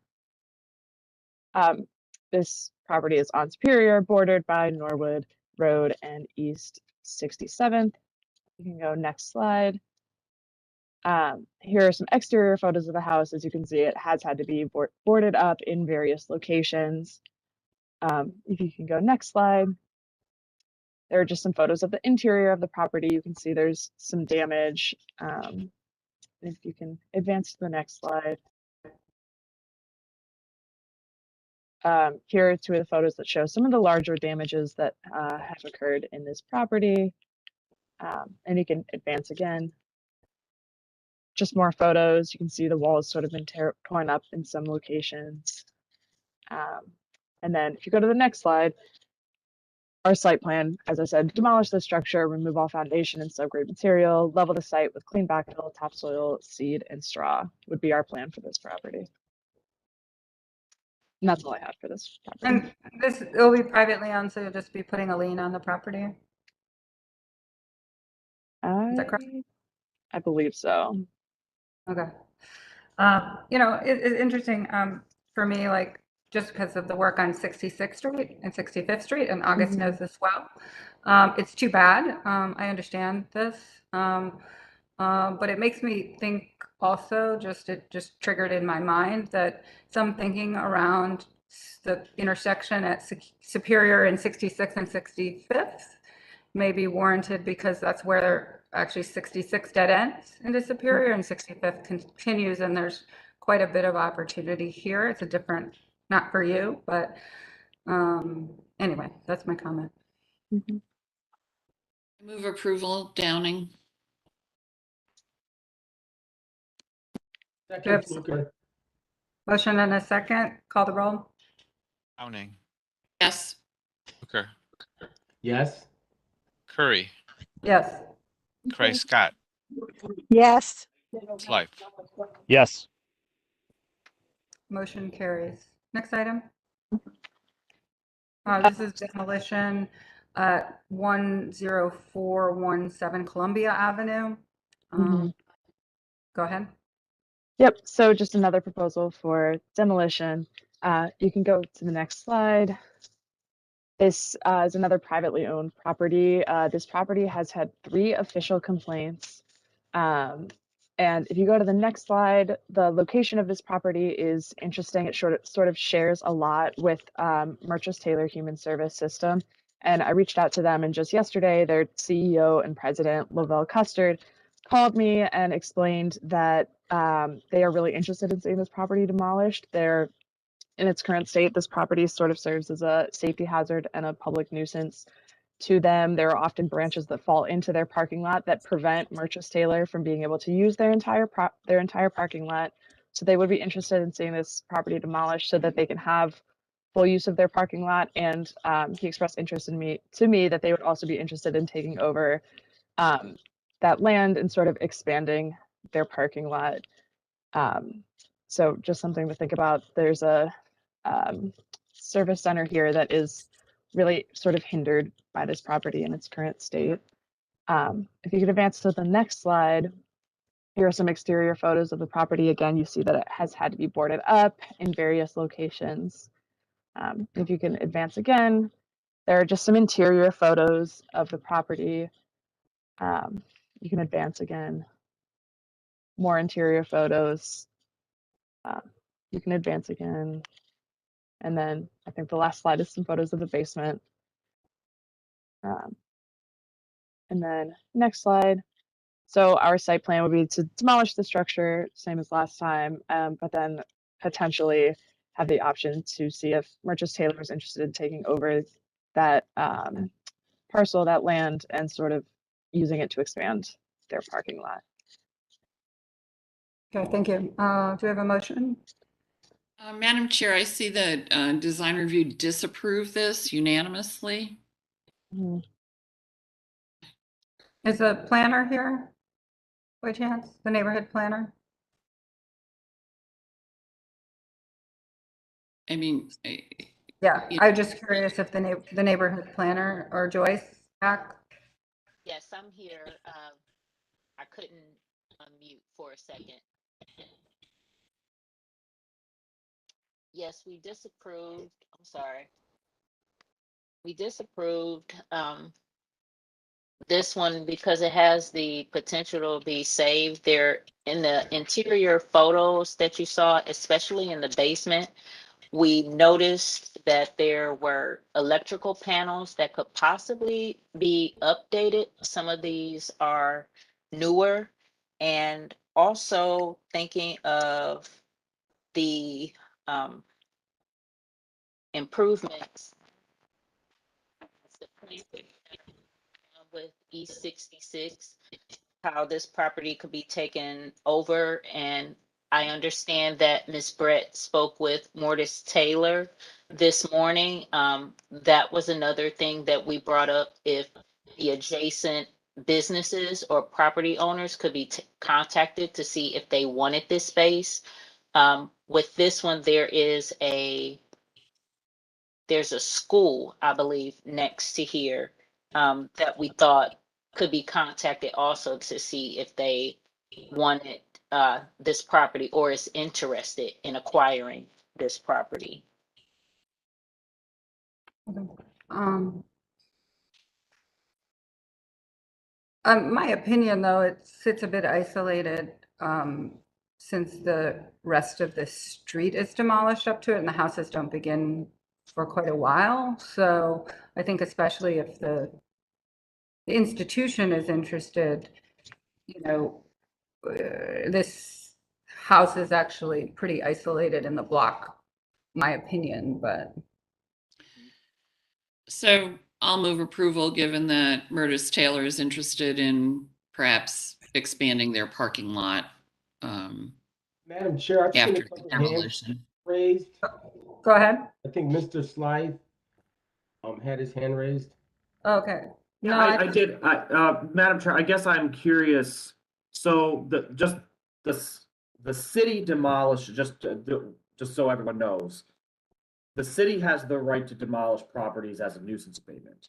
This property is on Superior, bordered by Norwood Road and East 67th. You can go next slide. Here are some exterior photos of the house. As you can see, it has had to be boarded up in various locations. If you can go next slide. There are just some photos of the interior of the property. You can see there's some damage. If you can advance to the next slide. Here are two of the photos that show some of the larger damages that have occurred in this property. And you can advance again. Just more photos. You can see the wall has sort of been torn up in some locations. And then if you go to the next slide, our site plan, as I said, demolish the structure, remove all foundation and subgrade material, level the site with clean backfill, topsoil, seed, and straw would be our plan for this property. And that's all I have for this property. And this will be privately owned, so you'll just be putting a lien on the property? Is that correct? I believe so. Okay. You know, it's interesting for me, like, just because of the work on 66th Street and 65th Street, and August knows this well. It's too bad. I understand this. But it makes me think also, it just triggered in my mind that some thinking around the intersection at Superior and 66th and 65th may be warranted because that's where actually 66 dead ends into Superior and 65th continues, and there's quite a bit of opportunity here. It's a different, not for you, but anyway, that's my comment. Move approval, Downing. Motion and a second. Call the roll. Downing, Yes. Luker, Yes. Curry, Yes. Cray Scott, Yes. Slife. Yes. Motion carries. Next item. This is demolition at 10417 Columbia Avenue. Go ahead. Yep, so just another proposal for demolition. You can go to the next slide. This is another privately owned property. This property has had 3 official complaints. And if you go to the next slide, the location of this property is interesting. It sort of shares a lot with Merchants Taylor Human Service System. And I reached out to them, and just yesterday, their CEO and president, Lavelle Custard, called me and explained that they are really interested in seeing this property demolished. They're in its current state, this property sort of serves as a safety hazard and a public nuisance to them. There are often branches that fall into their parking lot that prevent Merchants Taylor from being able to use their entire parking lot. So they would be interested in seeing this property demolished so that they can have full use of their parking lot. And he expressed interest in to me that they would also be interested in taking over that land and sort of expanding their parking lot. So just something to think about. There's a service center here that is really sort of hindered by this property in its current state. If you could advance to the next slide, here are some exterior photos of the property. Again, you see that it has had to be boarded up in various locations. If you can advance again, there are just some interior photos of the property. You can advance again. More interior photos. You can advance again. And then I think the last slide is some photos of the basement. And then next slide. So our site plan would be to demolish the structure, same as last time, but then potentially have the option to see if Merchants Taylor is interested in taking over that parcel, that land, and sort of using it to expand their parking lot. Okay, thank you. Do we have a motion? Madam Chair, I see that design review disapproved this unanimously. Is the planner here by chance, the neighborhood planner? I mean, Yeah, I'm just curious if the neighborhood planner or Joyce back. Yes, I'm here. I couldn't unmute for a second. Yes, we disapproved. I'm sorry. We disapproved this one because it has the potential to be saved. There in the interior photos that you saw, especially in the basement, we noticed that there were electrical panels that could possibly be updated. Some of these are newer, and also thinking of the improvements with East 66, how this property could be taken over. And I understand that Ms. Brett spoke with Mortis Taylor this morning. That was another thing that we brought up, if the adjacent businesses or property owners could be contacted to see if they wanted this space. With this one, there's a school, I believe, next to here that we thought could be contacted also to see if they wanted this property or is interested in acquiring this property. My opinion, though, it sits a bit isolated since the rest of the street is demolished up to it and the houses don't begin for quite a while. So I think especially if the institution is interested, you know, this house is actually pretty isolated in the block, my opinion, but. So I'll move approval, given that Mertis Taylor is interested in perhaps expanding their parking lot. Madam Chair, I've seen After a the couple hands demolition. raised. Go ahead. I think Mr. Slythe had his hand raised. Okay. Yeah, No, I did. Madam Chair, I guess I'm curious. So the city demolished, just so everyone knows, the city has the right to demolish properties as a nuisance abatement.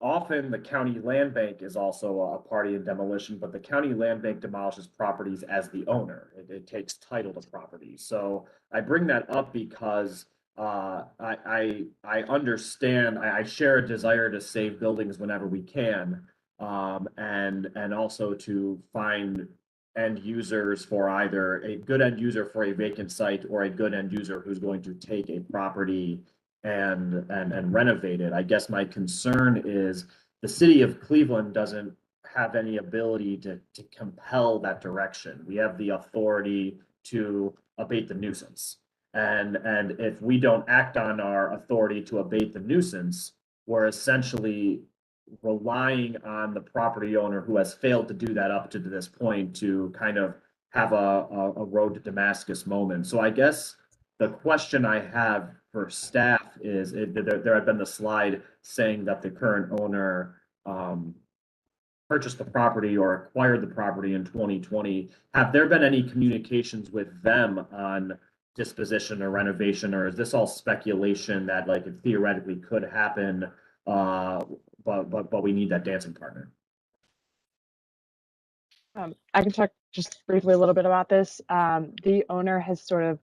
Often the county land bank is also a party in demolition, but the county land bank demolishes properties as the owner. It takes title to properties. So I bring that up because I understand, I share a desire to save buildings whenever we can. And also to find end users for either a good end user for a vacant site or a good end user who's going to take a property and renovate it. I guess my concern is the city of Cleveland doesn't have any ability to compel that direction. We have the authority to abate the nuisance. And if we don't act on our authority to abate the nuisance, we're essentially relying on the property owner who has failed to do that up to this point to kind of have a road to Damascus moment. So I guess the question I have for staff is, there had been the slide saying that the current owner purchased the property or acquired the property in 2020. Have there been any communications with them on disposition or renovation, or is this all speculation that like it theoretically could happen, but we need that dancing partner? I can talk just briefly a little bit about this. The owner has sort of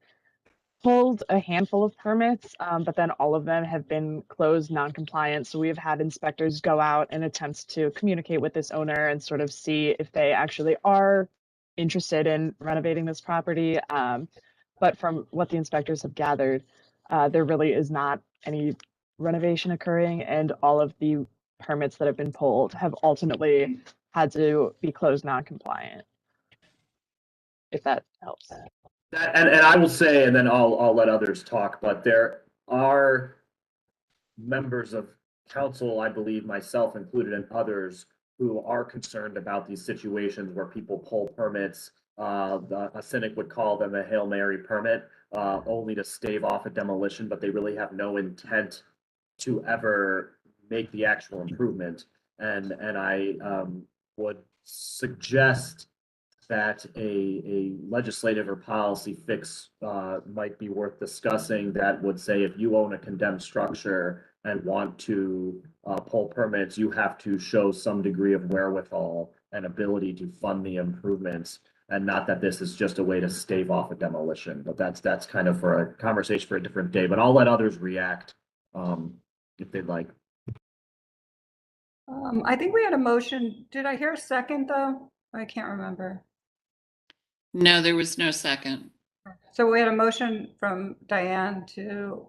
pulled a handful of permits, but then all of them have been closed non-compliant. So we have had inspectors go out and attempt to communicate with this owner and sort of see if they actually are interested in renovating this property. But from what the inspectors have gathered, there really is not any renovation occurring, and all of the permits that have been pulled have ultimately had to be closed non-compliant, if that helps. And I will say, and then I'll let others talk, but there are members of council, I believe myself included and others, who are concerned about these situations where people pull permits. A cynic would call them a Hail Mary permit, only to stave off a demolition, but they really have no intent to ever make the actual improvement. And I would suggest that a legislative or policy fix might be worth discussing that would say if you own a condemned structure and want to pull permits, you have to show some degree of wherewithal and ability to fund the improvements, and not that this is just a way to stave off a demolition. But that's kind of for a conversation for a different day, but I'll let others react if they'd like. I think we had a motion. Did I hear a second though? I can't remember. No, there was no second. So we had a motion from Diane to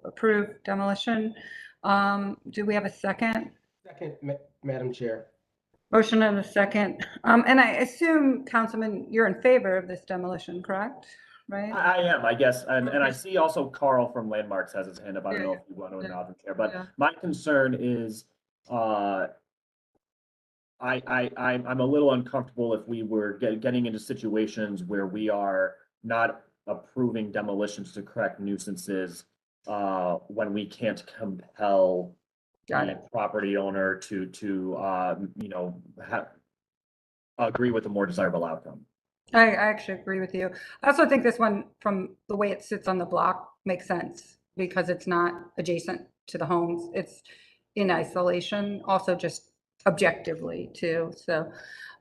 approve demolition. Do we have a second? Second, Madam Chair. Motion and a second. And I assume, Councilman, you're in favor of this demolition, correct? Right? I am, I guess, and I see also Carl from Landmarks has his hand up. I don't know if you want to Madam Chair, but my concern is I'm a little uncomfortable if we were getting into situations where we are not approving demolitions to correct nuisances when we can't compel the property owner to agree with a more desirable outcome. I actually agree with you. I also think this one, from the way it sits on the block, makes sense because it's not adjacent to the homes. It's in isolation, also just objectively too. So,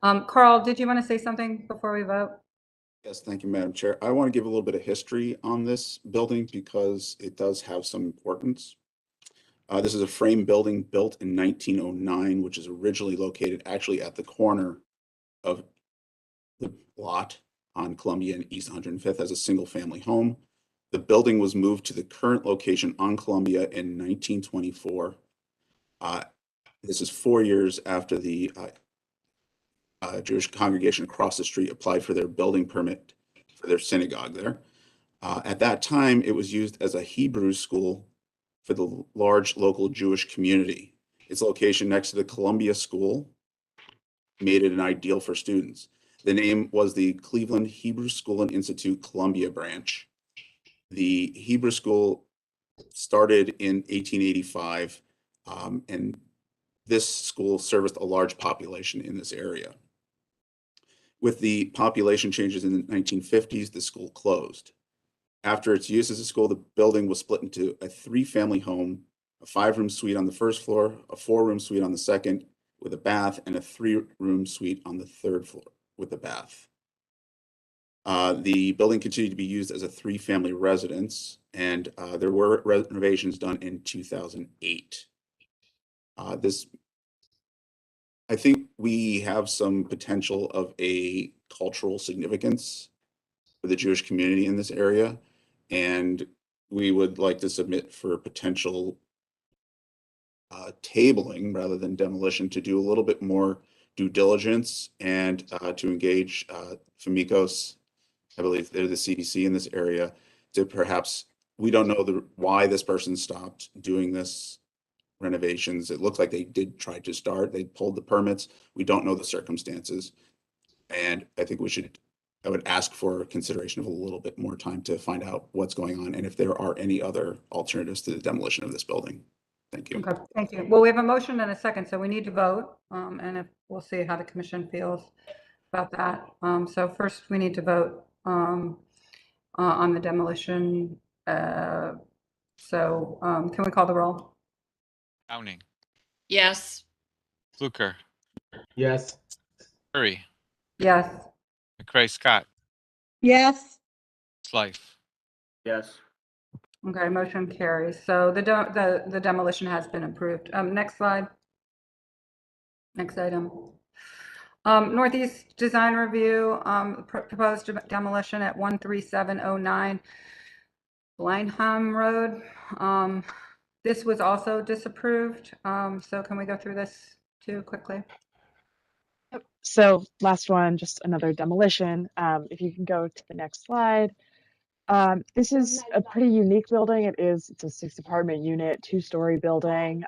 Carl, did you want to say something before we vote? Yes, thank you, Madam Chair. I want to give a little bit of history on this building because it does have some importance. This is a frame building built in 1909, which is originally located actually at the corner of the lot on Columbia and East 105th as a single family home. The building was moved to the current location on Columbia in 1924. This is 4 years after the Jewish congregation across the street applied for their building permit for their synagogue there. At that time, it was used as a Hebrew school for the large local Jewish community. Its location next to the Columbia School made it an ideal for students. The name was the Cleveland Hebrew School and Institute Columbia branch. The Hebrew school started in 1885, and this school serviced a large population in this area. With the population changes in the 1950s, the school closed. After its use as a school, the building was split into a 3-family home, a 5-room suite on the first floor, a 4-room suite on the second with a bath, and a 3-room suite on the third floor with a bath. The building continued to be used as a 3-family residence, and there were renovations done in 2008. I think we have some potential of a cultural significance for the Jewish community in this area, and we would like to submit for potential tabling rather than demolition to do a little bit more due diligence and to engage Famicos. I believe they're the CDC in this area, to perhaps, we don't know why this person stopped doing this renovations. It looks like they did try to start, they pulled the permits. We don't know the circumstances. And I think I would ask for consideration of a little bit more time to find out what's going on and if there are any other alternatives to the demolition of this building. Thank you. Okay, thank you. Well, we have a motion and a second, so we need to vote. And we'll see how the commission feels about that. So first we need to vote on the demolition. Can we call the roll? Downing, Yes. Fluker, Yes. Curry, Yes. McCray Scott, Yes. Slife. Yes. Okay, motion carries. So the demolition has been approved. Next slide. Next item. Northeast Design Review, proposed demolition at 13709 Blindham Road. This was also disapproved. So can we go through this too quickly? So last one, just another demolition. If you can go to the next slide. This is a pretty unique building. It's a 6-apartment unit, 2-story building.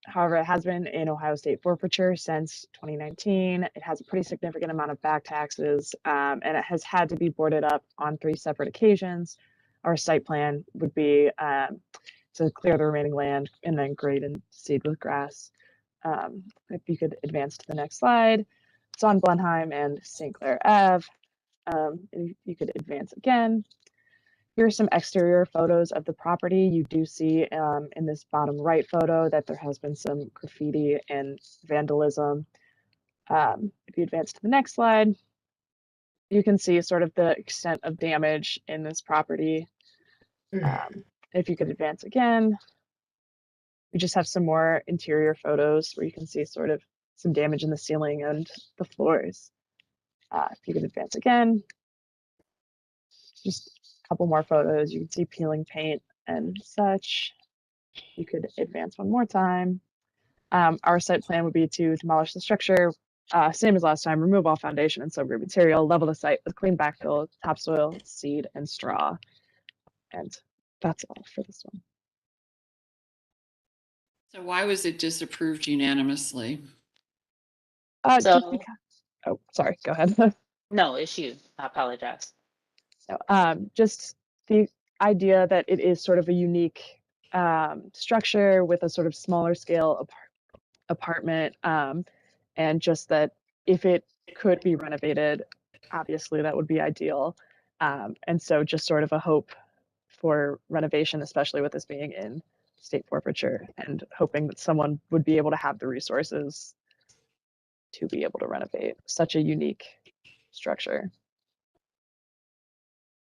However, it has been in Ohio State forfeiture since 2019. It has a pretty significant amount of back taxes, and it has had to be boarded up on 3 separate occasions. Our site plan would be to clear the remaining land and then grade and seed with grass. If you could advance to the next slide. It's on Blenheim and St. Clair Ave. If you could advance again. Here are some exterior photos of the property. You do see in this bottom right photo that there has been some graffiti and vandalism. If you advance to the next slide, you can see sort of the extent of damage in this property. If you could advance again, we just have some more interior photos where you can see sort of some damage in the ceiling and the floors. If you could advance again, just a couple more photos. You can see peeling paint and such. You could advance one more time. Our site plan would be to demolish the structure, same as last time, remove all foundation and subgrade material, level the site with clean backfill, topsoil, seed, and straw. And that's all for this one. So why was it disapproved unanimously? Just So, because, oh, sorry, go ahead. no, it's you. I apologize. So, just the idea that it is sort of a unique structure with a sort of smaller scale apartment, and just that if it could be renovated, obviously that would be ideal. And so just sort of a hope for renovation, especially with this being in state forfeiture, and hoping that someone would be able to have the resources to be able to renovate such a unique structure.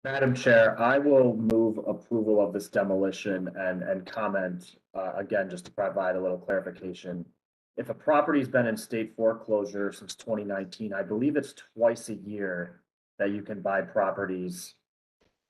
Madam Chair, I will move approval of this demolition and comment, again, just to provide a little clarification. If a property's been in state foreclosure since 2019, I believe it's twice a year that you can buy properties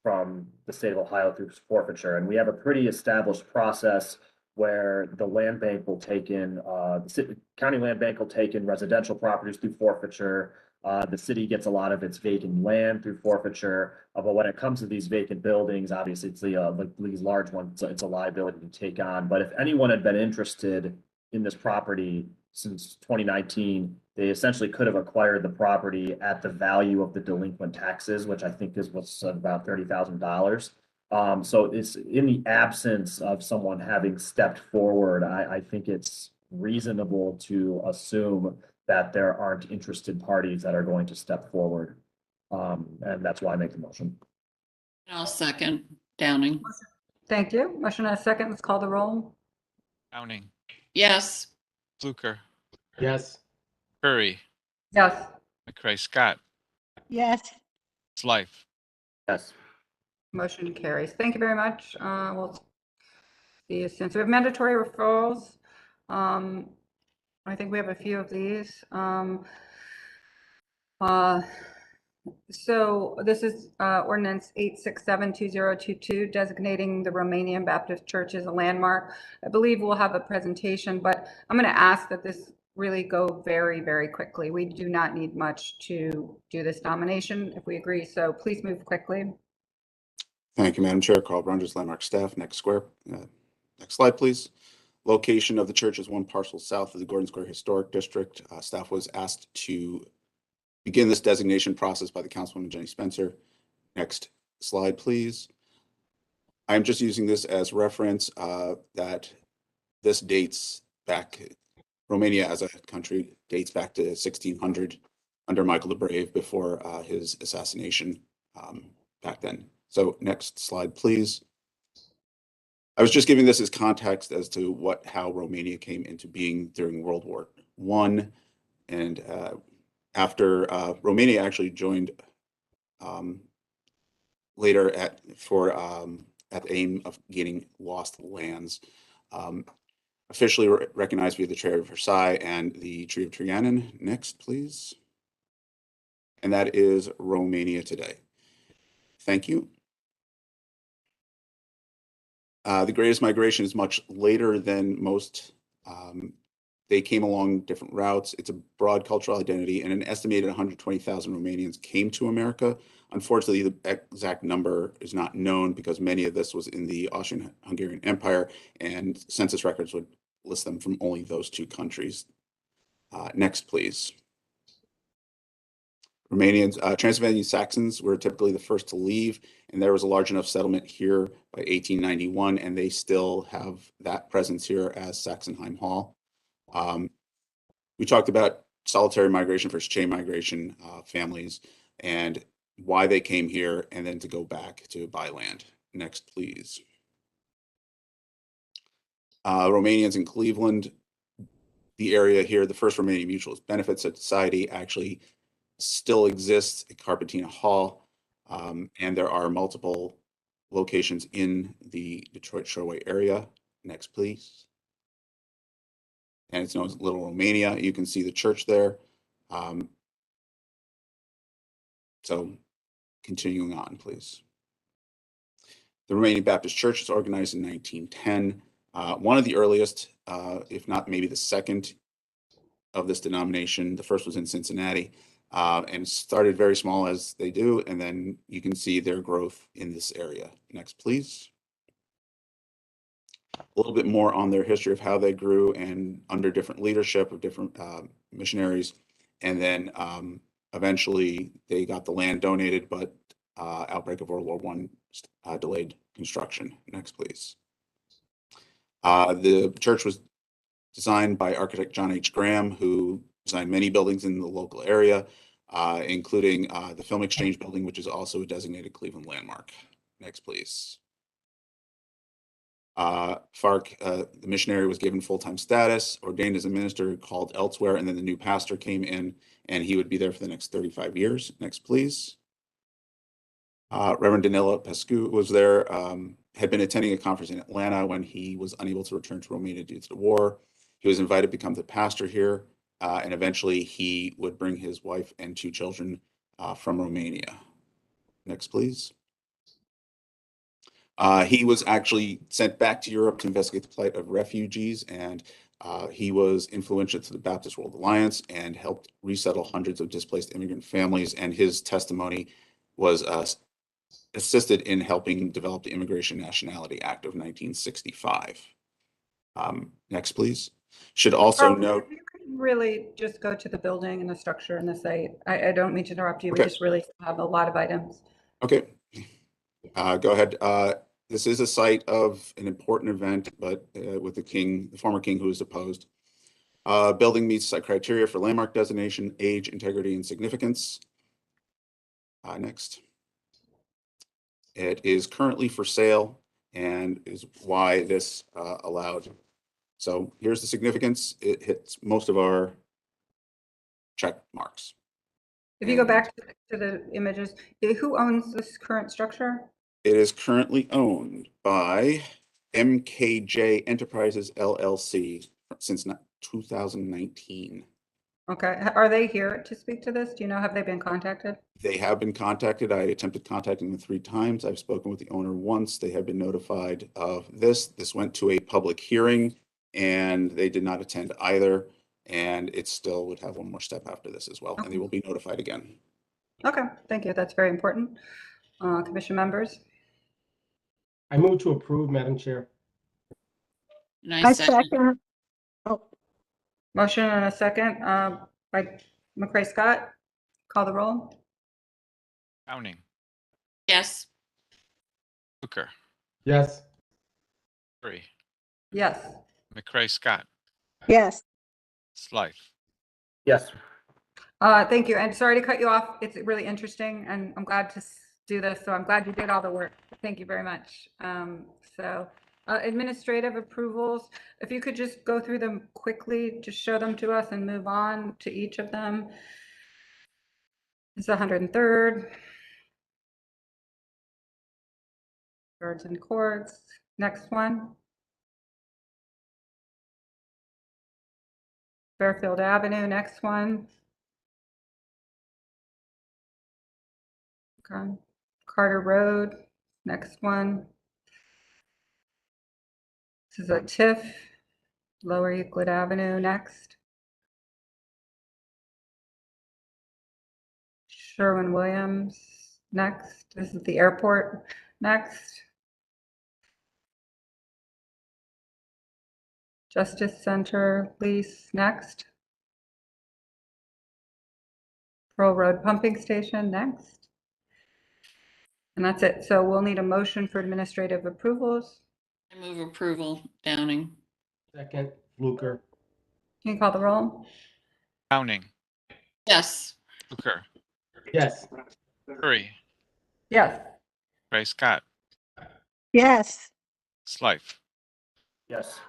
from the state of Ohio through forfeiture. And we have a pretty established process where the land bank will take in, the county land bank will take in residential properties through forfeiture. The city gets a lot of its vacant land through forfeiture. But when it comes to these vacant buildings, obviously it's like these large ones, it's a liability to take on. But if anyone had been interested in this property since 2019, they essentially could have acquired the property at the value of the delinquent taxes, which I think is what's about $30,000. So it's in the absence of someone having stepped forward, I think it's reasonable to assume that there aren't interested parties that are going to step forward. And that's why I make the motion. I'll second. Downing. Thank you. Motion and a second. Let's call the roll. Downing, Yes. Fluker, Yes. Curry, Yes. McCray Scott, Yes. It's life. Yes. Motion carries. Thank you very much. We'll see you soon. So we have mandatory referrals. I think we have a few of these. So this is ordinance 8672022 designating the Romanian Baptist Church as a landmark. I believe we'll have a presentation, but I'm going to ask that this really go very, very quickly. We do not need much to do this nomination if we agree. So please move quickly. Thank you, Madam Chair. Carl Brungers, Landmark staff. Next square. Next slide, please. Location of the church is one parcel south of the Gordon Square Historic District. Staff was asked to begin this designation process by the Councilwoman Jenny Spencer. Next slide, please. I'm just using this as reference that this dates back, Romania as a country dates back to 1600 under Michael the Brave before his assassination back then. So next slide, please. I was just giving this as context as to how Romania came into being during World War I, and after Romania actually joined later at the aim of gaining lost lands, officially recognized via the Treaty of Versailles and the Treaty of Trianon. Next, please. And that is Romania today. Thank you. The greatest migration is much later than most. They came along different routes. It's a broad cultural identity, and an estimated 120,000 Romanians came to America. Unfortunately, the exact number is not known because many of this was in the Austrian-Hungarian Empire, and census records would list them from only those two countries. Next, please. Romanians, Transylvanian Saxons were typically the first to leave, and there was a large enough settlement here by 1891, and they still have that presence here as Saxonheim Hall. We talked about solitary migration versus chain migration families and why they came here and then to go back to buy land. Next, please. Romanians in Cleveland, the area here, the first Romanian Mutual Benefit Society actually still exists at Carpentina Hall, and there are multiple locations in the Detroit Shoreway area. Next, please. And it's known as Little Romania. You can see the church there. So continuing on, please. The Romanian Baptist Church was organized in 1910. One of the earliest, if not maybe the second of this denomination. The first was in Cincinnati, and started very small as they do. And then you can see their growth in this area. Next, please. A little bit more on their history of how they grew and under different leadership of different missionaries. And then eventually they got the land donated, but outbreak of World War I delayed construction. Next, please. The church was designed by architect John H. Graham, who designed many buildings in the local area, including the Film Exchange building, which is also a designated Cleveland landmark. Next, please. Fark, the missionary, was given full-time status, ordained as a minister, called elsewhere, and then the new pastor came in, and he would be there for the next 35 years. Next, please. Reverend Danilo Pescu was there, had been attending a conference in Atlanta when he was unable to return to Romania due to the war. He was invited to become the pastor here, and eventually he would bring his wife and 2 children from Romania. Next, please. He was actually sent back to Europe to investigate the plight of refugees, and he was influential to the Baptist World Alliance and helped resettle hundreds of displaced immigrant families, and his testimony was assisted in helping develop the Immigration Nationality Act of 1965. Next, please. Should also note. You can really just go to the building and the structure and the site. I don't mean to interrupt you. Okay. We just really have a lot of items. Okay. Go ahead. This is a site of an important event, but with the former king who was deposed. Building meets the criteria for landmark designation, age, integrity, and significance. Next. It is currently for sale and is why this allowed. So here's the significance. It hits most of our check marks. If you go back to the images, who owns this current structure? It is currently owned by MKJ Enterprises LLC since 2019. Okay, are they here to speak to this? Do you know, have they been contacted? They have been contacted. I attempted contacting them 3 times. I've spoken with the owner once. They have been notified of this. This went to a public hearing and they did not attend either. And it still would have one more step after this as well. And they will be notified again. Okay, thank you. That's very important. Commission members? I move to approve, Madam Chair. And I second. Oh, Motion and a second by McCray Scott. Call the roll. Downing, Yes. Hooker, Yes. Curry, Yes. McCray Scott, yes. Slythe. Yes. Thank you. And sorry to cut you off. It's really interesting and I'm glad to do this. So I'm glad you did all the work. Thank you very much. Administrative approvals, if you could just go through them quickly, just show them to us and move on to each of them. It's 103rd. Birds and Courts. Next one. Fairfield Avenue, next one. Okay. Carter Road, next one. This is a TIF, Lower Euclid Avenue, next. Sherwin-Williams, next. This is the airport, next. Justice Center lease, next. Pearl Road Pumping Station, next. And that's it. So we'll need a motion for administrative approvals. I move approval, Downing. Second, Fluker. Can you call the roll? Downing, Yes. Hooker, Yes. Curry, Yes. McCray Scott, Yes. Slythe. Yes.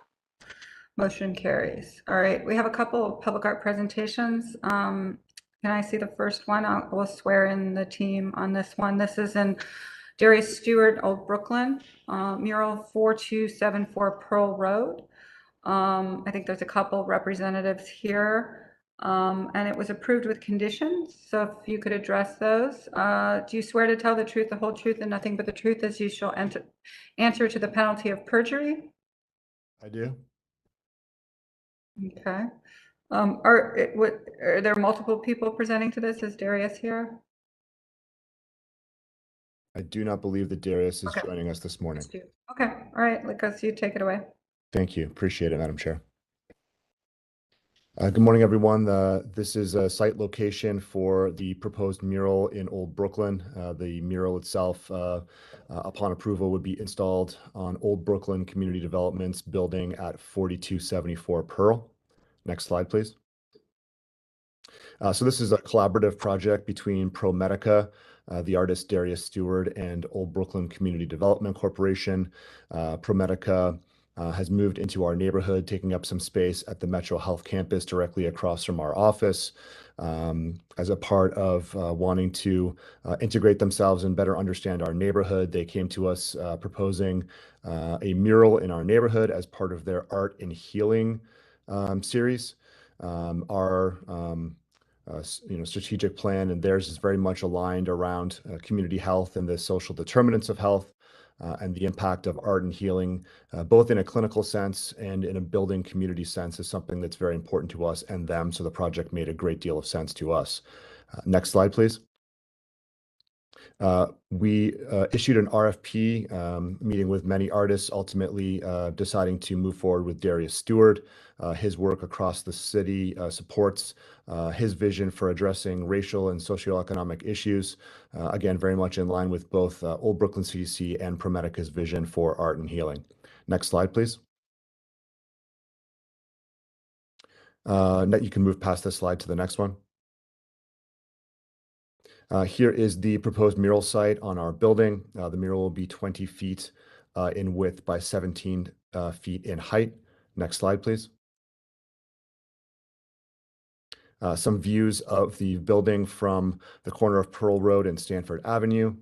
Motion carries. All right, we have a couple of public art presentations. Can I see the first one? We'll swear in the team on this one. This is in Darius Stewart, Old Brooklyn, mural 4274 Pearl Road. I think there's a couple representatives here, and it was approved with conditions. So if you could address those. Do you swear to tell the truth, the whole truth, and nothing but the truth as you shall answer to the penalty of perjury? I do. Okay. Are there multiple people presenting to this? Is Darius here? I do not believe that Darius is Okay. joining us this morning. Okay, all right, Lucas, you take it away. Thank you. Appreciate it, Madam Chair. Good morning, everyone. This is a site location for the proposed mural in Old Brooklyn. The mural itself, upon approval, would be installed on Old Brooklyn Community Development's building at 4274 Pearl. Next slide, please. So this is a collaborative project between ProMedica, the artist Darius Stewart, and Old Brooklyn Community Development Corporation. ProMedica has moved into our neighborhood, taking up some space at the Metro Health campus directly across from our office. As a part of wanting to integrate themselves and better understand our neighborhood, they came to us proposing a mural in our neighborhood as part of their Art and Healing series. Our strategic plan and theirs is very much aligned around community health and the social determinants of health and the impact of art and healing, both in a clinical sense and in a building community sense, is something that's very important to us and them. So the project made a great deal of sense to us. Next slide, please. We issued an RFP, meeting with many artists, ultimately deciding to move forward with Darius Stewart. His work across the city supports his vision for addressing racial and socioeconomic issues. Again, very much in line with both Old Brooklyn CDC and ProMedica's vision for art and healing. Next slide, please. You can move past this slide to the next one. Here is the proposed mural site on our building. The mural will be 20 feet in width by 17 feet in height. Next slide, please. Some views of the building from the corner of Pearl Road and Stanford Avenue,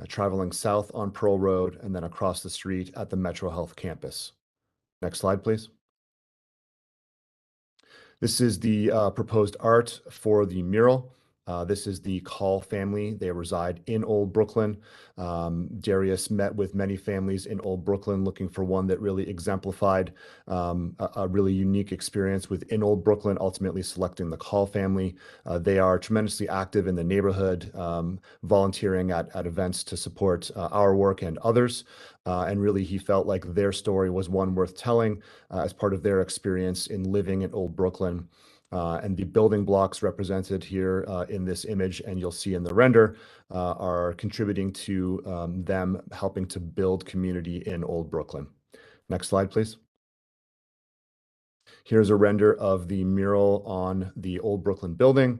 traveling south on Pearl Road, and then across the street at the Metro Health campus. Next slide, please. This is the proposed art for the mural. This is the Call family. They reside in Old Brooklyn. Darius met with many families in Old Brooklyn looking for one that really exemplified a really unique experience within Old Brooklyn, ultimately selecting the Call family. They are tremendously active in the neighborhood, volunteering at events to support our work and others. And really, he felt like their story was one worth telling as part of their experience in living in Old Brooklyn. And the building blocks represented here in this image, and you'll see in the render, are contributing to them helping to build community in Old Brooklyn. Next slide, please. Here's a render of the mural on the Old Brooklyn building.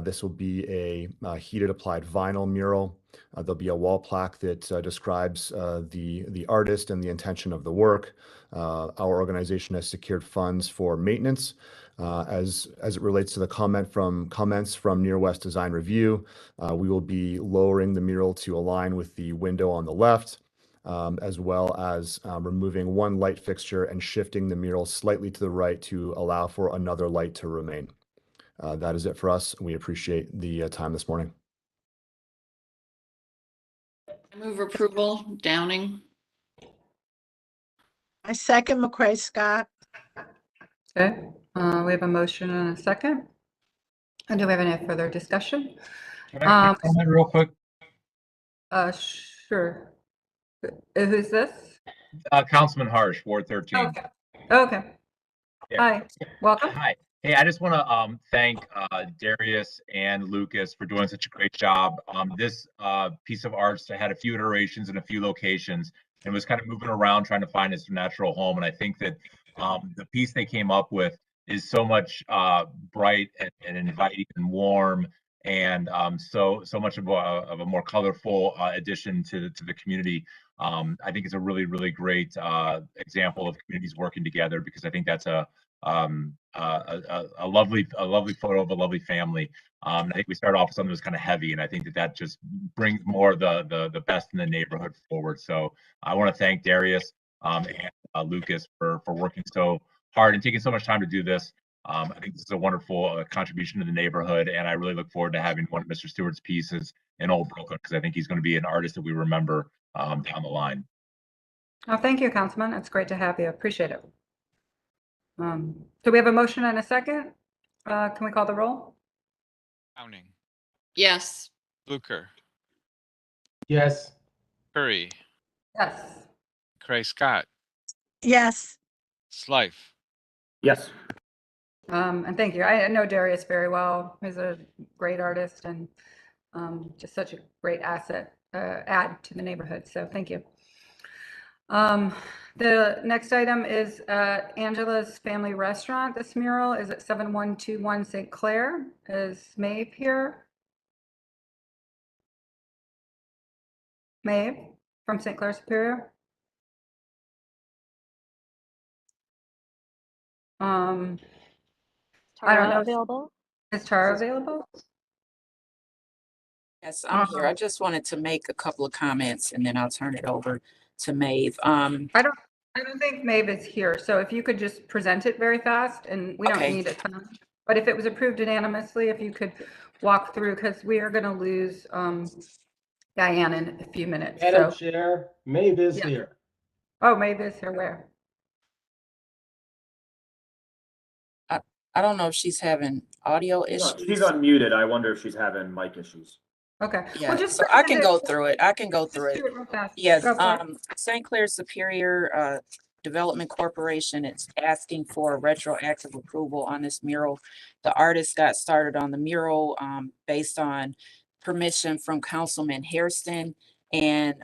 This will be a heated applied vinyl mural. There'll be a wall plaque that describes the artist and the intention of the work. Our organization has secured funds for maintenance. As it relates to the comments from Near West Design Review, we will be lowering the mural to align with the window on the left, as well as removing one light fixture and shifting the mural slightly to the right to allow for another light to remain. That is it for us. We appreciate the time this morning. I move approval. Downing. I second McCray Scott. Okay, we have a motion and a second. And do we have any further discussion? Can I comment real quick? Sure. Who's this? Councilman Harsh, Ward 13. Okay. Okay. Yeah. Hi, welcome. Hi. Hey, I just want to thank Darius and Lucas for doing such a great job. This piece of art had a few iterations in a few locations and was kind of moving around trying to find its natural home. And I think that the piece they came up with is so much bright and inviting and warm, and so much of a more colorful addition to the community. I think it's a really, really great example of communities working together, because I think that's a lovely photo of a lovely family. I think we started off with something that was kind of heavy, and I think that just brings more of the best in the neighborhood forward. So I want to thank Darius and Lucas for working so hard and taking so much time to do this. I think this is a wonderful contribution to the neighborhood, and I really look forward to having one of Mr. Stewart's pieces in Old Brooklyn, because I think he's going to be an artist that we remember down the line. Oh, thank you, Councilman. It's great to have you. Appreciate it. So we have a motion and a second. Can we call the roll? Downing. Yes. Blucher. Yes. Curry. Yes. McCray Scott. Yes. Slife. Yes. And thank you. I know Darius very well. He's a great artist and just such a great asset, add to the neighborhood. So thank you. The next item is Angela's Family Restaurant. This mural is at 7121 St. Clair. Is Maeve here? Maeve from St. Clair Superior? I don't know. Available? Is Tara available? Yes, I'm here. I just wanted to make a couple of comments and then I'll turn it over to Maeve. I don't think Maeve is here. So if you could just present it very fast, and we don't Okay. need a ton. But if it was approved unanimously, if you could walk through, because we are going to lose Diane in a few minutes. Madam So, Chair, Maeve is Yeah. here. oh, Maeve is here. Where? I don't know if she's having audio issues. She's unmuted. I wonder if she's having mic issues. Okay. Yeah, Well, just so I present can it. go through it. I can go through Just it. do it real fast. Yes, Go for it. St. Clair Superior Development Corporation, it's asking for retroactive approval on this mural. The artist got started on the mural based on permission from Councilman Hairston, and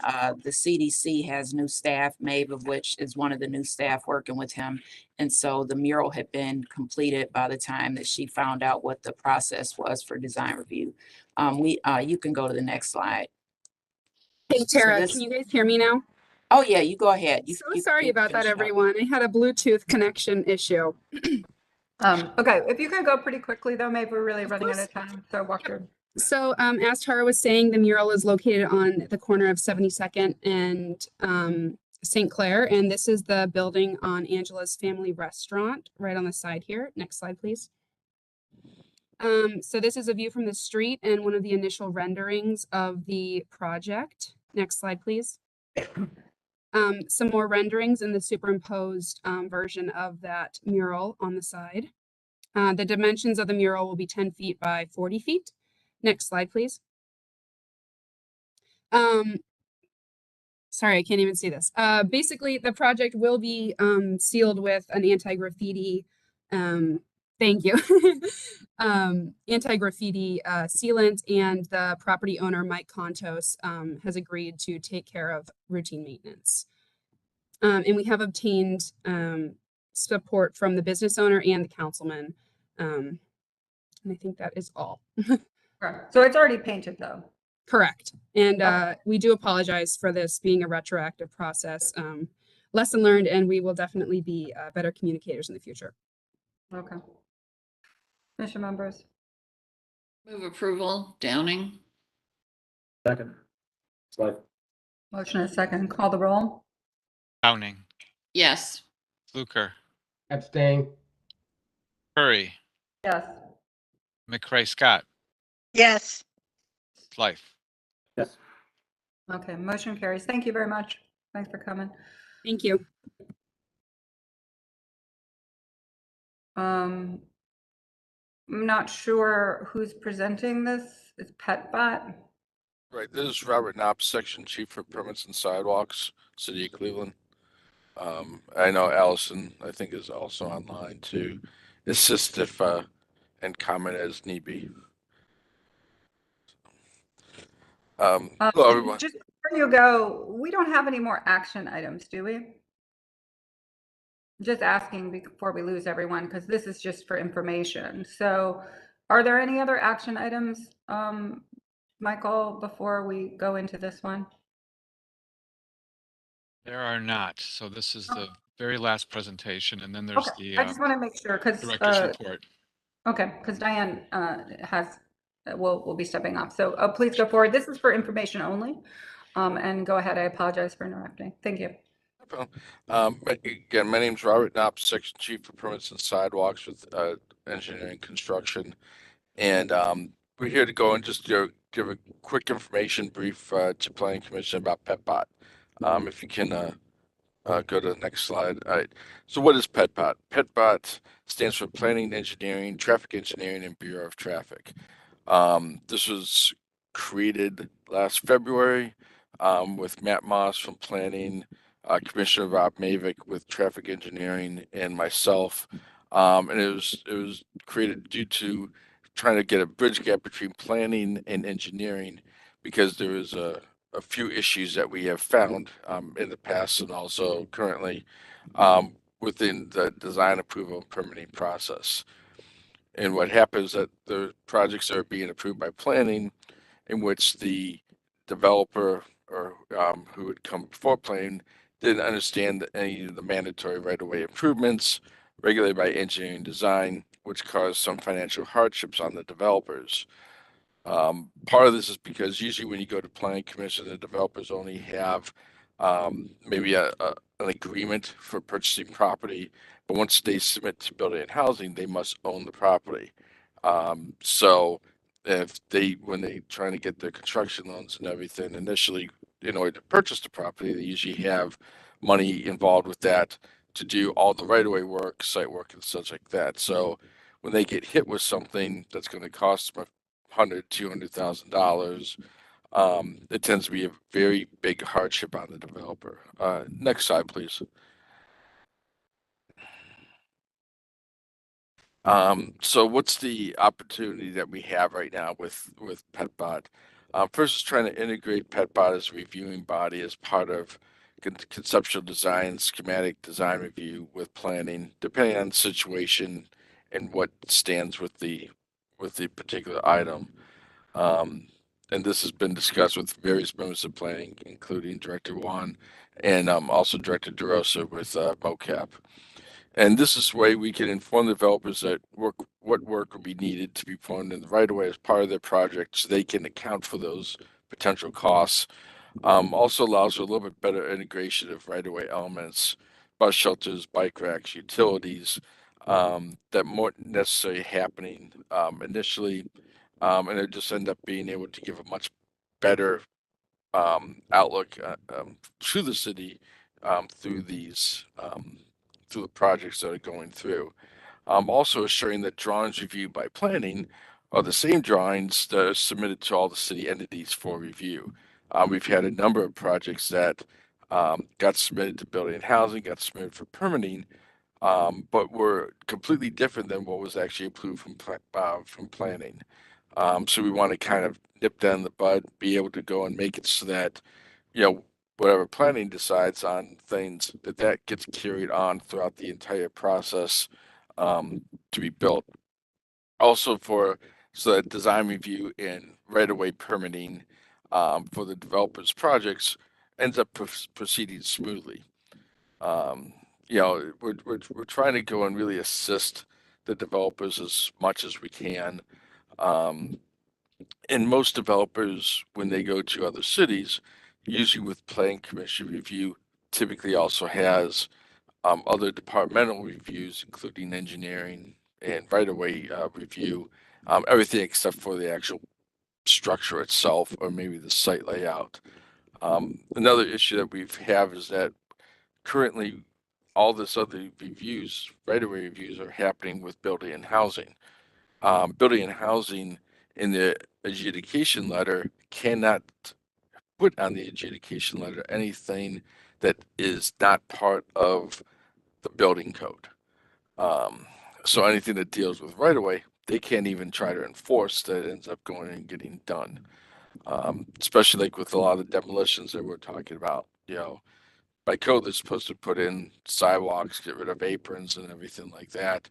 the CDC has new staff, Maeve of which is one of the new staff working with him. And so the mural had been completed by the time that she found out what the process was for design review. You can go to the next slide. Hey, Tara, this- can you guys hear me now? Oh, yeah, you go ahead. Sorry about that, everyone. I had a Bluetooth connection issue. Okay, if you could go pretty quickly though, maybe we're really running out of time, so walk through. So, as Tara was saying, the mural is located on the corner of 72nd and St. Clair, and this is the building on Angela's Family Restaurant, right on the side here. Next slide, please. So this is a view from the street and one of the initial renderings of the project. Next slide, please. Some more renderings in the superimposed version of that mural on the side. The dimensions of the mural will be 10 feet by 40 feet. Next slide, please. Sorry, I can't even see this. Basically, the project will be sealed with an anti-graffiti, thank you, anti-graffiti sealant, and the property owner, Mike Contos, has agreed to take care of routine maintenance. And we have obtained support from the business owner and the councilman. And I think that is all. So it's already painted though. Correct. And we do apologize for this being a retroactive process. Lesson learned, and we will definitely be better communicators in the future. Okay. Commission members. Move approval, Downing. Second. Slide. Motion is second. Call the roll. Downing, Yes. Fluker, Abstain. Curry, Yes. McCray Scott, Yes. Blythe. Yes. Okay, motion carries. Thank you very much. Thanks for coming. Thank you. I'm not sure who's presenting this. It's PetBot. Right, this is Robert Knopp, Section Chief for Permits and Sidewalks, City of Cleveland. I know Allison, I think, is also online to assist if and comment as need be. Hello, everyone. Just before you go, we don't have any more action items, do we? Just asking before we lose everyone, because this is just for information. So are there any other action items, Michael, before we go into this one? There are not. So this is the very last presentation, and then there's Okay, the I just want to make sure because director's report. okay, because Diane will be stepping off. So please go forward. This is for information only. And go ahead. I apologize for interrupting. Thank you. Again, my name's Robert Knopp, Section Chief for Permits and Sidewalks with Engineering Construction. And we're here to go and just give a quick information brief to Planning Commission about PetBot. If you can go to the next slide. All right. So what is PetBot? PetBot stands for Planning, Engineering, Traffic Engineering, and Bureau of Traffic. This was created last February with Matt Moss from Planning, Commissioner Rob Mavick with Traffic Engineering, and myself. And it was created due to trying to get a bridge gap between planning and engineering, because there is a few issues that we have found in the past and also currently within the design approval and permitting process. And what happens that the projects are being approved by planning, in which the developer or who would come before planning didn't understand any of the mandatory right-of-way improvements regulated by engineering design, which caused some financial hardships on the developers. Part of this is because usually when you go to planning commission, the developers only have maybe an agreement for purchasing property, but once they submit to building and housing, they must own the property. So if when they trying to get their construction loans and everything initially, in order to purchase the property, they usually have money involved with that to do all the right-of-way work, site work, and such like that. So when they get hit with something that's going to cost them $100,000-$200,000, it tends to be a very big hardship on the developer. Next slide, please. So what's the opportunity that we have right now with PetBot? First is trying to integrate PetBot as a reviewing body as part of conceptual design, schematic design review with planning, depending on the situation and what stands with the particular item. And this has been discussed with various members of planning, including Director Juan and also Director DeRosa with MOCAP. And this is the way we can inform the developers that what work will be needed to be performed in the right of way as part of their project, so they can account for those potential costs. Also allows for a little bit better integration of right of way elements, bus shelters, bike racks, utilities, that weren't necessarily happening initially, and it just end up being able to give a much better outlook to the city through these through the projects that are going through. Also assuring that drawings reviewed by planning are the same drawings that are submitted to all the city entities for review. We've had a number of projects that got submitted to building and housing, got submitted for permitting, but were completely different than what was actually approved from planning. So we want to kind of nip that in the bud, be able to go and make it so that, whatever planning decides on things, that gets carried on throughout the entire process to be built. Also so that design review and right-of-way permitting for the developers' projects ends up proceeding smoothly. We're trying to go and really assist the developers as much as we can. And most developers, when they go to other cities, usually with planning commission review, typically also has other departmental reviews, including engineering and right-of-way review, everything except for the actual structure itself or maybe the site layout. Another issue that we have is that currently all this other reviews, right-of-way reviews, are happening with building and housing. Building and housing in the adjudication letter cannot put on the adjudication letter anything that is not part of the building code. So anything that deals with right of way, they can't even try to enforce that ends up going and getting done. Especially like with a lot of the demolitions that we're talking about, by code, they're supposed to put in sidewalks, get rid of aprons and everything like that.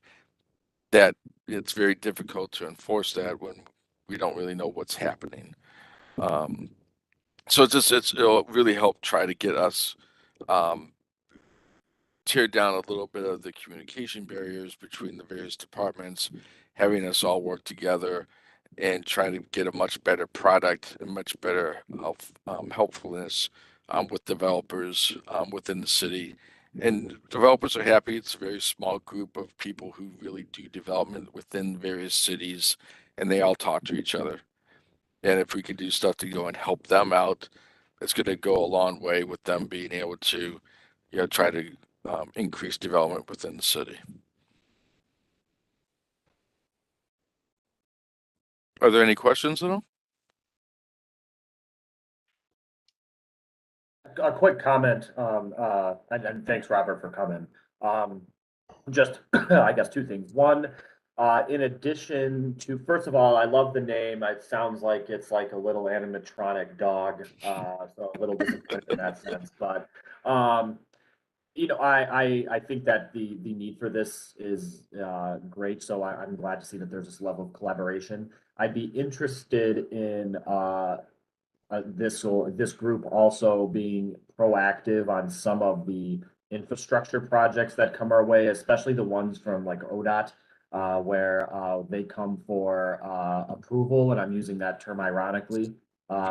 That it's very difficult to enforce that when we don't really know what's happening. So it'll really help try to get us tear down a little bit of the communication barriers between the various departments, having us all work together and trying to get a much better product and much better helpfulness with developers within the city. And developers are happy. It's a very small group of people who really do development within various cities, and they all talk to each other. And if we could do stuff to go and help them out, it's going to go a long way with them being able to, try to increase development within the city. Are there any questions at all? A quick comment, and thanks, Robert, for coming. Just, I guess, two things. One, in addition to, first of all, I love the name. It sounds like it's like a little animatronic dog, so a little disappointed in that sense. But I think that the need for this is great. So I'm glad to see that there's this level of collaboration. I'd be interested in this group also being proactive on some of the infrastructure projects that come our way, especially the ones from like ODOT, where they come for approval, and I'm using that term ironically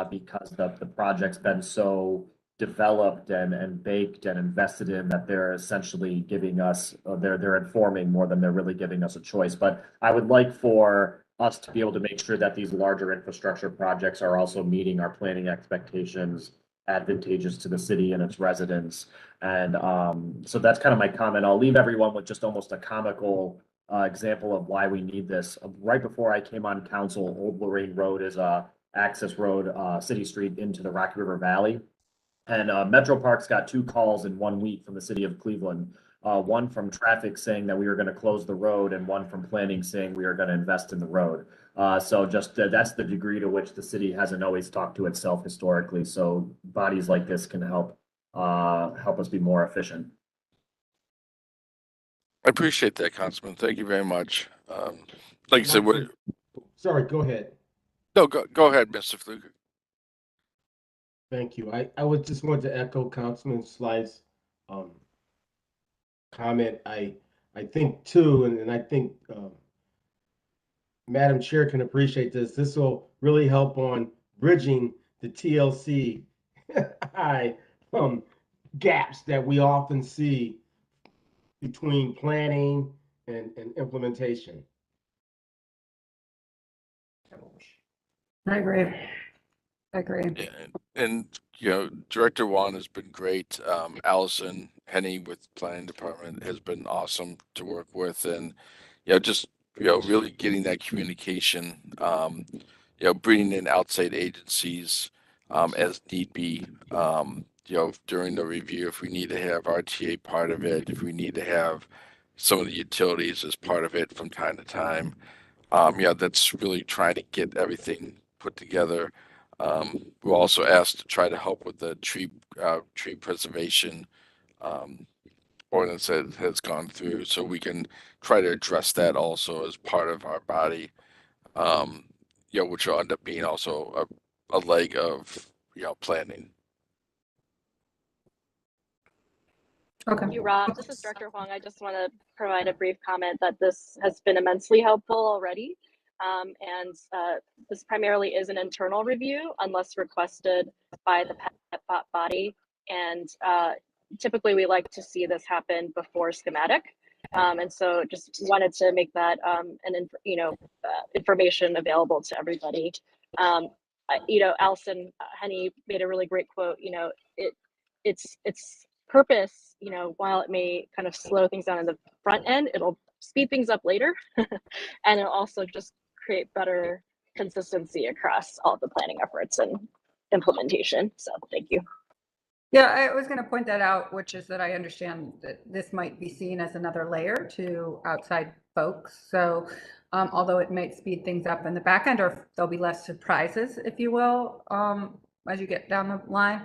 because the project's been so developed and baked and invested in that they're essentially giving us they're informing more than they're really giving us a choice. But I would like for us to be able to make sure that these larger infrastructure projects are also meeting our planning expectations, advantageous to the city and its residents. And so that's kind of my comment. I'll leave everyone with just almost a comical example of why we need this. Right before I came on council, Old Lorraine Road is a access road, city street into the Rocky River Valley. And Metro Parks got 2 calls in 1 week from the city of Cleveland. One from traffic saying that we were going to close the road, and one from planning saying we are going to invest in the road. So just that's the degree to which the city hasn't always talked to itself historically. So bodies like this can help us be more efficient. I appreciate that, Councilman. Thank you very much. Like I said, Sorry, go ahead. No, go ahead, Mr. Fluker. Thank you. I would just want to echo Councilman Slide's comment. I I think too, and I think Madam Chair can appreciate this. This will really help on bridging the TLC gaps that we often see between planning and implementation. I agree. I agree. Yeah, and you know, Director Juan has been great. Allison Henny with Planning Department has been awesome to work with, and you know, just really getting that communication. Bringing in outside agencies as need be. During the review, if we need to have RTA part of it, if we need to have some of the utilities as part of it from time to time. That's really trying to get everything put together. We're also asked to try to help with the tree preservation ordinance that has gone through, so we can try to address that also as part of our body. Which will end up being also a leg of planning. Okay. You, Rob. This is Director Huang. I just want to provide a brief comment that this has been immensely helpful already. This primarily is an internal review unless requested by the PET body. And typically we like to see this happen before schematic. And so just wanted to make that information available to everybody. Allison Henny made a really great quote. Its purpose, while it may kind of slow things down in the front end, it'll speed things up later, and it'll also just create better consistency across all the planning efforts and implementation. So thank you. Yeah, I was going to point that out, which is that I understand that this might be seen as another layer to outside folks. So although it might speed things up in the back end, or there'll be less surprises, if you will, as you get down the line.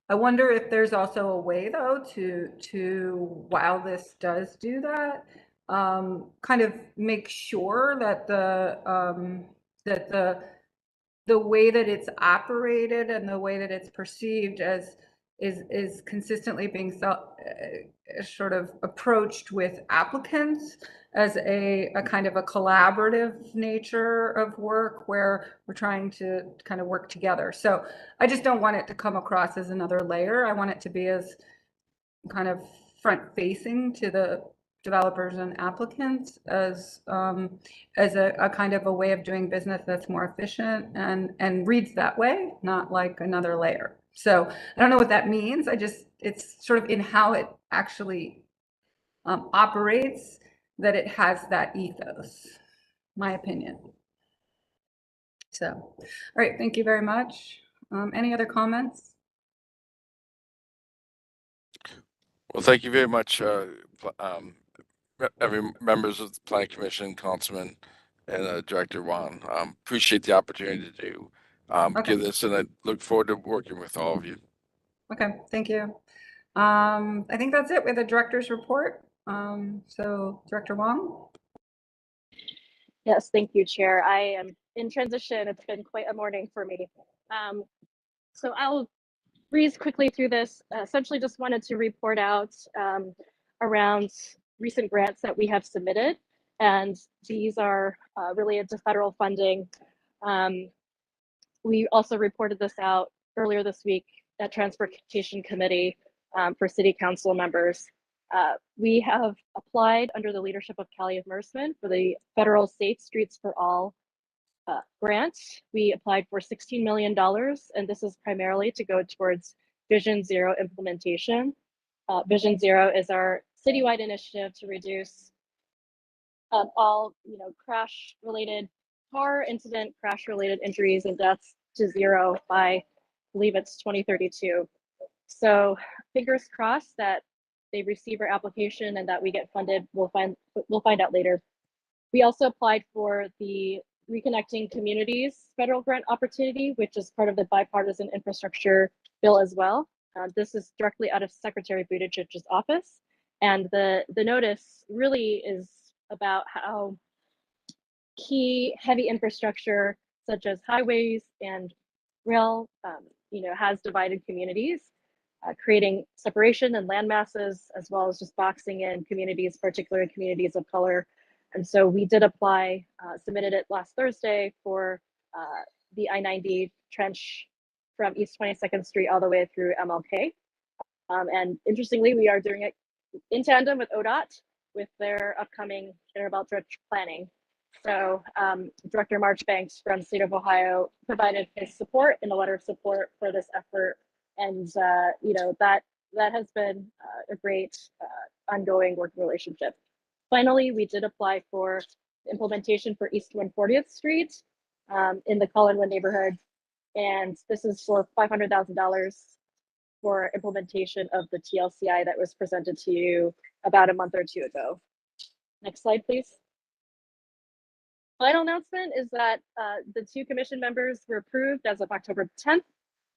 I wonder if there's also a way, though, to while this does do that, kind of make sure that the way that it's operated and the way that it's perceived as is consistently being sort of approached with applicants as a kind of a collaborative nature of work where we're trying to kind of work together. So I just don't want it to come across as another layer. I want it to be as kind of front facing to the developers and applicants as a kind of a way of doing business that's more efficient and reads that way, not like another layer. So I don't know what that means. It's sort of in how it actually operates that it has that ethos, my opinion. So, all right, thank you very much. Any other comments? Well, thank you very much, every members of the Planning Commission, Councilman, and Director Juan. Appreciate the opportunity to give this, and I look forward to working with all of you. Okay, thank you. I think that's it with the director's report. So Director Wong. Yes, thank you, Chair. I am in transition. It's been quite a morning for me. So I'll breeze quickly through this. Essentially just wanted to report out around recent grants that we have submitted. And these are related to federal funding. We also reported this out earlier this week at Transportation Committee for City Council members. We have applied under the leadership of Callie Mersman for the federal Safe Streets for All grant. We applied for $16 million, and this is primarily to go towards Vision Zero implementation. Vision Zero is our citywide initiative to reduce all crash-related car incident, crash-related injuries and deaths to zero by, I believe it's 2032. So fingers crossed that they receive our application and that we get funded. We'll find out later. We also applied for the Reconnecting Communities federal grant opportunity, which is part of the bipartisan infrastructure bill as well. This is directly out of Secretary Buttigieg's office. And the notice really is about how key heavy infrastructure such as highways and rail has divided communities. creating separation and land masses, as well as just boxing in communities, particularly communities of color. And so we did apply, submitted it last Thursday for the I-90 trench from East 22nd Street all the way through MLK. And interestingly, we are doing it in tandem with ODOT with their upcoming Inner-Belt Trench planning. So Director Marchbanks from the state of Ohio provided his support in a letter of support for this effort. And you know, that has been a great ongoing working relationship. Finally, we did apply for implementation for East 140th Street in the Collinwood neighborhood. And this is for $500,000 for implementation of the TLCI that was presented to you about a month or two ago. Next slide, please. Final announcement is that the 2 commission members were approved as of October 10th,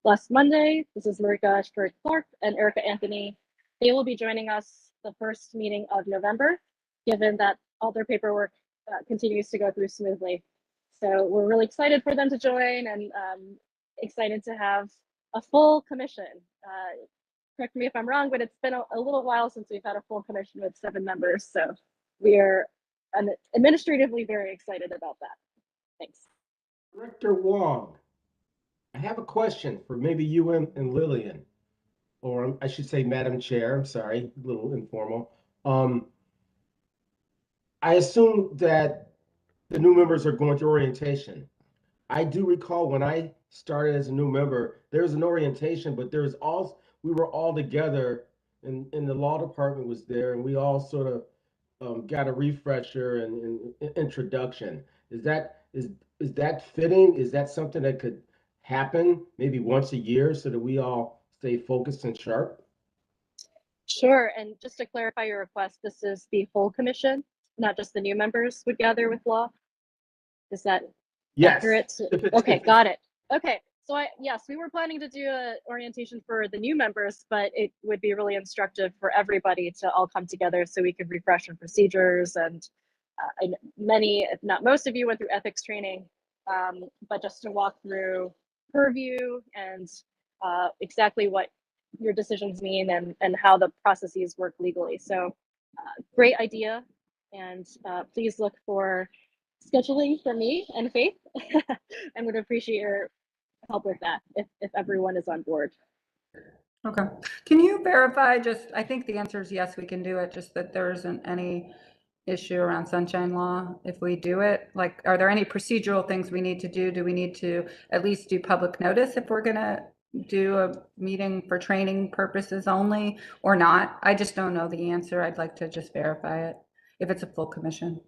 last Monday. This is Marika Stewart-Clark and Erica Anthony. They will be joining us the first meeting of November, given that all their paperwork continues to go through smoothly. So we're really excited for them to join and excited to have a full commission. Correct me if I'm wrong, but it's been a little while since we've had a full commission with 7 members. So we are administratively very excited about that. Thanks. Director Wong, I have a question for maybe you and Lillian, or I should say Madam Chair, I'm sorry, a little informal. I assume that the new members are going through orientation. I do recall when I started as a new member, there was an orientation, but we were all together and the law department was there and we all sort of got a refresher and introduction. Is that fitting? Is that something that could happen maybe once a year so that we all stay focused and sharp? Sure, and just to clarify your request, this is the full commission, not just the new members would gather with law. Is that accurate? Okay, got it. Okay, so yes, we were planning to do an orientation for the new members, but it would be really instructive for everybody to all come together so we could refresh on procedures. And many, if not most of you, went through ethics training, but just to walk through purview and exactly what your decisions mean and how the processes work legally. So great idea, and please look for scheduling for me and Faith and would appreciate your help with that if everyone is on board. Okay. Can you verify I think the answer is yes, we can do it, just that there isn't any issue around sunshine law if we do it? Like, are there any procedural things we need to do? Do we need to at least do public notice if we're gonna do a meeting for training purposes only or not? I just don't know the answer. I'd like to just verify it if it's a full commission.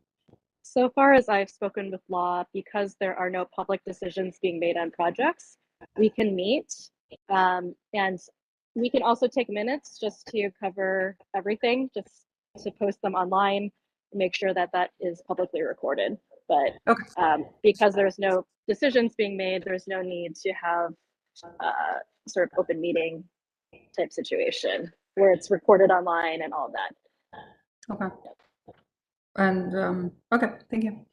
So far as I've spoken with law, because there are no public decisions being made on projects, we can meet and we can also take minutes just to cover everything, just to post them online, make sure that that is publicly recorded. But because there's no decisions being made, there's no need to have sort of open meeting type situation where it's recorded online and all of that. Okay. And okay, thank you.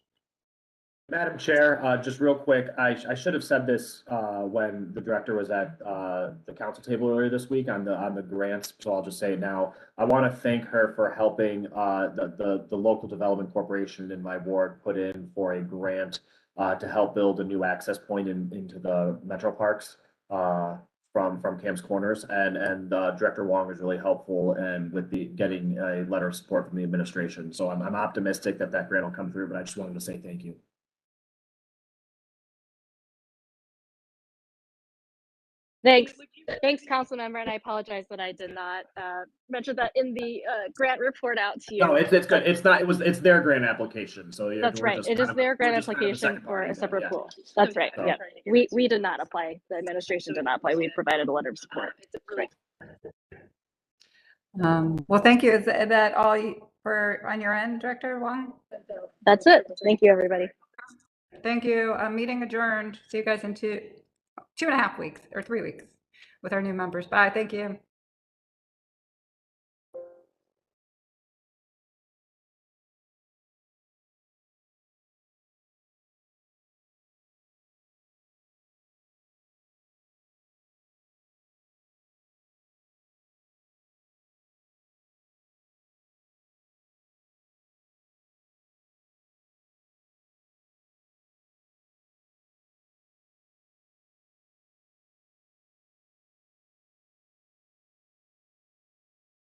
Madam Chair, just real quick, I should have said this when the director was at the council table earlier this week on the grants, so I'll just say it now. I want to thank her for helping the local development corporation in my ward put in for a grant to help build a new access point into the metro parks from Cam's Corners, and Director Wong was really helpful and with getting a letter of support from the administration. So I'm optimistic that grant will come through, but I just wanted to say thank you. Thanks, council member, and I apologize that I did not mention that in the grant report out to you. No, it's good. It's their grant application. So that's right. It is their grant application for a separate pool. That's right. Yeah, we did not apply. The administration did not apply. We provided a letter of support. Right. Well, thank you. Is that all on your end, Director Wong? That's it. Thank you, everybody. Thank you. Meeting adjourned. See you guys in 2.5 weeks or 3 weeks with our new members. Bye. Thank you.